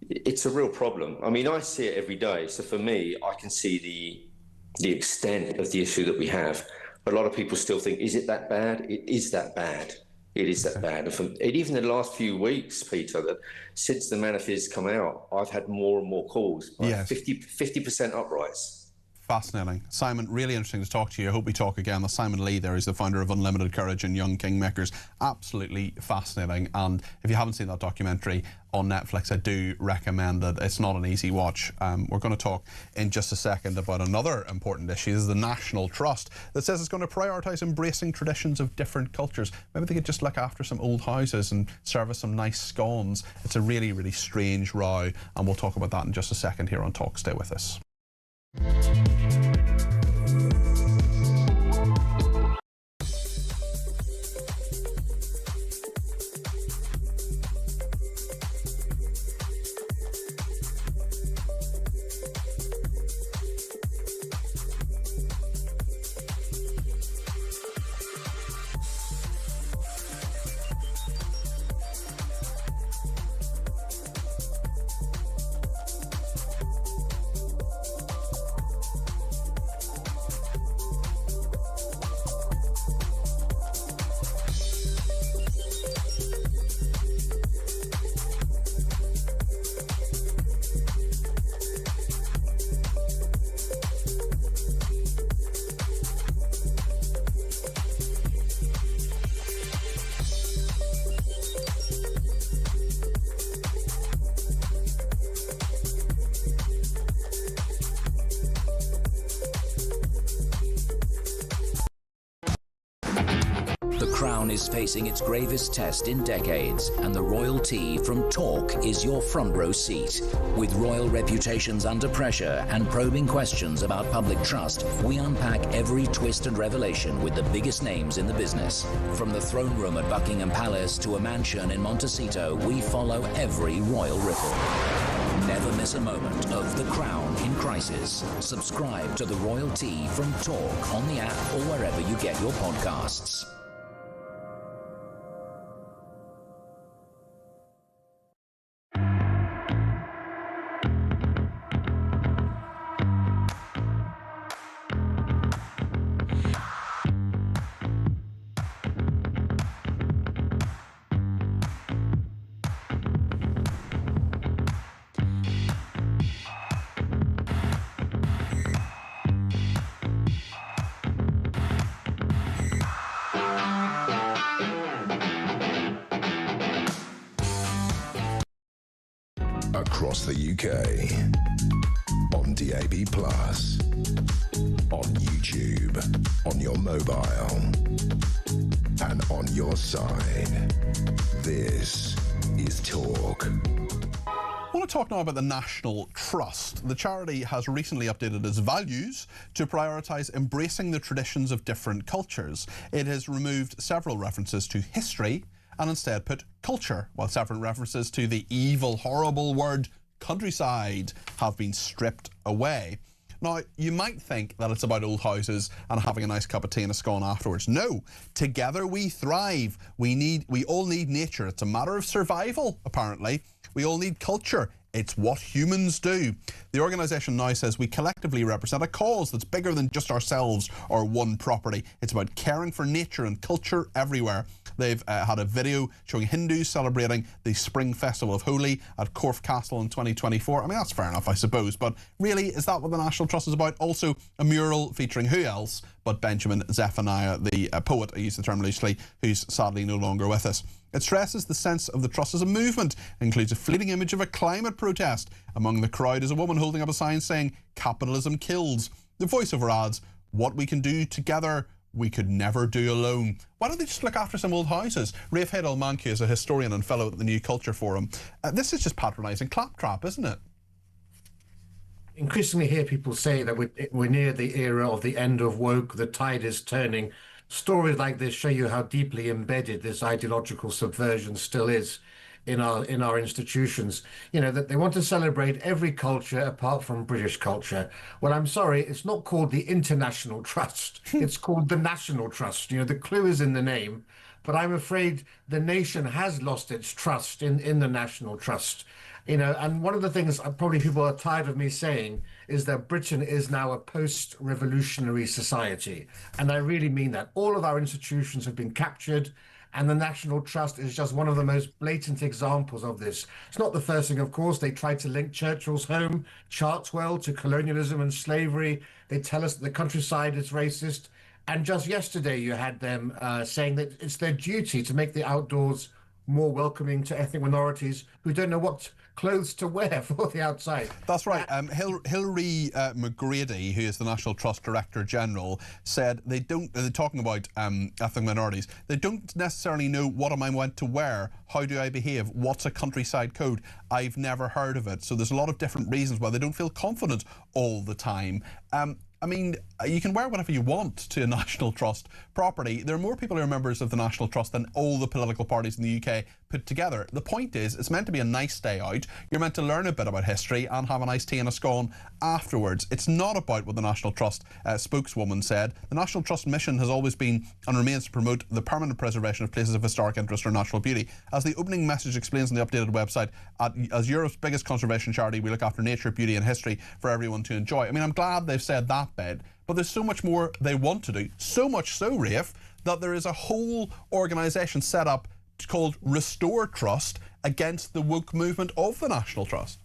It's a real problem. I mean, I see it every day. So for me, I can see the extent of the issue that we have. But a lot of people still think, is it that bad? It is that bad. It is that bad. And even in the last few weeks, Peter, that since the manifest come out, I've had more and more calls. Like 50% uprise. Fascinating. Simon, really interesting to talk to you. I hope we talk again. That's Simon Lee there. He's the founder of Unlimited Courage and Young Kingmakers. Absolutely fascinating. And if you haven't seen that documentary on Netflix, I do recommend it. It's not an easy watch. We're going to talk in just a second about another important issue. This is the National Trust that says it's going to prioritise embracing traditions of different cultures. Maybe they could just look after some old houses and service some nice scones. It's a really, really strange row, and we'll talk about that in just a second here on Talk. Stay with us. Crown is facing its gravest test in decades, and the royalty from Talk is your front row seat. With royal reputations under pressure and probing questions about public trust, we unpack every twist and revelation with the biggest names in the business. From the throne room at Buckingham Palace to a mansion in Montecito, we follow every royal ripple. Never miss a moment of The Crown in crisis. Subscribe to The Royalty from Talk on the app or wherever you get your podcasts. Across the UK, on DAB+, on YouTube, on your mobile, and on your side. This is Talk. I want to talk now about the National Trust. The charity has recently updated its values to prioritise embracing the traditions of different cultures. It has removed several references to history and instead put culture, while several references to the evil, horrible word countryside have been stripped away. Now, you might think that it's about old houses and having a nice cup of tea and a scone afterwards. No, together we thrive. We all need nature. It's a matter of survival, apparently. We all need culture. It's what humans do. The organisation now says we collectively represent a cause that's bigger than just ourselves or one property. It's about caring for nature and culture everywhere. They've had a video showing Hindus celebrating the Spring Festival of Holi at Corfe Castle in 2024. I mean, that's fair enough, I suppose, but really, is that what the National Trust is about? Also, a mural featuring who else but Benjamin Zephaniah, the poet, I use the term loosely, who's sadly no longer with us. It stresses the sense of the Trust as a movement, includes a fleeting image of a climate protest. Among the crowd is a woman holding up a sign saying, "Capitalism kills." The voiceover adds, "What we can do together, we could never do alone." Why don't they just look after some old houses? Rafe Head-Almanque is a historian and fellow at the New Culture Forum. This is just patronising claptrap, isn't it? Increasingly hear people say that we're near the era of the end of woke, the tide is turning. Stories like this show you how deeply embedded this ideological subversion still is in our institutions. You know, that they want to celebrate every culture apart from British culture. Well, I'm sorry, it's not called the International Trust. It's called the National Trust. You know, the clue is in the name, but I'm afraid the nation has lost its trust in the National Trust. You know, and one of the things probably people are tired of me saying is that Britain is now a post-revolutionary society. And I really mean that. All of our institutions have been captured, and the National Trust is just one of the most blatant examples of this. It's not the first thing, of course. They tried to link Churchill's home, Chartwell, to colonialism and slavery. They tell us that the countryside is racist. And just yesterday, you had them saying that it's their duty to make the outdoors more welcoming to ethnic minorities who don't know what clothes to wear for the outside. That's right. Hilary McGrady, who is the National Trust Director General, said they're talking about ethnic minorities, they don't necessarily know what am I meant to wear, how do I behave, what's a countryside code, I've never heard of it. So there's a lot of different reasons why they don't feel confident all the time. I mean, you can wear whatever you want to a National Trust property. There are more people who are members of the National Trust than all the political parties in the UK put together. The point is, it's meant to be a nice day out. You're meant to learn a bit about history and have a nice tea and a scone afterwards. It's not about what the National Trust spokeswoman said. The National Trust mission has always been and remains to promote the permanent preservation of places of historic interest or national beauty. As the opening message explains on the updated website, as Europe's biggest conservation charity, we look after nature, beauty and history for everyone to enjoy. I mean, I'm glad they've said that bit, but there's so much more they want to do. So much so, Rafe, that there is a whole organisation set up called Restore Trust against the woke movement of the National Trust.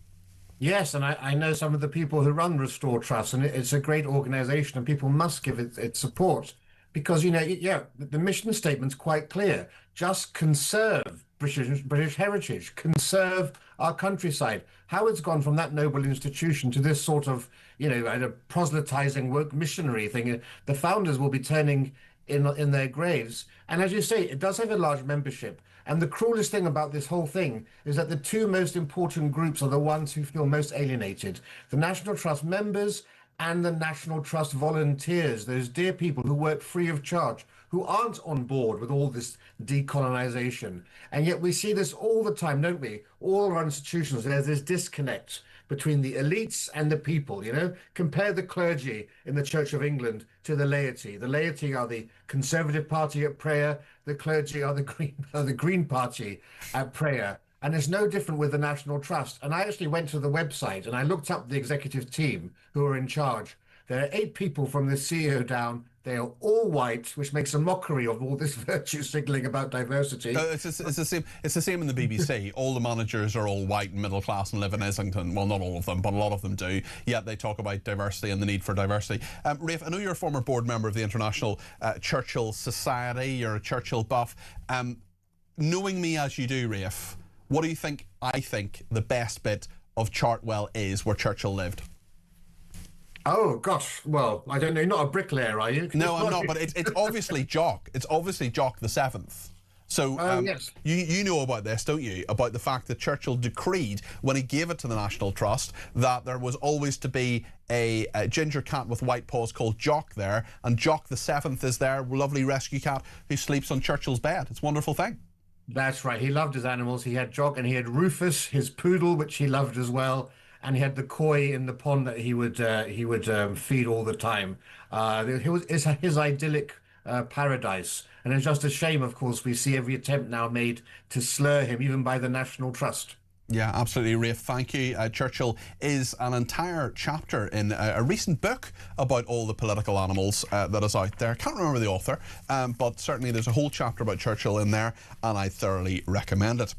Yes, and I know some of the people who run Restore Trust, and it's a great organisation, and people must give it its support because, you know, the mission statement's quite clear. Just conserve British heritage, conserve our countryside. How it's gone from that noble institution to this sort of, you know, proselytizing woke missionary thing. The founders will be turning in their graves. And as you say, it does have a large membership. And the cruelest thing about this whole thing is that the two most important groups are the ones who feel most alienated. The National Trust members and the National Trust volunteers, those dear people who work free of charge, who aren't on board with all this decolonization. And yet we see this all the time, don't we? All our institutions, there's this disconnect between the elites and the people, you know? Compare the clergy in the Church of England to the laity. The laity are the Conservative Party at prayer, the clergy are the Green Party at prayer. And it's no different with the National Trust. And I actually went to the website and I looked up the executive team who are in charge. There are 8 people from the CEO down. They are all white, which makes a mockery of all this virtue signaling about diversity. It's the same in the BBC. All the managers are all white and middle class and live in Islington. Well, not all of them, but a lot of them do. Yet they talk about diversity and the need for diversity. Rafe, I know you're a former board member of the International Churchill Society. You're a Churchill buff. Knowing me as you do, Rafe, what do you think? I think the best bit of Chartwell is where Churchill lived. Oh gosh, well, I don't know. You're not a bricklayer, are you? No, I'm not. But it's obviously Jock. It's obviously Jock the 7th. So yes. you know about this, don't you? About the fact that Churchill decreed when he gave it to the National Trust that there was always to be a ginger cat with white paws called Jock there, and Jock the 7th is their lovely rescue cat who sleeps on Churchill's bed. It's a wonderful thing. That's right. He loved his animals. He had Jock and he had Rufus, his poodle, which he loved as well. And he had the koi in the pond that he would feed all the time. It was his idyllic paradise. And it's just a shame, of course, we see every attempt now made to slur him, even by the National Trust. Yeah, absolutely, Rafe. Thank you. Churchill is an entire chapter in a recent book about all the political animals that is out there. I can't remember the author, but certainly there's a whole chapter about Churchill in there, and I thoroughly recommend it.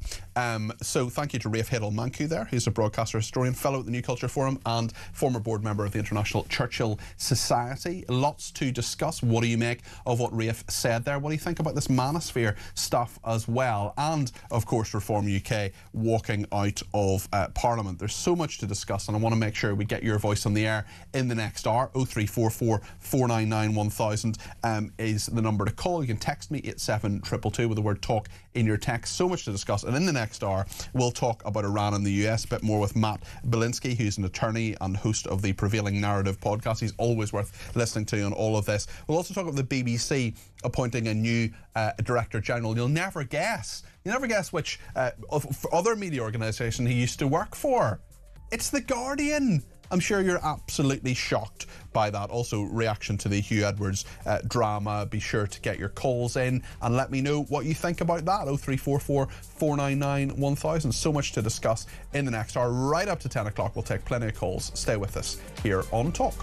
So thank you to Rafe Hadel-Mancu there, who's a broadcaster historian, fellow at the New Culture Forum, and former board member of the International Churchill Society. Lots to discuss. What do you make of what Rafe said there? What do you think about this manosphere stuff as well? And, of course, Reform UK walking out of Parliament. There's so much to discuss, and I want to make sure we get your voice on the air in the next hour. 0344 499 1000 is the number to call. You can text me 87222 with the word talk in your text. So much to discuss, and in the next hour we'll talk about Iran and the US a bit more with Matt Belinsky, who's an attorney and host of the Prevailing Narrative podcast. He's always worth listening to on all of this. We'll also talk about the BBC appointing a new Director General. You'll never guess which other media organisation he used to work for. It's The Guardian. I'm sure you're absolutely shocked by that. Also, reaction to the Huw Edwards drama. Be sure to get your calls in and let me know what you think about that. 0344 499 1000. So much to discuss in the next hour. Right up to 10 o'clock. We'll take plenty of calls. Stay with us here on Talk.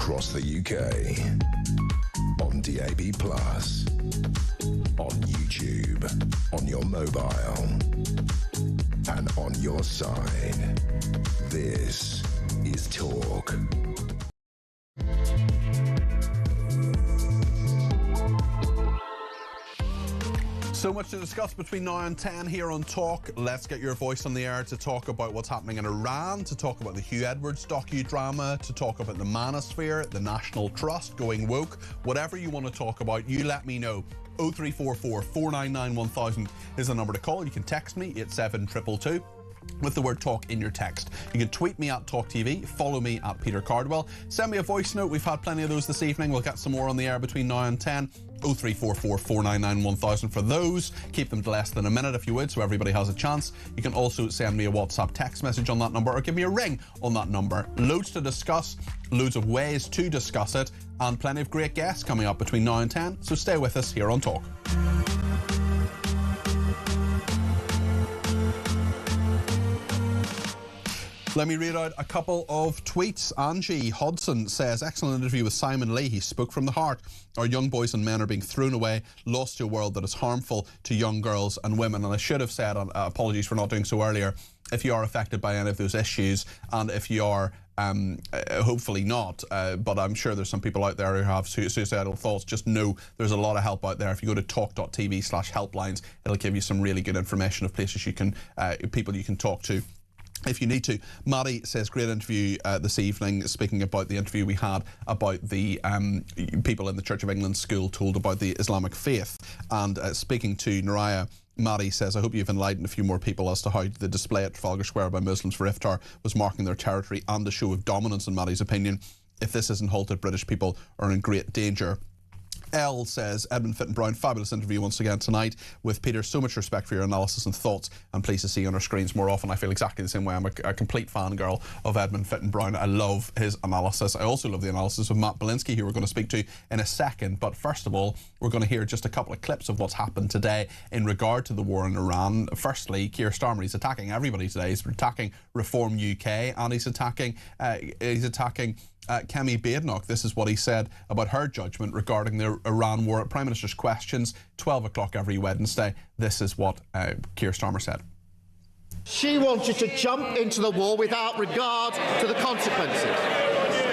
across the UK. On DAB+, on YouTube, on your mobile, and on your side. This is Talk. So much to discuss between now and 10 here on Talk. Let's get your voice on the air to talk about what's happening in Iran, to talk about the Huw Edwards docudrama, to talk about the manosphere, the National Trust, going woke. Whatever you want to talk about, you let me know. 0344 499 1000 is the number to call. You can text me at 72222 with the word talk in your text. You can tweet me at talkTV, follow me at Peter Cardwell, send me a voice note. We've had plenty of those this evening. We'll get some more on the air between now and 10. 0344 499 1000 for those. Keep them to less than a minute if you would, so everybody has a chance. You can also send me a WhatsApp text message on that number, or give me a ring on that number. Loads to discuss, loads of ways to discuss it, and plenty of great guests coming up between now and 10, so stay with us here on Talk. Let me read out a couple of tweets. Angie Hodson says, excellent interview with Simon Lee. He spoke from the heart. Our young boys and men are being thrown away, lost to a world that is harmful to young girls and women. And I should have said, apologies for not doing so earlier, if you are affected by any of those issues, and if you are hopefully not, but I'm sure there's some people out there who have suicidal thoughts, just know there's a lot of help out there. If you go to talk.tv/helplines, it'll give you some really good information of places you can, people you can talk to if you need to. Maddie says, great interview this evening, speaking about the interview we had about the people in the Church of England school told about the Islamic faith. And speaking to Noria, Maddie says, I hope you've enlightened a few more people as to how the display at Trafalgar Square by Muslims for Iftar was marking their territory and a show of dominance, in Maddie's opinion. If this isn't halted, British people are in great danger. Elle says, Edmund Fitton-Brown, fabulous interview once again tonight with Peter. So much respect for your analysis and thoughts, and pleased to see you on our screens more often. I feel exactly the same way. I'm a complete fangirl of Edmund Fitton-Brown. I love his analysis. I also love the analysis of Matt Belinsky, who we're going to speak to in a second. But first of all, we're going to hear just a couple of clips of what's happened today in regard to the war in Iran. Firstly, Keir Starmer, he's attacking everybody today. He's attacking Reform UK, and he's attacking Kemi Badenoch. This is what he said about her judgment regarding the Iran war at Prime Minister's Questions, 12 o'clock every Wednesday. This is what Keir Starmer said. She wanted to jump into the war without regard to the consequences,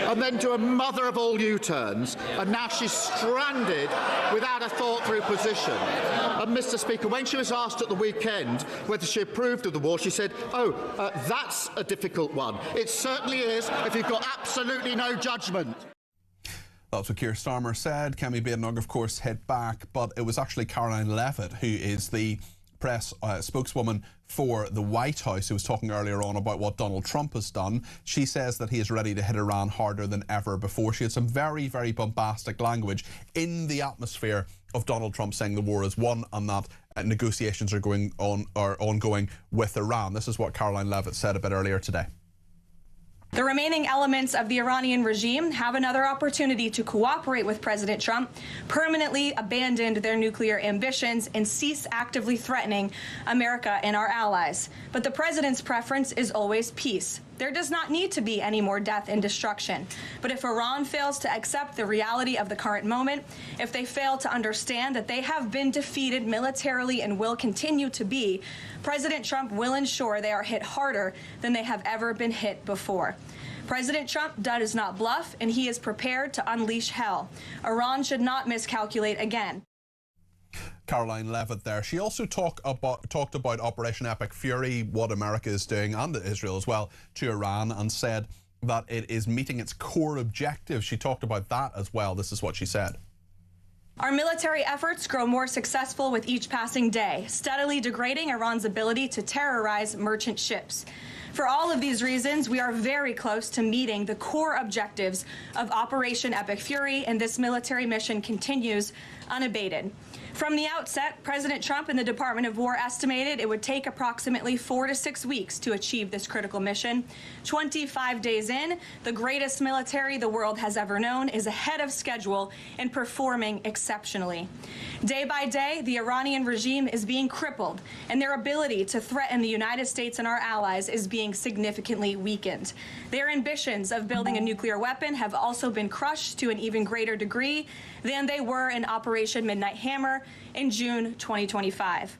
and then do a mother of all U-turns, and now she's stranded without a thought-through position. And Mr. Speaker, when she was asked at the weekend whether she approved of the war, she said, that's a difficult one. It certainly is if you've got absolutely no judgment. That's what Keir Starmer said. Kemi Badenoch, of course, hit back, but it was actually Caroline Levitt, who is the press spokeswoman for the White House, who was talking earlier on about what Donald Trump has done. She says that he is ready to hit Iran harder than ever before. She had some very, very bombastic language in the atmosphere of Donald Trump saying the war is won and that negotiations are ongoing with Iran. This is what Caroline Levitt said a bit earlier today. The remaining elements of the Iranian regime have another opportunity to cooperate with President Trump, permanently abandon their nuclear ambitions, and cease actively threatening America and our allies. But the president's preference is always peace. There does not need to be any more death and destruction. But if Iran fails to accept the reality of the current moment, if they fail to understand that they have been defeated militarily and will continue to be, President Trump will ensure they are hit harder than they have ever been hit before. President Trump does not bluff, and he is prepared to unleash hell. Iran should not miscalculate again. Caroline Levitt there. She also talked about Operation Epic Fury, what America is doing, and Israel as well, to Iran, and said that it is meeting its core objectives. She talked about that as well. This is what she said. Our military efforts grow more successful with each passing day, steadily degrading Iran's ability to terrorize merchant ships. For all of these reasons, we are very close to meeting the core objectives of Operation Epic Fury, and this military mission continues unabated. From the outset, President Trump and the Department of War estimated it would take approximately 4 to 6 weeks to achieve this critical mission. 25 days in, the greatest military the world has ever known is ahead of schedule and performing exceptionally. Day by day, the Iranian regime is being crippled, and their ability to threaten the United States and our allies is being significantly weakened. Their ambitions of building a nuclear weapon have also been crushed to an even greater degree than they were in Operation Midnight Hammer in June 2025.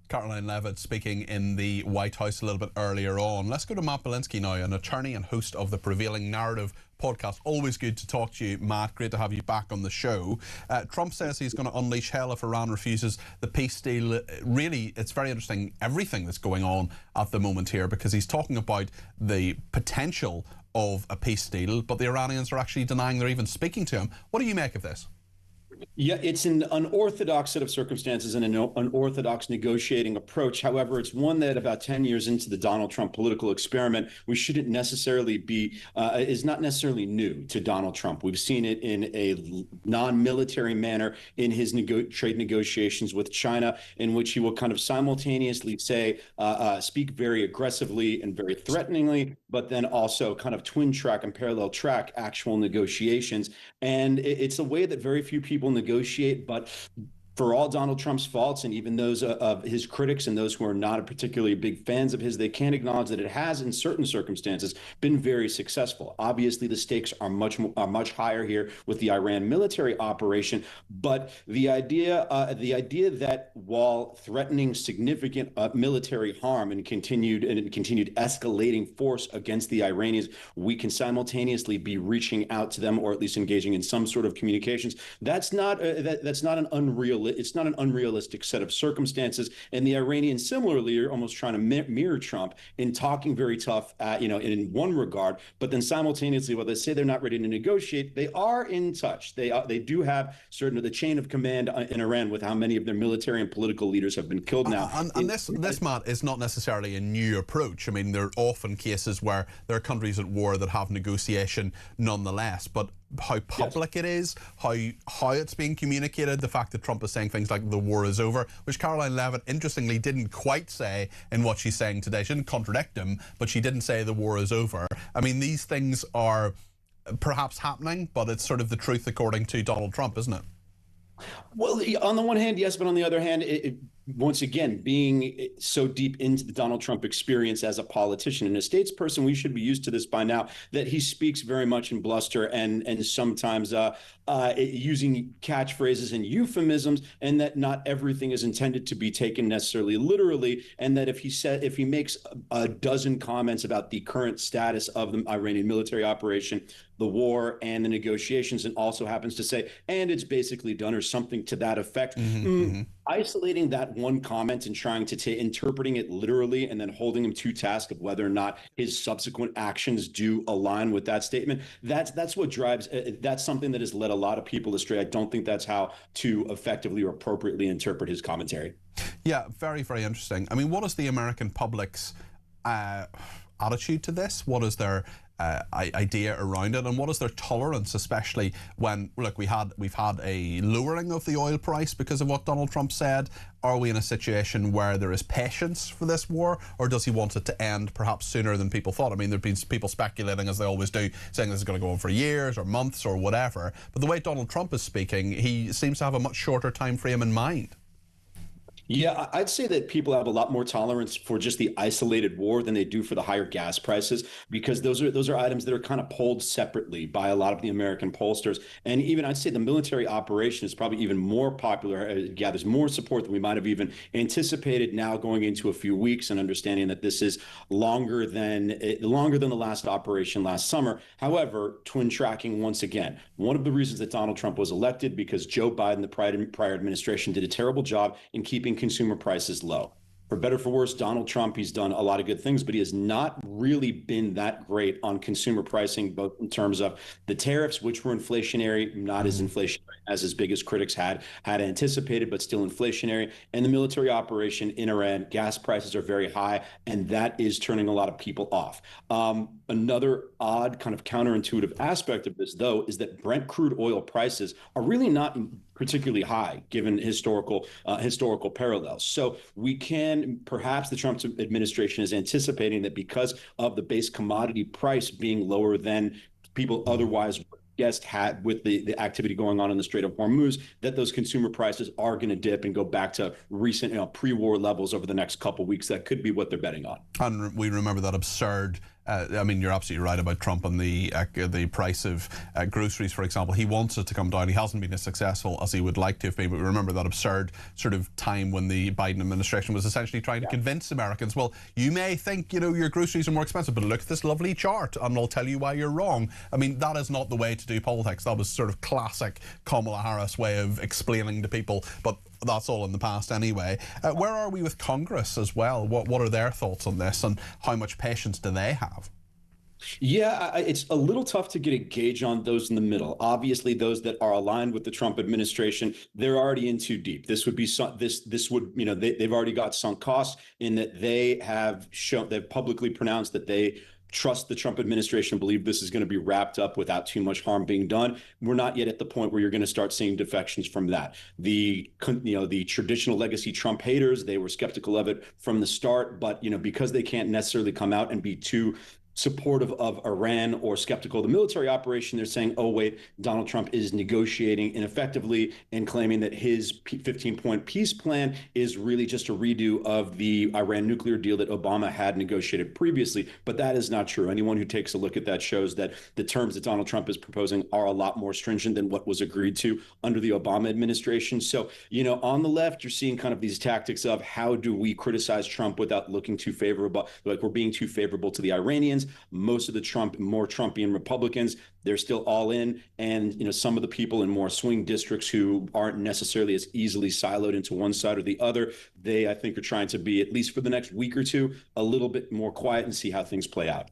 Karoline Leavitt speaking in the White House a little bit earlier on. Let's go to Matt Belinsky now, an attorney and host of the Prevailing Narrative podcast. Always good to talk to you, Matt. Great to have you back on the show. Trump says he's going to unleash hell if Iran refuses the peace deal. Really, it's very interesting, everything that's going on at the moment here, because he's talking about the potential of a peace deal, but the Iranians are actually denying they're even speaking to him. What do you make of this? Yeah, it's an unorthodox set of circumstances and an unorthodox negotiating approach. However, it's one that about 10 years into the Donald Trump political experiment, we shouldn't necessarily be, is not necessarily new to Donald Trump. We've seen it in a non-military manner in his trade negotiations with China, in which he will kind of simultaneously say, speak very aggressively and very threateningly, but then also kind of twin track and parallel track actual negotiations. And it's a way that very few people negotiate, but for all Donald Trump's faults, and even those of his critics and those who are not particularly big fans of his, they can acknowledge that it has, in certain circumstances, been very successful. Obviously, the stakes are much higher here with the Iran military operation, but the idea that while threatening significant military harm and continued escalating force against the Iranians, we can simultaneously be reaching out to them, or at least engaging in some sort of communications. That's not an unrealistic set of circumstances. And the Iranians similarly are almost trying to mirror Trump in talking very tough, in one regard, but then simultaneously, while they say they're not ready to negotiate, they are in touch. They do have certain of the chain of command in Iran with how many of their military and political leaders have been killed now. And this, Matt, is not necessarily a new approach. I mean, there are often cases where there are countries at war that have negotiation nonetheless, but how public it is, how it's being communicated, the fact that Trump is saying things like the war is over, which Karoline Leavitt interestingly didn't quite say in what she's saying today. She didn't contradict him, but she didn't say the war is over. I mean, these things are perhaps happening, but it's sort of the truth according to Donald Trump, isn't it? Well, on the one hand, yes, but on the other hand, once again, being so deep into the Donald Trump experience as a politician and a statesperson, we should be used to this by now, that he speaks very much in bluster and sometimes using catchphrases and euphemisms, and that not everything is intended to be taken necessarily literally, and that if he makes a dozen comments about the current status of the Iranian military operation, the war, and the negotiations, and also happens to say, and it's basically done, or something to that effect. Isolating that one comment and trying to interpreting it literally, and then holding him to task of whether or not his subsequent actions do align with that statement, that's what drives, that's something that has led a lot of people astray. I don't think that's how to effectively or appropriately interpret his commentary. Yeah, very, very interesting. I mean, what is the American public's attitude to this? What is their idea around it, and what is their tolerance, especially when, look, we've had a lowering of the oil price because of what Donald Trump said? Are we in a situation where there is patience for this war, or does he want it to end perhaps sooner than people thought? I mean, there have been people speculating, as they always do, saying this is going to go on for years or months or whatever, but the way Donald Trump is speaking, he seems to have a much shorter time frame in mind. Yeah, I'd say that people have a lot more tolerance for just the isolated war than they do for the higher gas prices, because those are items that are kind of polled separately by a lot of the American pollsters. And even I'd say the military operation is probably even more popular. It gathers more support than we might have even anticipated now going into a few weeks, and understanding that this is longer than the last operation last summer. However, twin tracking once again, one of the reasons that Donald Trump was elected, because Joe Biden, the prior administration, did a terrible job in keeping consumer prices low. For better or for worse, Donald Trump, he's done a lot of good things, but he has not really been that great on consumer pricing, both in terms of the tariffs, which were inflationary, not as inflationary as his biggest critics had anticipated, but still inflationary, and the military operation in Iran. Gas prices are very high, and that is turning a lot of people off. Another odd kind of counterintuitive aspect of this, though, is that Brent crude oil prices are really not particularly high given historical parallels. So we can, perhaps the Trump administration is anticipating that because of the base commodity price being lower than people otherwise guessed had with the activity going on in the Strait of Hormuz, that those consumer prices are going to dip and go back to recent pre-war levels over the next couple of weeks. That could be what they're betting on. And we remember that absurd I mean, you're absolutely right about Trump and the price of groceries, for example. He wants it to come down. He hasn't been as successful as he would like to have been. But we remember that absurd sort of time when the Biden administration was essentially trying to convince Americans, well, you may think, you know, your groceries are more expensive, but look at this lovely chart and I'll tell you why you're wrong. I mean, that is not the way to do politics. That was sort of classic Kamala Harris way of explaining to people, but that's all in the past anyway. Where are we with Congress as well? What are their thoughts on this and how much patience do they have? Yeah, it's a little tough to get a gauge on those in the middle. Obviously, those that are aligned with the Trump administration, they're already in too deep. This would be this would, you know, they've already got sunk costs in that they've publicly pronounced that they trust the Trump administration, believe this is going to be wrapped up without too much harm being done. We're not yet at the point where you're going to start seeing defections from that. The traditional legacy Trump haters, they were skeptical of it from the start, but, you know, because they can't necessarily come out and be too supportive of Iran or skeptical of the military operation, they're saying, oh, wait, Donald Trump is negotiating ineffectively and claiming that his 15-point peace plan is really just a redo of the Iran nuclear deal that Obama had negotiated previously. But that is not true. Anyone who takes a look at that shows that the terms that Donald Trump is proposing are a lot more stringent than what was agreed to under the Obama administration. So, you know, on the left, you're seeing kind of these tactics of how do we criticize Trump without looking too favorable, like we're being too favorable to the Iranians. Most of the more Trumpian Republicans, they're still all in. And, you know, some of the people in more swing districts who aren't necessarily as easily siloed into one side or the other, they, I think, are trying to be, at least for the next week or two, a little bit more quiet and see how things play out.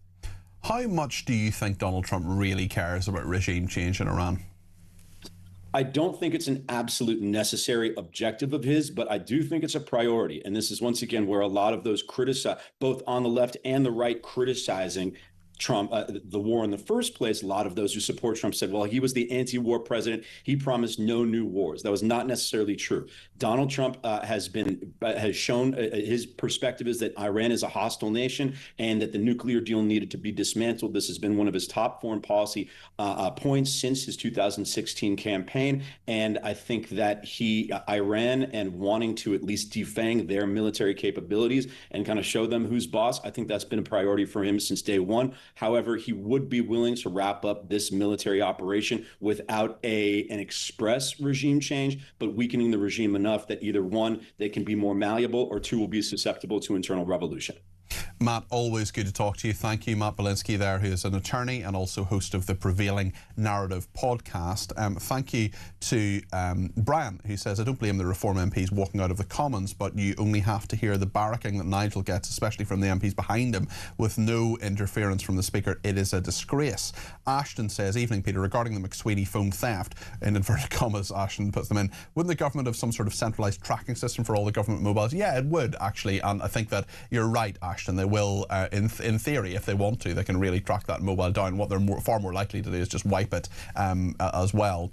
How much do you think Donald Trump really cares about regime change in Iran? I don't think it's an absolute necessary objective of his, but I do think it's a priority. And this is once again where a lot of those both on the left and the right, criticizing Trump, the war in the first place, a lot of those who support Trump said, well, he was the anti-war president. He promised no new wars. That was not necessarily true. Donald Trump has shown his perspective is that Iran is a hostile nation and that the nuclear deal needed to be dismantled. This has been one of his top foreign policy points since his 2016 campaign. And I think that Iran and wanting to at least defang their military capabilities and kind of show them who's boss, I think that's been a priority for him since day one. However, he would be willing to wrap up this military operation without an express regime change, but weakening the regime enough that either one, they can be more malleable, or two, will be susceptible to internal revolution. Matt, always good to talk to you. Thank you, Matt Belinsky there, who is an attorney and also host of the Prevailing Narrative podcast. Thank you to Brian, who says, I don't blame the Reform MPs walking out of the Commons, but you only have to hear the barracking that Nigel gets, especially from the MPs behind him, with no interference from the Speaker. It is a disgrace. Ashton says, evening, Peter, regarding the McSweeny phone theft, in inverted commas, Ashton puts them in, wouldn't the government have some sort of centralised tracking system for all the government mobiles? Yeah, it would, actually, and I think that you're right, Ashton. They will, in theory, if they want to, they can really track that mobile down. What they're far more likely to do is just wipe it as well.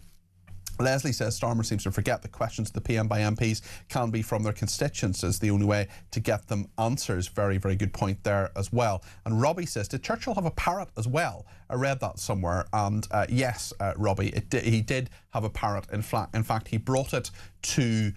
Leslie says Starmer seems to forget that questions to the PM by MPs can be from their constituents as the only way to get them answers. Very, very good point there as well. And Robbie says, did Churchill have a parrot as well? I read that somewhere, and yes, Robbie, he did have a parrot. In fact, he brought it to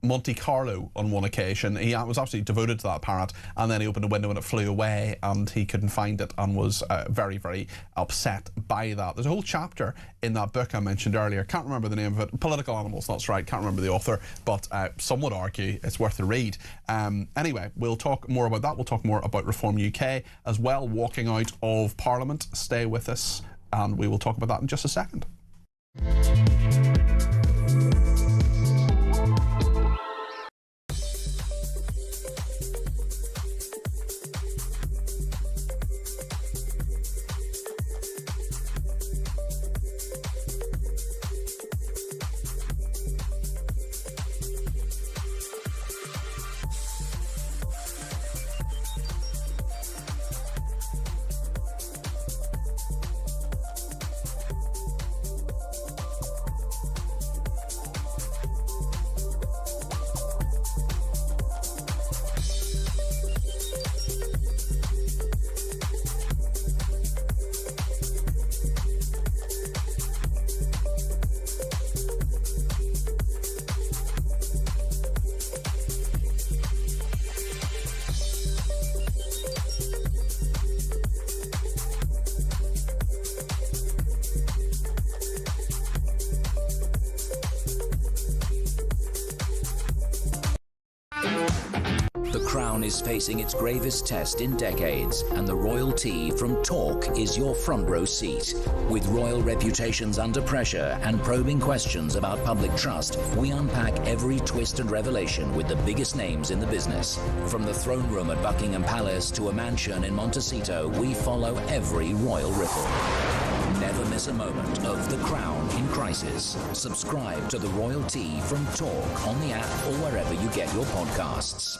Monte Carlo on one occasion. He was absolutely devoted to that parrot, and then he opened a window and it flew away and he couldn't find it and was very, very upset by that. There's a whole chapter in that book I mentioned earlier. Can't remember the name of it. Political Animals, that's right. Can't remember the author, but some would argue it's worth a read. Anyway, we'll talk more about that. We'll talk more about Reform UK as well, walking out of Parliament. Stay with us and we will talk about that in just a second. The Crown is facing its gravest test in decades, and the royalty from Talk is your front row seat. With royal reputations under pressure and probing questions about public trust, we unpack every twist and revelation with the biggest names in the business. From the throne room at Buckingham Palace to a mansion in Montecito, we follow every royal ripple. Never miss a moment of The Crown in crisis. Subscribe to the royalty from Talk on the app or wherever you get your podcasts.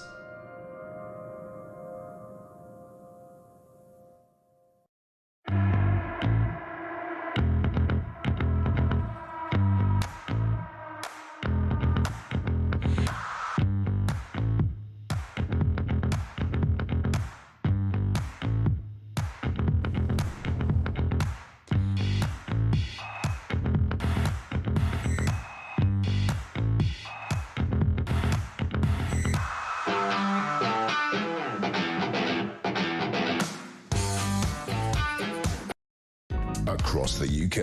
Across the UK,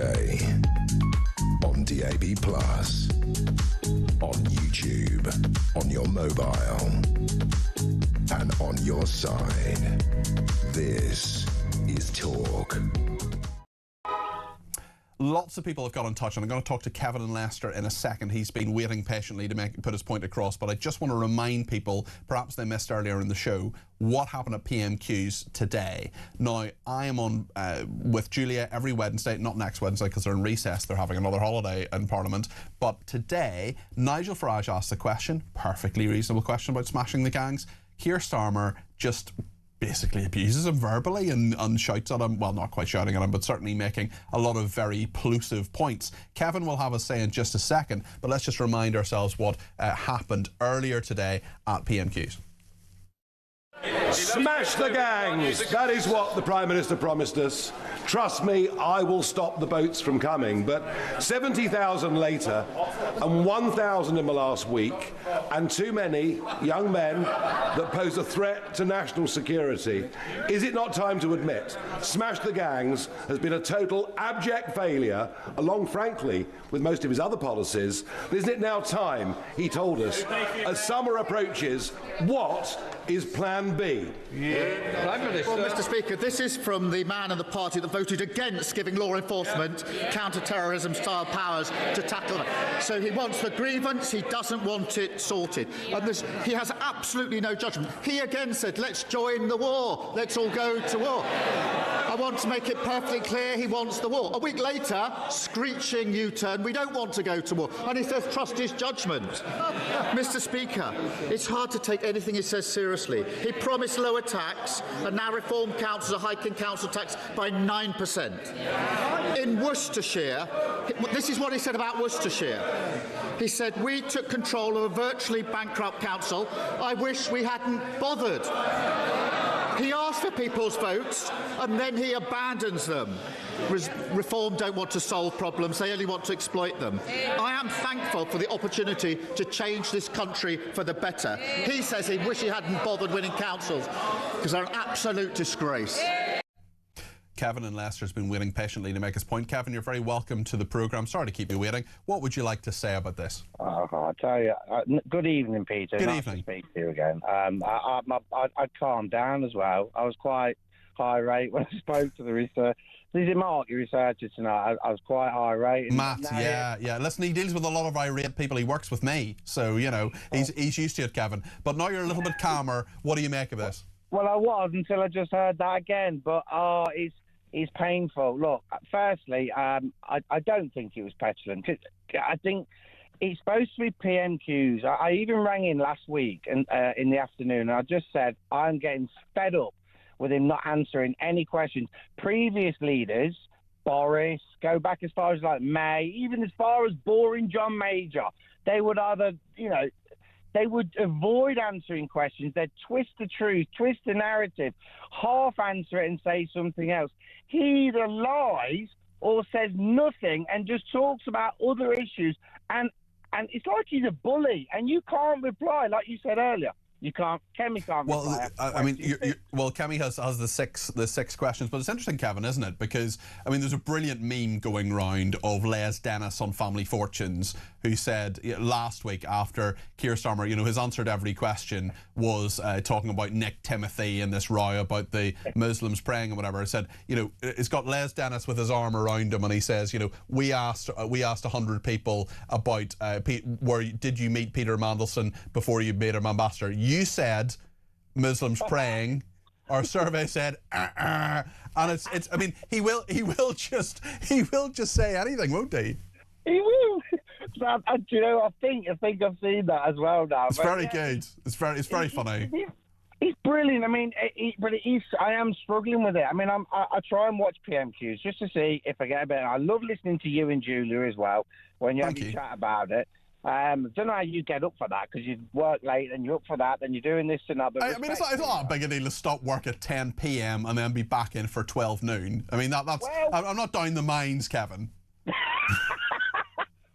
on DAB+, on YouTube, on your mobile, and on your side. This is Talk. Lots of people have got in touch, and I'm going to talk to Kevin in Leicester in a second. He's been waiting patiently to put his point across, but I just want to remind people, perhaps they missed earlier in the show, what happened at PMQs today. Now, I am on with Julia every Wednesday, not next Wednesday because they're in recess, they're having another holiday in Parliament, but today, Nigel Farage asked a question, perfectly reasonable question about smashing the gangs. Keir Starmer just basically abuses him verbally and shouts at him, well, not quite shouting at him, but certainly making a lot of very plosive points. Kevin will have a say in just a second, but let's just remind ourselves what happened earlier today at PMQs. Smash the gangs! That is what the Prime Minister promised us. Trust me, I will stop the boats from coming. But 70,000 later, and 1,000 in the last week, and too many young men that pose a threat to national security. Is it not time to admit Smash the Gangs has been a total abject failure, along, frankly, with most of his other policies? But isn't it now time, he told us, as summer approaches, what is Plan B? Well, Mr. Speaker, this is from the man and the party that voted against giving law enforcement counter-terrorism style powers to tackle it. So he wants the grievance, he doesn't want it sorted. And he has absolutely no judgment. He again said, let's join the war, let's all go to war. I want to make it perfectly clear he wants the war. A week later, screeching U-turn, we don't want to go to war. And he says, trust his judgment. Mr. Speaker, it's hard to take anything he says seriously. He promised lower tax, and now reform councils are hiking council tax by 9%. In Worcestershire, this is what he said about Worcestershire. He said, we took control of a virtually bankrupt council. I wish we hadn't bothered. He asked for people's votes, and then he abandons them. Reform don't want to solve problems, they only want to exploit them. I am thankful for the opportunity to change this country for the better. He says he wishes he hadn't bothered winning councils, because they're an absolute disgrace. Kevin in Leicester has been waiting patiently to make his point. Kevin, you're very welcome to the programme. Sorry to keep you waiting. What would you like to say about this? Oh, I tell you, good evening, Peter. Good nice evening. To speak to you again. I calmed down as well. I was quite irate when I spoke to the researcher. Is it Mark, your researcher tonight? I was quite irate. Matt, yeah. Listen, he deals with a lot of irate people. He works with me, so, you know, he's used to it, Kevin. But now you're a little bit calmer. What do you make of this? Well, I was until I just heard that again. But, it's painful. Look, firstly, I don't think it was petulant. I think it's supposed to be PMQs. I even rang in last week and in the afternoon, and I just said, I'm getting fed up with him not answering any questions. Previous leaders, Boris, go back as far as like May, even as far as boring John Major, they would either, they would avoid answering questions. They'd twist the truth, twist the narrative, half answer it and say something else. He either lies or says nothing and just talks about other issues. And it's like he's a bully and you can't reply, like you said earlier. You can't. Kemi can't. Well, I mean, Kemi has the six questions, but it's interesting, Kevin, isn't it? Because I mean, there's a brilliant meme going round of Les Dennis on Family Fortunes, who said last week after Keir Starmer, his answer to every question was talking about Nick Timothy and this row about the Muslims praying and whatever. He said, it's got Les Dennis with his arm around him, and he says, we asked 100 people about did you meet Peter Mandelson before you made him ambassador? You said Muslims praying. Our survey said, and it's. I mean, he will just say anything, won't he? He will. I think I've seen that as well now. It's very good. It's very funny. He's brilliant. I mean, I am struggling with it. I mean, I try and watch PMQs just to see if I get a bit. I love listening to you and Julia as well when you have a chat about it. I don't know how you get up for that, because you work late and you're up for that, and you're doing this and that. I mean, it's not a big deal to stop work at 10 p.m. and then be back in for 12 noon. I mean, that's. I'm not down the mines, Kevin.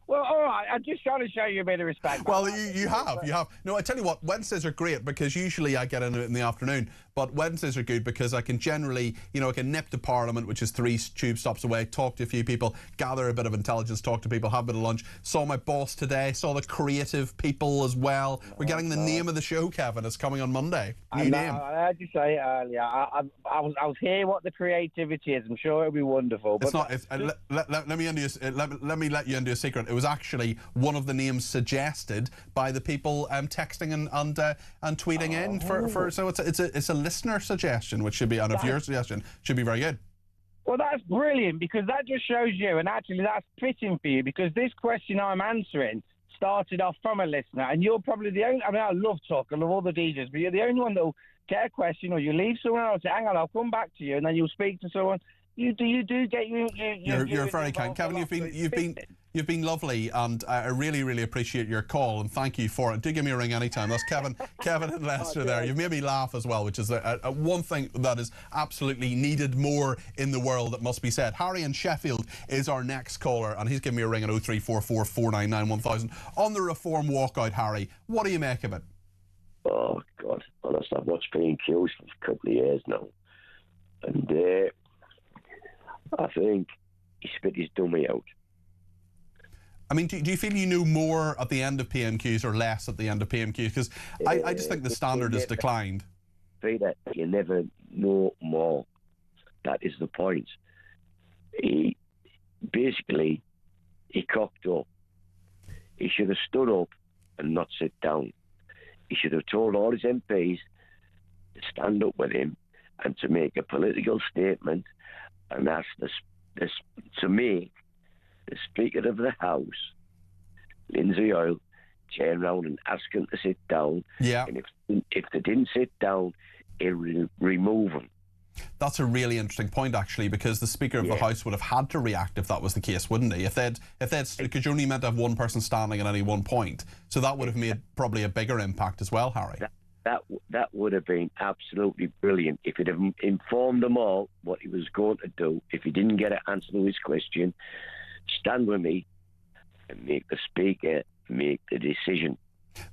Well, all right. I'm just trying to show you a bit of respect. Well, you have. No, I tell you what, Wednesdays are great because usually I get into it in the afternoon, but Wednesdays are good because I can generally, I can nip to Parliament, which is 3 tube stops away, talk to a few people, gather a bit of intelligence, talk to people, have a bit of lunch. Saw my boss today, saw the creative people as well. We're getting the name of the show, Kevin. It's coming on Monday. New name. I heard you say it earlier. I was hearing what the creativity is. I'm sure it'll be wonderful. It's not. Let me let you into a secret. It was actually one of the names suggested by the people texting and tweeting in for. So it's a listener suggestion, which should be, and of your suggestion should be very good. Well, that's brilliant, because that just shows you, and actually that's fitting for you, because this question I'm answering started off from a listener, and you're probably the only. I mean, I love talk, I love all the DJs, but you're the only one that'll get a question, or you leave someone else. Hang on, I'll come back to you, and then you'll speak to someone. You do get You're very kind, Kevin. You've been lovely, and I really, really appreciate your call, and thank you for it. Do give me a ring anytime. That's Kevin and Leicester there. You've made me laugh as well, which is one thing that is absolutely needed more in the world, that must be said. Harry in Sheffield is our next caller, and he's giving me a ring at 0344 499 1000. On the Reform Walkout, Harry, what do you make of it? Oh, God. Honestly, I've watched PMQs for a couple of years now, and I think he spit his dummy out. I mean, do you feel you knew more at the end of PMQs or less at the end of PMQs? Because I just think the standard has declined. Peter, you never know more. That is the point. He cocked up. He should have stood up and not sit down. He should have told all his MPs to stand up with him and to make a political statement and ask to make the Speaker of the House, Lindsay Oil, turn around and ask him to sit down. Yeah. And if they didn't sit down, he'll remove them. That's a really interesting point, actually, because the Speaker of the House would have had to react if that was the case, wouldn't he? If they'd, because you're only meant to have one person standing at any one point, so that would have made probably a bigger impact as well, Harry. That would have been absolutely brilliant if he'd have informed them all what he was going to do. If he didn't get an answer to his question, stand with me and make the Speaker make the decision.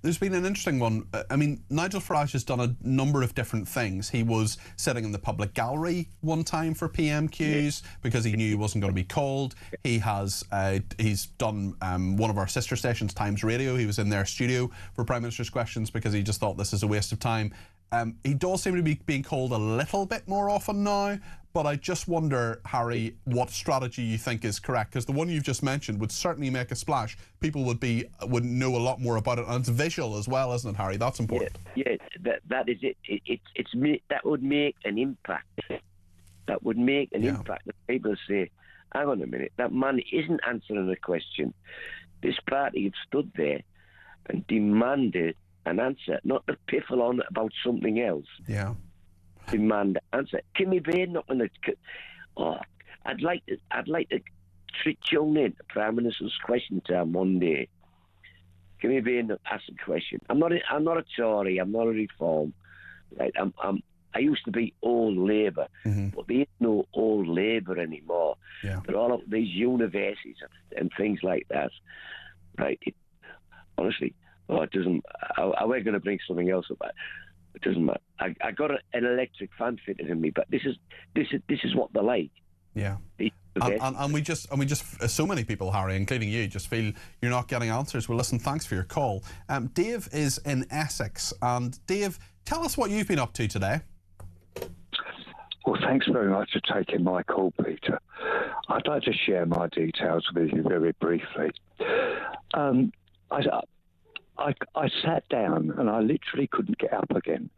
There's been an interesting one. I mean, Nigel Farage has done a number of different things. He was sitting in the public gallery one time for PMQs because he knew he wasn't going to be called. He has he's done one of our sister stations, Times Radio. He was in their studio for Prime Minister's Questions because he just thought this is a waste of time. He does seem to be being called a little bit more often now, but I just wonder, Harry, what strategy you think is correct, because the one you've just mentioned would certainly make a splash. People would know a lot more about it, and it's visual as well, isn't it, Harry? That's important. Yeah, that is it. That would make an impact. That would make an impact. That people say, hang on a minute, that man isn't answering the question. This party have stood there and demanded an answer, not to piffle on about something else. Yeah. Demand an answer. Kimmy Bain not going to. Oh, I'd like to tune in to Prime Minister's Question Time one day. Kimmy Bain ask a question. I'm not a Tory. I'm not a Reform. Right. I used to be old Labour, but there ain't no old Labour anymore. Yeah. They're all up these universities and things like that. Right. Honestly, Oh, it doesn't. I we're going to bring something else up. It doesn't matter. I got an electric fan fitted in me, but this is what they're like. Yeah. And we just so many people, Harry, including you, just feel you're not getting answers. Well, listen, thanks for your call. Dave is in Essex, and Dave, tell us what you've been up to today. Well, thanks very much for taking my call, Peter. I'd like to share my details with you very briefly. I sat down and I literally couldn't get up again,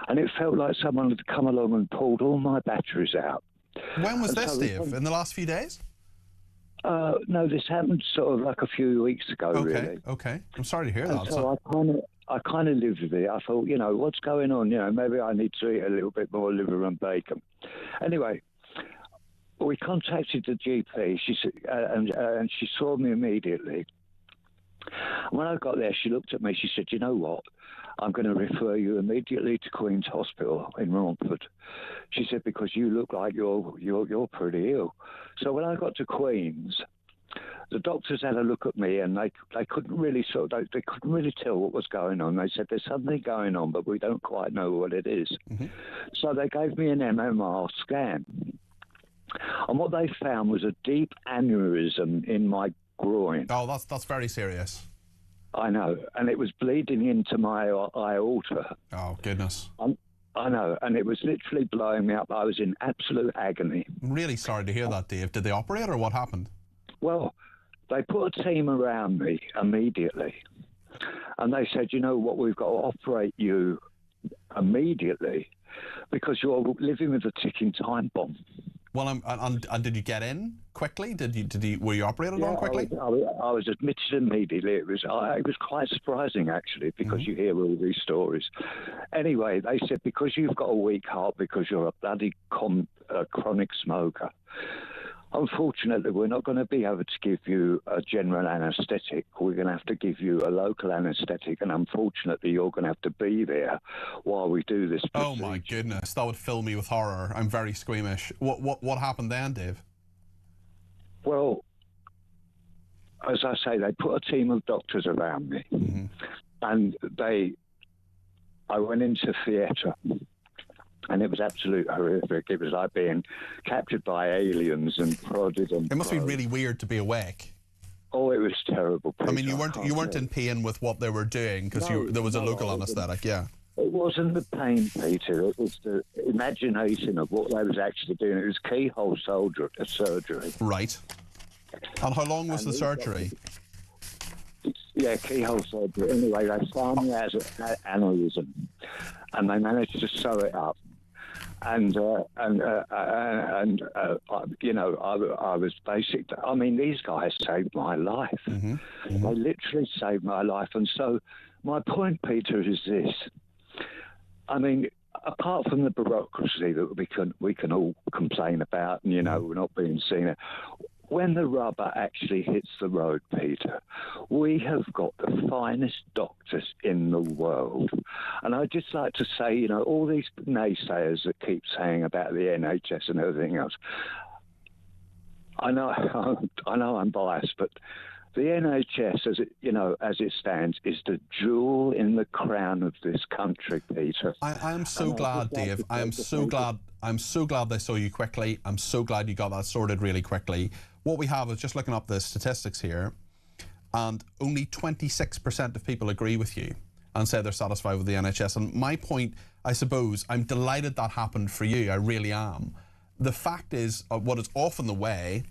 and it felt like someone had come along and pulled all my batteries out. When was this, Dave? In the last few days? No, this happened sort of like a few weeks ago, really. Okay. I'm sorry to hear that. So I kind of lived with it. I thought, what's going on? Maybe I need to eat a little bit more liver and bacon. Anyway, we contacted the GP. She said, and she saw me immediately. When I got there, she looked at me. She said, "You know what? I'm going to refer you immediately to Queen's Hospital in Romford." She said, "Because you look like you're pretty ill." So when I got to Queen's, the doctors had a look at me, and they couldn't really they couldn't really tell what was going on. They said, "There's something going on, but we don't quite know what it is." Mm-hmm. So they gave me an MMR scan, and what they found was a deep aneurysm in my groin. Oh, that's very serious. I know, and it was bleeding into my aorta. Oh, goodness. I know, and it was literally blowing me up. I was in absolute agony. I'm really sorry to hear that, Dave. Did they operate, or what happened? Well, they put a team around me immediately, and they said, "You know what, we've got to operate you immediately because you're living with a ticking time bomb." Well, and did you get in quickly? Were you operated on quickly? I was admitted immediately. It was quite surprising, actually, because you hear all these stories. Anyway, they said, because you've got a weak heart, because you're a bloody chronic smoker, unfortunately, we're not going to be able to give you a general anaesthetic. We're going to have to give you a local anaesthetic, and unfortunately, you're going to have to be there while we do this procedure. Oh my goodness, that would fill me with horror. I'm very squeamish. What happened then, Dave? Well, as I say, they put a team of doctors around me, and I went into theatre. And it was absolutely horrific. It was like being captured by aliens and prodded and. It must be really weird to be awake. Oh, it was terrible, Peter. I mean, you weren't in pain with what they were doing because there was a local anaesthetic. Yeah. It wasn't the pain, Peter. It was the imagination of what they was actually doing. It was keyhole surgery. Right. And how long was the surgery? Yeah, keyhole surgery. Anyway, they found me as an aneurysm, and they managed to sew it up. And I was basically. I mean, these guys saved my life. They literally saved my life. And so, my point, Peter, is this. I mean, apart from the bureaucracy that we can all complain about, and we're not being seen. When the rubber actually hits the road, Peter, we have got the finest doctors in the world. And I'd just like to say, all these naysayers that keep saying about the NHS and everything else, I know I'm biased, but the NHS, as it stands, is the jewel in the crown of this country, Peter. I am so glad, Dave. I'm so glad they saw you quickly. I'm so glad you got that sorted really quickly. What we have is just looking up the statistics here, and only 26% of people agree with you and say they're satisfied with the NHS. And my point, I suppose, I'm delighted that happened for you. I really am. The fact is, what is often the way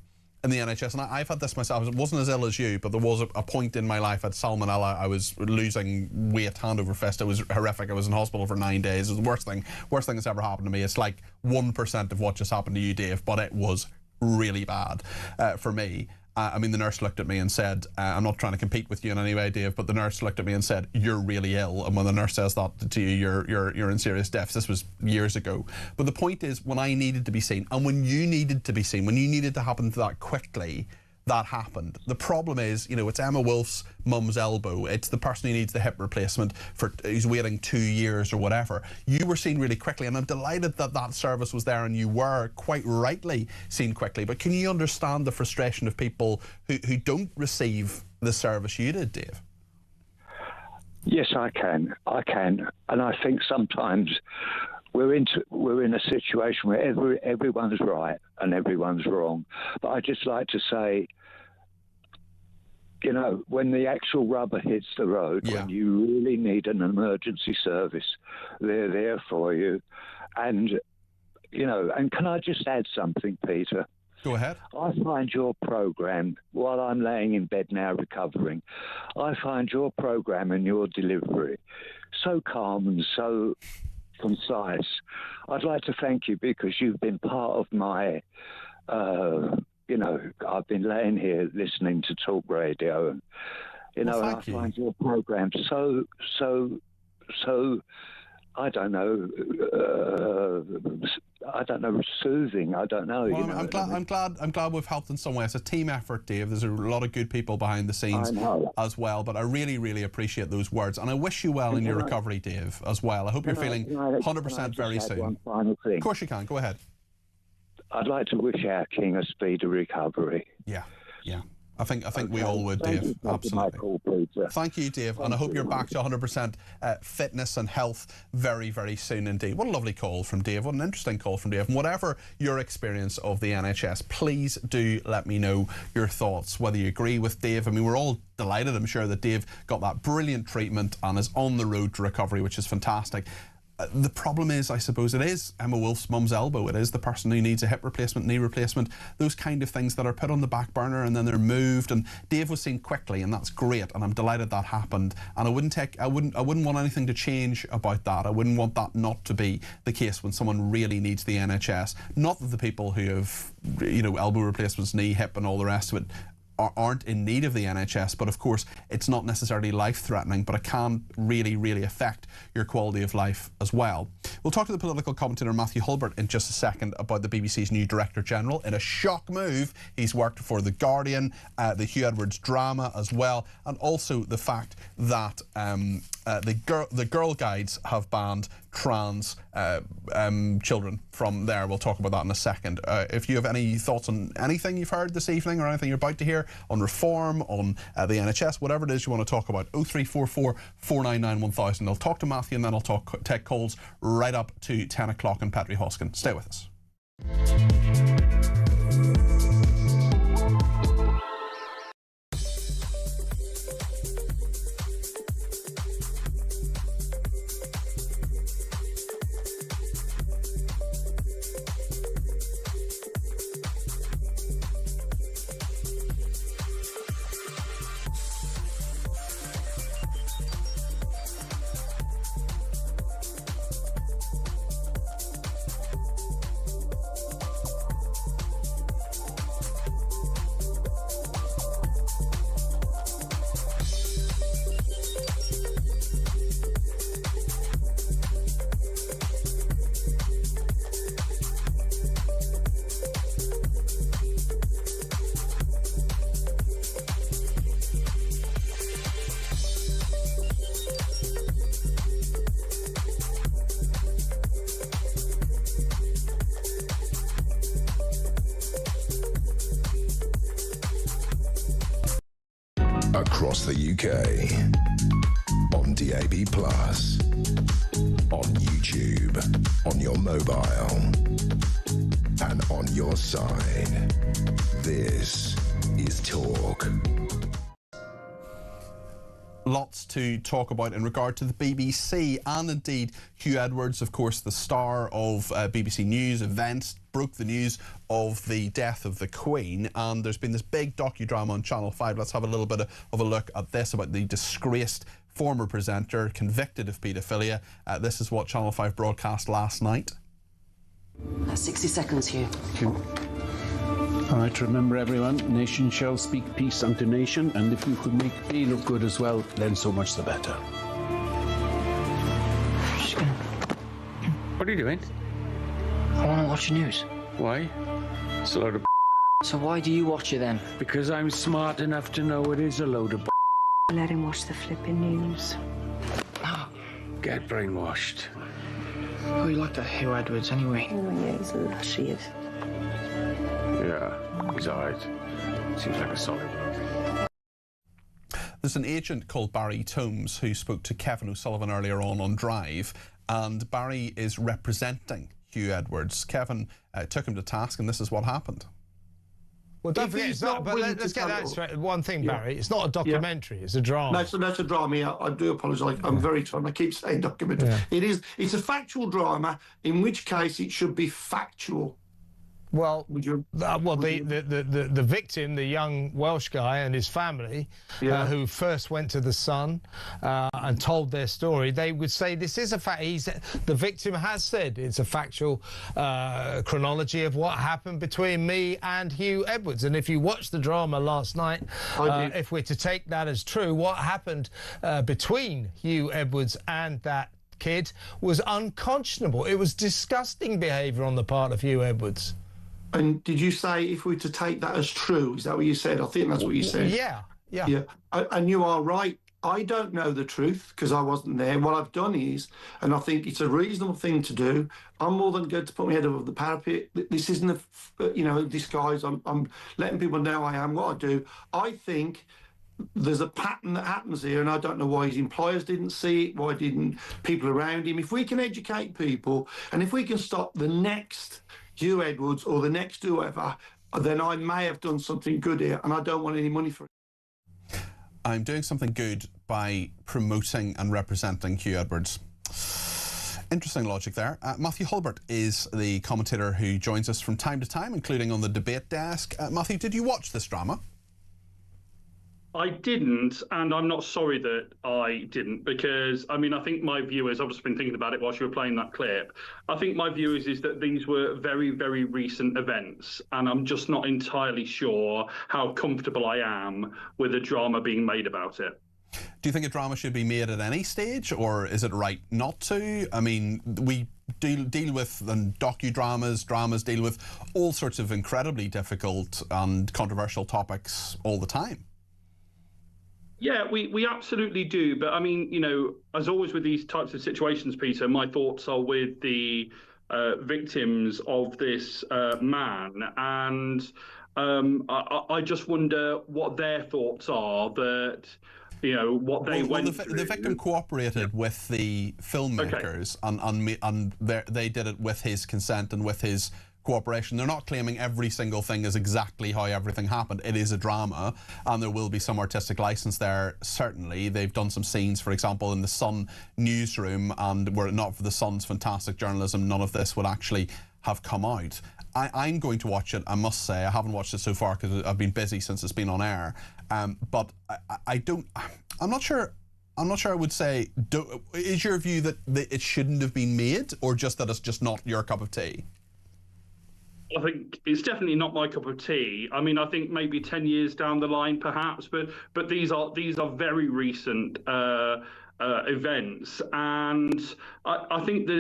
in the NHS, and I've had this myself, it wasn't as ill as you, but there was a point in my life, I had salmonella, I was losing weight hand over fist, it was horrific, I was in hospital for 9 days, it was the worst thing that's ever happened to me. It's like 1% of what just happened to you, Dave, but it was really bad for me. I mean, the nurse looked at me and said, I'm not trying to compete with you in any way, Dave, but the nurse looked at me and said, "You're really ill." And when the nurse says that to you, you're in serious deficit. This was years ago. But the point is, when I needed to be seen, and when you needed to be seen, when you needed to happen that quickly, that happened. The problem is, it's Emma Wolf's mum's elbow. It's the person who needs the hip replacement who's waiting 2 years or whatever. You were seen really quickly, and I'm delighted that service was there and you were quite rightly seen quickly. But can you understand the frustration of people who don't receive the service you did, Dave? Yes, I can. And I think sometimes we're in a situation where everyone's right and everyone's wrong. But I just like to say, you know, when the actual rubber hits the road, when you really need an emergency service, they're there for you. And, you know, and can I just add something, Peter? Go ahead. I find your programme, while I'm laying in bed now recovering, I find your programme and your delivery so calm and so concise. I'd like to thank you because you've been part of my, you know, I've been laying here listening to talk radio and, you know, I find your programme so, I don't know, soothing. I don't know. Well, you know, I'm glad we've helped in some way. It's a team effort, Dave. There's a lot of good people behind the scenes as well. But I really, really appreciate those words, and I wish you well in your recovery, Dave, as well. I hope you're feeling 100% very soon. One final thing. Of course you can. Go ahead. I'd like to wish our king a speedy recovery. Yeah. I think we all would, Dave. Absolutely. Thank you, Dave, and I hope you're back to 100% fitness and health very, very soon indeed. What a lovely call from Dave. What an interesting call from Dave. And whatever your experience of the NHS, please do let me know your thoughts, whether you agree with Dave. I mean, we're all delighted, I'm sure, that Dave got that brilliant treatment and is on the road to recovery, which is fantastic. The problem is, I suppose, it is Emma Wolf's mum's elbow. It is the person who needs a hip replacement, knee replacement, those kind of things that are put on the back burner and then they're moved. And Dave was seen quickly, and that's great. And I'm delighted that happened. And I wouldn't want anything to change about that. I wouldn't want that not to be the case when someone really needs the NHS. Not that the people who have, you know, elbow replacements, knee, hip, and all the rest of it aren't in need of the NHS, but of course it's not necessarily life-threatening, but it can really, really affect your quality of life as well. We'll talk to the political commentator Matthew Hulbert in just a second about the BBC's new Director General. In a shock move, he's worked for The Guardian, the Huw Edwards drama as well, and also the fact that the Girl Guides have banned trans children from there. We'll talk about that in a second. If you have any thoughts on anything you've heard this evening or anything you're about to hear on reform, on the NHS, whatever it is you want to talk about, 0344 499 1000. I'll talk to Matthew and then I'll take calls right up to 10 o'clock in Petrie Hoskin. Stay with us. Across the UK, on DAB+, on YouTube, on your mobile, and on your side. This is Talk. Lots to talk about in regard to the BBC and indeed Huw Edwards, of course, the star of BBC News events, broke the news of the death of the Queen, and there's been this big docudrama on Channel 5. Let's have a little bit of a look at this about the disgraced former presenter convicted of paedophilia. This is what Channel 5 broadcast last night. 60 seconds, Huw. All right, remember everyone, nation shall speak peace unto nation, and if you could make me look good as well, then so much the better. What are you doing? I want to watch the news. Why? It's a load of So why do you watch it then? Because I'm smart enough to know it is a load of Let him watch the flipping news. Get brainwashed. Oh, you like that Huw Edwards anyway? Oh, yeah, he's lush, he is. Yeah, he's alright. Seems like a solid one. There's an agent called Barry Tomes who spoke to Kevin O'Sullivan earlier on Drive, and Barry is representing Huw Edwards. Kevin took him to task, and this is what happened. Well, don't forget, it's not, but let's get that straight. One thing, Barry, it's not a documentary, it's a drama. No, that's a drama. I do apologise. I'm very sorry. I keep saying documentary. Yeah. It's a factual drama, in which case it should be factual. Well, the victim, the young Welsh guy and his family, who first went to the Sun and told their story, they would say this is a fact. The victim has said it's a factual chronology of what happened between me and Huw Edwards. And if you watched the drama last night, if we're to take that as true, what happened between Huw Edwards and that kid was unconscionable. It was disgusting behaviour on the part of Huw Edwards. And did you say if we were to take that as true? Is that what you said? I think that's what you said. Yeah. And you are right. I don't know the truth because I wasn't there. What I've done is, and I think it's a reasonable thing to do, I'm more than good to put my head above the parapet. This isn't a, disguise. I'm letting people know I am what I do. I think there's a pattern that happens here, and I don't know why his employers didn't see it, why didn't people around him. If we can educate people, and if we can stop the next Huw Edwards or the next whoever, then I may have done something good here, and I don't want any money for it. I'm doing something good by promoting and representing Huw Edwards. Interesting logic there. Matthew Hulbert is the commentator who joins us from time to time, including on the debate desk. Matthew, did you watch this drama? I didn't, and I'm not sorry that I didn't, because, I mean, I think my view is, I've just been thinking about it whilst you were playing that clip, I think my view is that these were very, very recent events, and I'm just not entirely sure how comfortable I am with a drama being made about it. Do you think a drama should be made at any stage, or is it right not to? I mean, we deal with docudramas, dramas deal with all sorts of incredibly difficult and controversial topics all the time. Yeah, we absolutely do. But I mean, as always with these types of situations, Peter, my thoughts are with the victims of this man. And I just wonder what their thoughts are, that, what they went through. The victim cooperated with the filmmakers, and they did it with his consent and with his cooperation. They're not claiming every single thing is exactly how everything happened. It is a drama, and there will be some artistic license there, certainly. They've done some scenes, for example, in the Sun newsroom, and were it not for the Sun's fantastic journalism, none of this would actually have come out. I'm going to watch it, I must say. I haven't watched it so far because I've been busy since it's been on air. But I'm not sure I would say, is your view that it shouldn't have been made, or just that it's just not your cup of tea? I think it's definitely not my cup of tea. I mean, I think maybe 10 years down the line, perhaps, but these are very recent events, and I think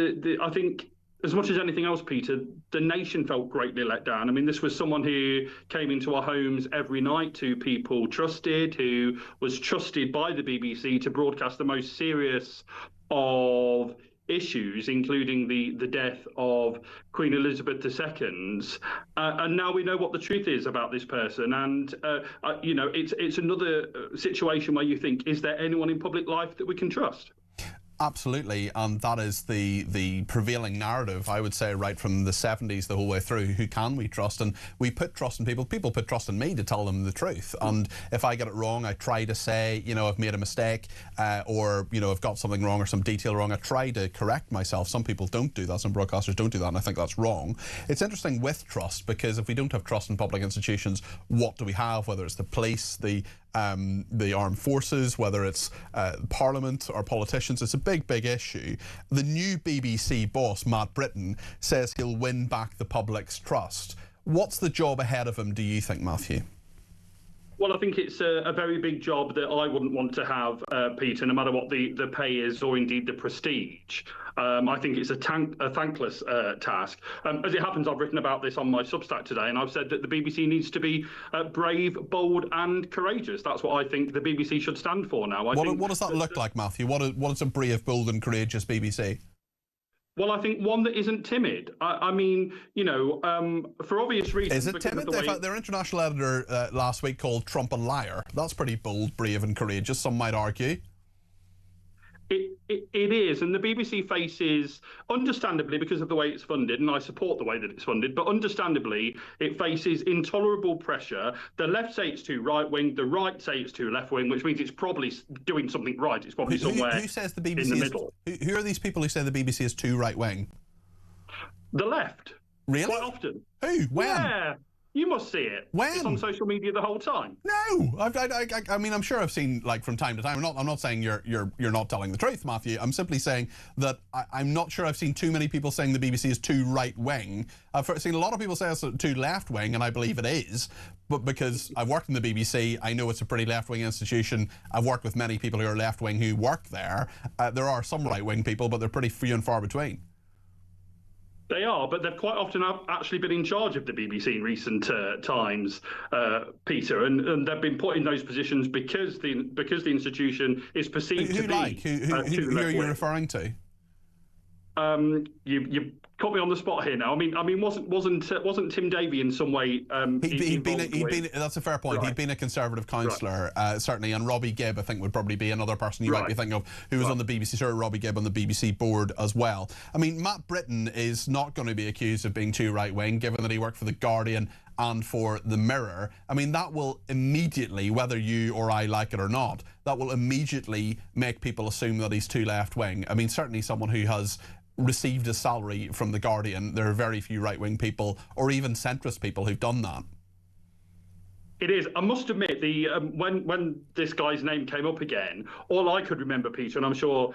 I think as much as anything else, Peter, the nation felt greatly let down. I mean, this was someone who came into our homes every night, who people trusted, who was trusted by the BBC to broadcast the most serious of issues, including the death of Queen Elizabeth II, and now we know what the truth is about this person. And it's another situation where you think, is there anyone in public life that we can trust? Absolutely, and that is the prevailing narrative, I would say, right from the 70s the whole way through. Who can we trust? And we put trust in people. People put trust in me to tell them the truth. And if I get it wrong, I try to say, I've made a mistake, or, I've got something wrong or some detail wrong. I try to correct myself. Some people don't do that. Some broadcasters don't do that, and I think that's wrong. It's interesting with trust, because if we don't have trust in public institutions, what do we have? Whether it's the police, the armed forces, whether it's Parliament or politicians, it's a big issue. The new BBC boss, Matt Britton, says he'll win back the public's trust. What's the job ahead of him, do you think, Matthew? Well, I think it's a very big job that I wouldn't want to have, Peter, no matter what the pay is or indeed the prestige. I think it's a thankless task. As it happens, I've written about this on my Substack today, and I've said that the BBC needs to be brave, bold and courageous. That's what I think the BBC should stand for now. What does that look like, Matthew? What is a brave, bold and courageous BBC? Well, I think one that isn't timid. I mean, you know, for obvious reasons. Is it timid? Their international editor last week called Trump a liar. That's pretty bold, brave and courageous, some might argue. It is, and the BBC faces, understandably, because of the way it's funded, and I support the way that it's funded, but understandably, it faces intolerable pressure. The left say it's too right-wing, the right say it's too left-wing, which means it's probably doing something right. It's probably somewhere who says the BBC in the middle. Who are these people who say the BBC is too right-wing? The left. Really? Quite often. Who? When? Yeah. You must see it. When? It's on social media the whole time. No, I mean, I'm sure I've seen, like, from time to time. I'm not saying you're not telling the truth, Matthew. I'm simply saying that I'm not sure I've seen too many people saying the BBC is too right wing. I've seen a lot of people say it's too left wing, and I believe it is. But because I've worked in the BBC, I know it's a pretty left wing institution. I've worked with many people who are left wing who work there. There are some right wing people, but they're pretty few and far between. They are, but they've quite often actually been in charge of the BBC in recent times, Peter, and they've been put in those positions because the institution is perceived to be. Who are you referring to? You caught me on the spot here now. I mean, wasn't Tim Davie in some way? He'd been. That's a fair point. Right. He'd been a Conservative councillor, certainly, and Robbie Gibb, I think, would probably be another person you might be thinking of who was on the BBC. Sure, Robbie Gibb on the BBC board as well. I mean, Matt Britton is not going to be accused of being too right wing, given that he worked for the Guardian and for the Mirror. I mean, that will immediately, whether you or I like it or not, that will immediately make people assume that he's too left wing. I mean, certainly someone who has received a salary from the Guardian, there are very few right-wing people or even centrist people who've done that. It is. I must admit, the when this guy's name came up again, all I could remember, Peter, and I'm sure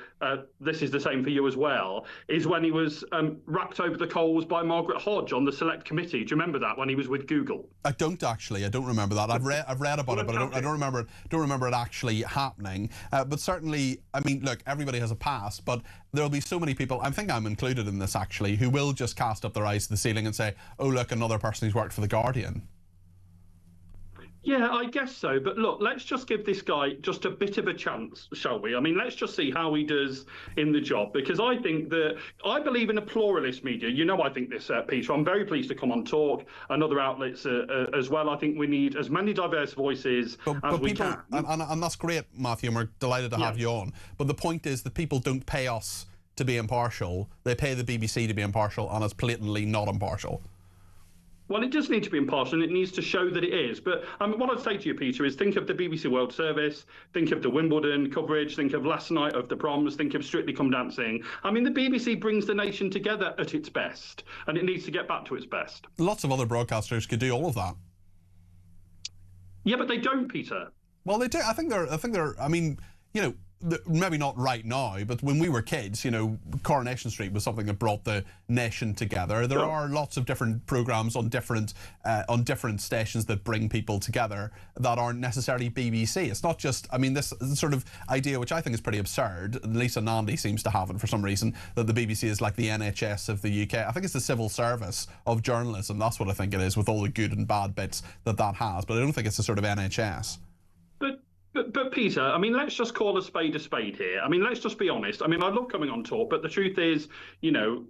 this is the same for you as well, is when he was racked over the coals by Margaret Hodge on the Select Committee. Do you remember that, when he was with Google? I don't actually. I don't remember that. I've read about it, but I don't remember it actually happening. But certainly, I mean, look, everybody has a past, but there'll be so many people, I think I'm included in this actually, who will just cast up their eyes to the ceiling and say, oh, look, another person who's worked for the Guardian. Yeah, I guess so. But look, let's just give this guy just a bit of a chance, shall we? I mean, let's just see how he does in the job, because I think that I believe in a pluralist media. You know, I think this, Peter. I'm very pleased to come on Talk and other outlets as well. I think we need as many diverse voices as we can. And that's great, Matthew, and we're delighted to have you on. But the point is that people don't pay us to be impartial. They pay the BBC to be impartial, and it's blatantly not impartial. Well, it does need to be impartial, and it needs to show that it is. But what I'd say to you, Peter, is think of the BBC World Service, think of the Wimbledon coverage, think of last night of the proms, think of Strictly Come Dancing. I mean, the BBC brings the nation together at its best, and it needs to get back to its best. Lots of other broadcasters could do all of that. Yeah, but they don't, Peter. Well, they do. I think they're. I mean, you know, maybe not right now, but when we were kids, you know, Coronation Street was something that brought the nation together. There are lots of different programmes on different stations that bring people together that aren't necessarily BBC. It's not just, I mean, this sort of idea, which I think is pretty absurd, Lisa Nandy seems to have it for some reason, that the BBC is like the NHS of the UK. I think it's the civil service of journalism. That's what I think it is, with all the good and bad bits that has. But I don't think it's a sort of NHS. But Peter, I mean, let's just call a spade here. I mean, let's just be honest. I mean, I love coming on Talk, but the truth is, you know,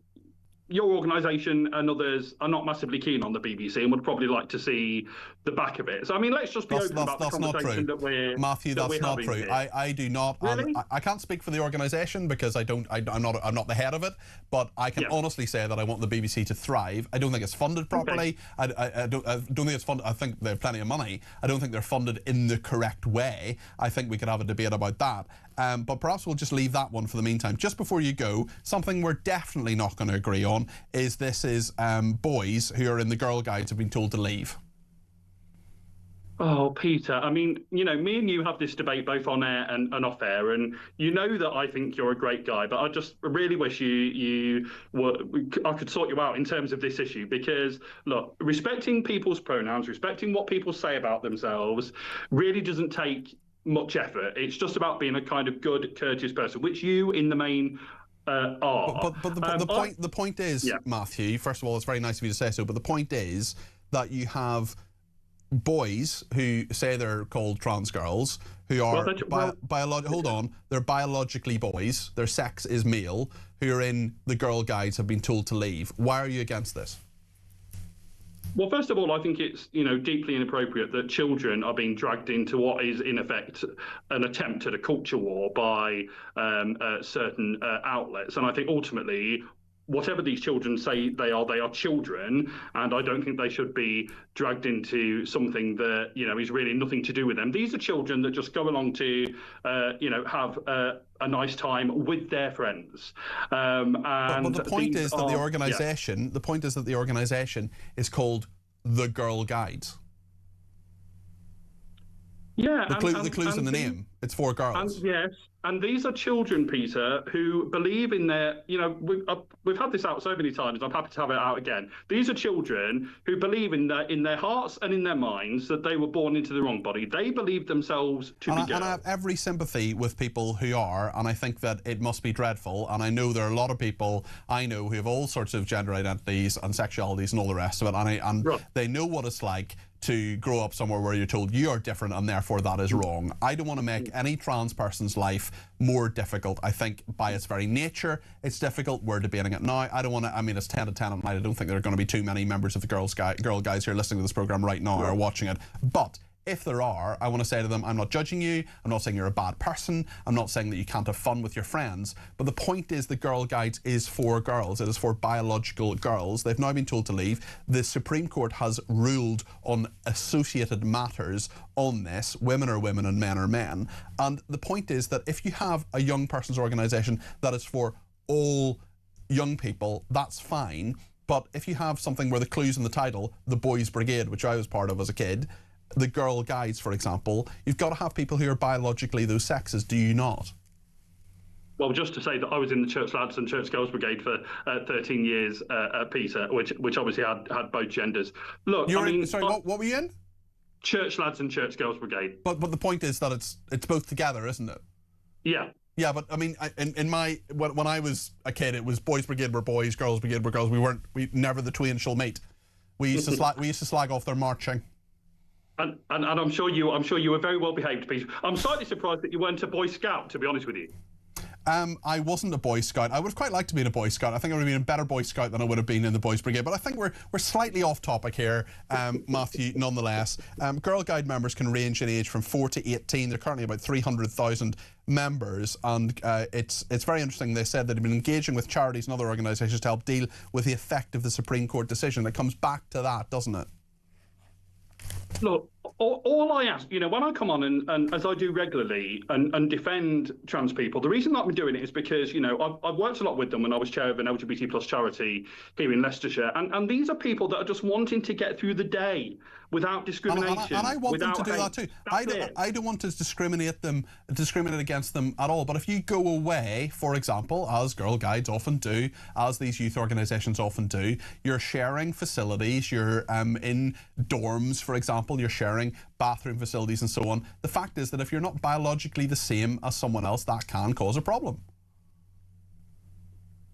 your organisation and others are not massively keen on the BBC and would probably like to see the back of it. So, I mean, let's just be open about the conversation that we're Matthew, that's not true. Here. I do not. Really? I can't speak for the organisation because I'm not the head of it. But I can honestly say that I want the BBC to thrive. I don't think it's funded properly. Okay. I don't think it's funded. I think they have plenty of money. I don't think they're funded in the correct way. I think we could have a debate about that. But perhaps we'll just leave that one for the meantime. Just before you go, something we're definitely not going to agree on is boys who are in the Girl Guides have been told to leave. Oh, Peter, I mean, you know, me and you have this debate both on air and off air, and you know that I think you're a great guy, but I just really wish I could sort you out in terms of this issue, because, look, respecting people's pronouns, respecting what people say about themselves really doesn't take much effort. It's just about being a kind of good, courteous person, which you, in the main, are. But the point is, Matthew, first of all, it's very nice of you to say so, but the point is that you have boys who say they're called trans girls, who are they're biologically boys, their sex is male, who are in the Girl Guides, have been told to leave. Why are you against this? Well, first of all, I think it's, deeply inappropriate that children are being dragged into what is, in effect, an attempt at a culture war by certain outlets. And I think ultimately, whatever these children say they are children, and I don't think they should be dragged into something that, is really nothing to do with them. These are children that just go along to, have a nice time with their friends. But the point is that the organisation, the point is that the organisation is called the Girl Guides. Yeah, the clue's in the name. It's for girls. And these are children, Peter, who believe in their, we've had this out so many times, I'm happy to have it out again. These are children who believe in their hearts and in their minds that they were born into the wrong body. They believe themselves to be girls. And I have every sympathy with people who are, and I think that it must be dreadful. And I know there are a lot of people I know who have all sorts of gender identities and sexualities and all the rest of it. And they know what it's like to grow up somewhere where you're told you are different and therefore that is wrong. I don't want to make any trans person's life more difficult. I think by its very nature it's difficult. We're debating it now. I don't want to, it's 10 to 10 at night. I don't think there are going to be too many members of the Girl Guides who are listening to this programme right now or watching it. But if there are, I want to say to them, I'm not judging you, I'm not saying you're a bad person, I'm not saying that you can't have fun with your friends, but the point is the Girl Guides is for girls, it is for biological girls. They've now been told to leave. The Supreme Court has ruled on associated matters on this. Women are women and men are men. And the point is that if you have a young person's organisation that is for all young people, that's fine. But if you have something where the clue's in the title, the Boys Brigade, which I was part of as a kid, the Girl Guides, for example, you've got to have people who are biologically those sexes, do you not? Well, just to say that I was in the Church Lads and Church Girls Brigade for 13 years, Peter, which obviously had both genders. Look, what were you in? Church Lads and Church Girls Brigade. But the point is that it's both together, isn't it? Yeah. Yeah, but when I was a kid, it was Boys Brigade were boys, Girls Brigade were girls. We never the twain shall meet. We used to slag off their marching. And I'm sure you were very well behaved, Peter. I'm slightly surprised that you weren't a Boy Scout, to be honest with you. I wasn't a Boy Scout. I would have quite liked to be a Boy Scout. I think I would have been a better Boy Scout than I would have been in the Boys Brigade. But I think we're slightly off topic here, Matthew, nonetheless. Girl Guide members can range in age from 4 to 18. They're currently about 300,000 members. And it's very interesting. They said that they've been engaging with charities and other organisations to help deal with the effect of the Supreme Court decision. It comes back to that, doesn't it? Look, all I ask, when I come on and as I do regularly and defend trans people, the reason that I'm doing it is because, I've worked a lot with them when I was chair of an LGBT plus charity here in Leicestershire. And these are people that are just wanting to get through the day without discrimination. And I want them to do that too. I don't want to discriminate against them at all. But if you go away, for example, as Girl Guides often do, as these youth organisations often do, you're sharing facilities, you're in dorms, for example, you're sharing bathroom facilities and so on. The fact is that if you're not biologically the same as someone else, that can cause a problem.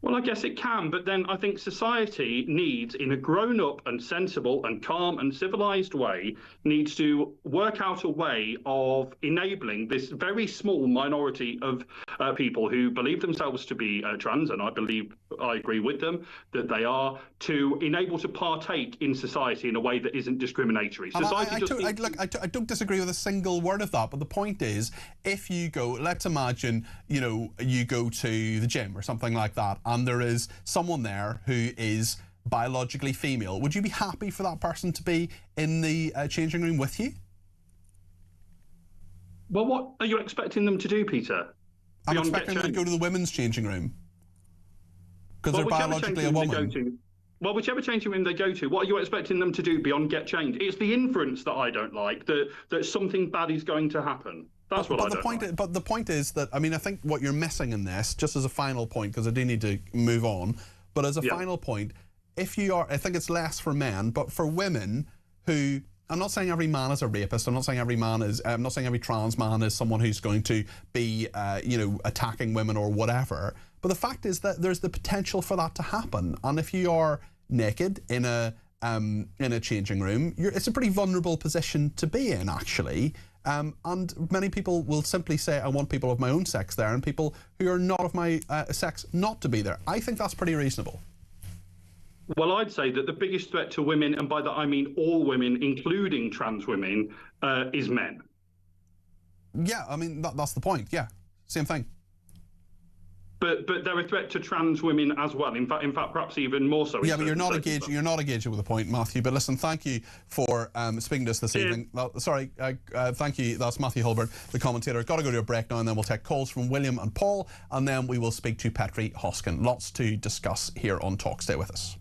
Well, I guess it can, but then I think society needs, in a grown-up and sensible and calm and civilised way, needs to work out a way of enabling this very small minority of people who believe themselves to be trans, and I agree with them that they are, to enable to partake in society in a way that isn't discriminatory. Society I don't disagree with a single word of that, but the point is, if you go, let's imagine, you go to the gym or something like that, and there is someone there who is biologically female, would you be happy for that person to be in the changing room with you? Well, what are you expecting them to do, Peter? I'm expecting them to go to the women's changing room. Because they're biologically a woman. Well, whichever changing room they go to, what are you expecting them to do beyond get changed? It's the inference that I don't like, that something bad is going to happen. That's what I don't like. But the point is that, I think what you're missing in this, just as a final point, because I do need to move on, but as a final point, if you are, I think it's less for men, but for women who, I'm not saying every man is a rapist, I'm not saying every trans man is someone who's going to be, attacking women or whatever, but the fact is that there's the potential for that to happen. And if you are naked in a in a changing room, it's a pretty vulnerable position to be in, actually. And many people will simply say, I want people of my own sex there, and people who are not of my sex not to be there. I think that's pretty reasonable. Well, I'd say that the biggest threat to women, and by that I mean all women, including trans women, is men. Yeah, I mean, that's the point. Yeah, same thing. But they're a threat to trans women as well. In fact, perhaps even more so. Yeah, but you're not engaging with the point, Matthew. But listen, thank you for speaking to us this evening. Thank you. That's Matthew Hilbert, the commentator. Got to go to a break now, and then we'll take calls from William and Paul, and then we will speak to Petri Hoskin. Lots to discuss here on Talk. Stay with us.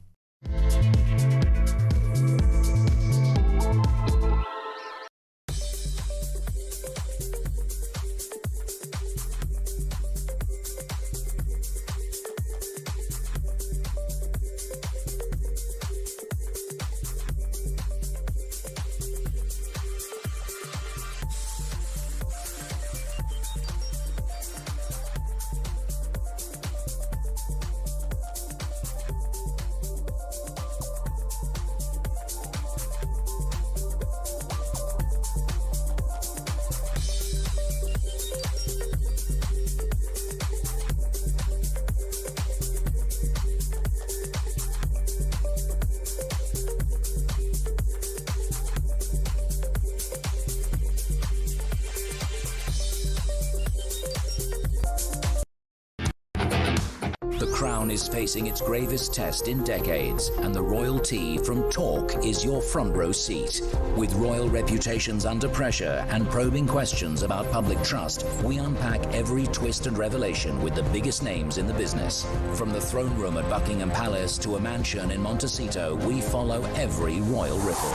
Is facing its gravest test in decades, and the royalty from Talk is your front row seat. With royal reputations under pressure and probing questions about public trust, we unpack every twist and revelation with the biggest names in the business. From the throne room at Buckingham Palace to a mansion in Montecito, we follow every royal ripple.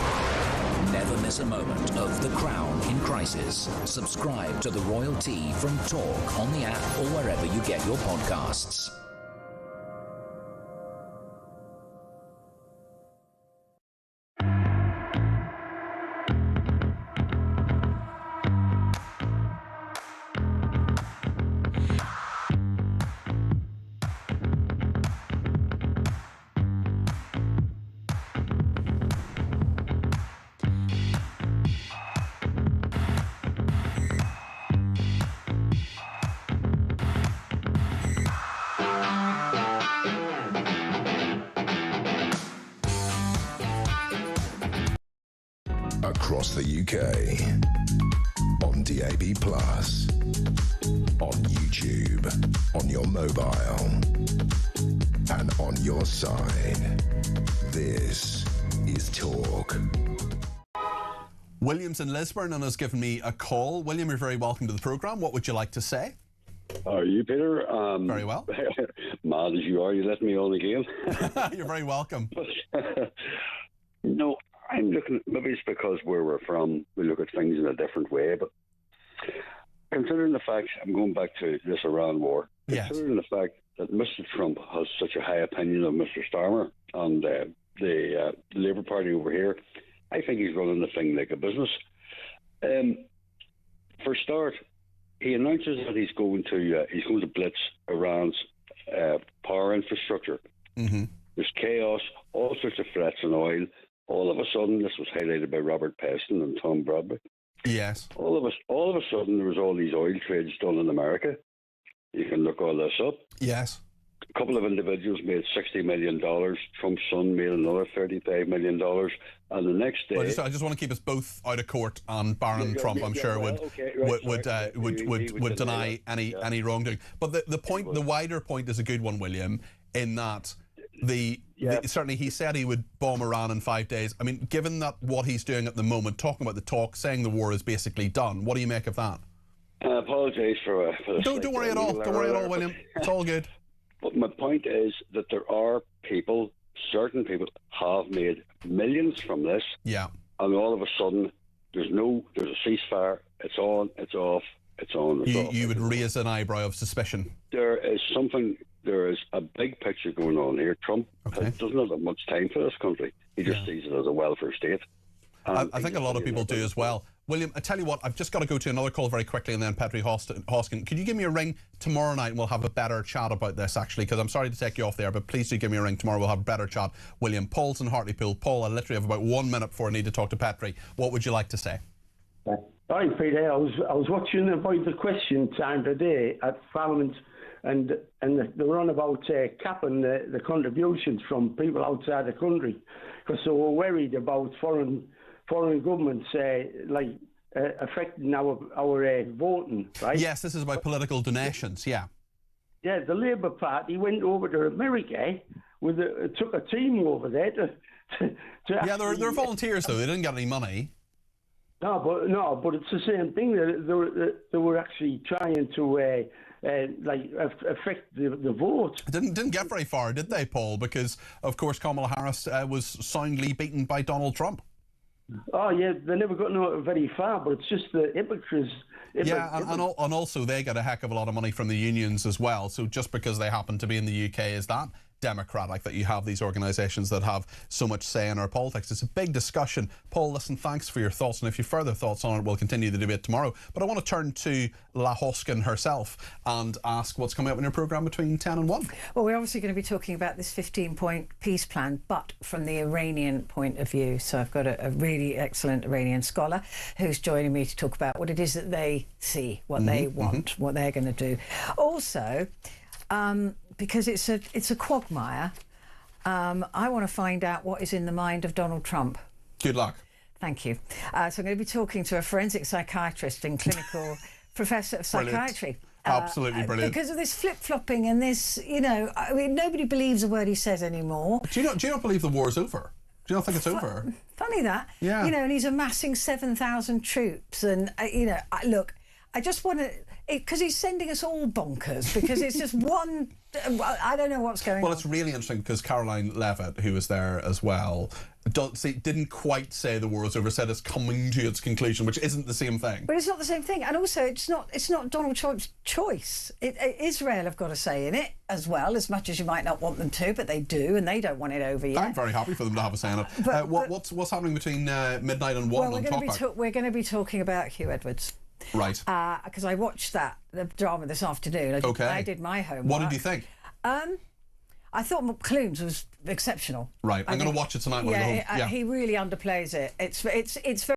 Never miss a moment of The Crown in crisis. Subscribe to the royalty from Talk on the app or wherever you get your podcasts. Across the UK, on DAB+, on YouTube, on your mobile, and on your side. This is Talk. William's in Lisburn and has given me a call. William, you're very welcome to the programme. What would you like to say? How are you, Peter? Very well. Mad as you are, you let me on again. You're very welcome. No, I'm looking, maybe it's because where we're from, we look at things in a different way, but considering the fact, I'm going back to this Iran war, considering the fact that Mr. Trump has such a high opinion of Mr. Starmer and the Labour Party over here, I think he's running the thing like a business. For a start, he announces that he's going to blitz Iran's power infrastructure. Mm-hmm. There's chaos, all sorts of threats on oil. All of a sudden, this was highlighted by Robert Peston and Tom Bradby. Yes. All of a sudden, there was all these oil trades done in America. You can look all this up. Yes. A couple of individuals made $60 million. Trump's son made another $35 million. And the next day... Well, I just want to keep us both out of court, and Baron Trump, I'm sure, would deny any wrongdoing. But the wider point is a good one, William, in that... certainly he said he would bomb Iran in 5 days. I mean, given that what he's doing at the moment, talking about the talk, saying the war is basically done, what do you make of that? I apologise for the Don't worry at all. Don't worry at all, William. It's all good. But my point is that there are people, certain people, have made millions from this. Yeah. And all of a sudden, there's a ceasefire. It's on. It's off. It's on. It's off. You would raise an eyebrow of suspicion. There is a big picture going on here. Trump doesn't have much time for this country. He just sees it as a welfare state. I think a lot of people do as well. William, I tell you what, I've just got to go to another call very quickly, and then Petri Hoskin. Could you give me a ring tomorrow night, and we'll have a better chat about this, actually, because I'm sorry to take you off there, but please do give me a ring tomorrow. We'll have a better chat. William, Paul's in Hartlepool. Paul, I literally have about 1 minute before I need to talk to Petri. What would you like to say? Hi, Peter. I was watching about the question time today at Parliament, and they were on about capping the contributions from people outside the country, because they were worried about foreign governments affecting our voting, right? Yes, this is about political donations, yeah. Yeah, the Labour Party went over to America took a team over there to yeah, they're volunteers though. They didn't get any money. No, but it's the same thing. They were actually trying to affect the vote. Didn't get very far, did they, Paul? Because of course Kamala Harris was soundly beaten by Donald Trump. Oh yeah, they never got very far. But it's just the hypocrites. Yeah, and also they get a heck of a lot of money from the unions as well. So just because they happen to be in the UK, is that democratic that you have these organisations that have so much say in our politics? It's a big discussion. Paul, listen, thanks for your thoughts, and if you have further thoughts on it, we'll continue the debate tomorrow. But I want to turn to La Hoskin herself and ask what's coming up in your programme between 10 and 1. Well, we're obviously going to be talking about this 15-point peace plan, but from the Iranian point of view. So I've got a really excellent Iranian scholar who's joining me to talk about what it is that they see, what they want, what they're going to do. Also, because it's a quagmire, I want to find out what is in the mind of Donald Trump. Good luck. Thank you. So I'm going to be talking to a forensic psychiatrist and clinical professor of psychiatry. Absolutely brilliant. Because of this flip-flopping and this, I mean, nobody believes a word he says anymore. Do you not believe the war's over? Do you not think it's over? Funny that. Yeah. And he's amassing 7,000 troops, and look, I just want to, because he's sending us all bonkers, because it's just one. I don't know what's going on. Well, it's really interesting because Caroline Levitt, who was there as well, didn't quite say the war was over, said it's coming to its conclusion, which isn't the same thing. But it's not the same thing, and also it's not Donald Trump's choice. Israel have got a say in it as well, as much as you might not want them to, but they do, and they don't want it over yet. I'm very happy for them to have a say in it. What's happening between midnight and 1 on Talkback? We're going to be talking about Huw Edwards. Right. Because I watched the drama this afternoon. I did my homework. What did you think? I thought McClunes was exceptional. Right. I'm going to watch it tonight. He really underplays it. It's very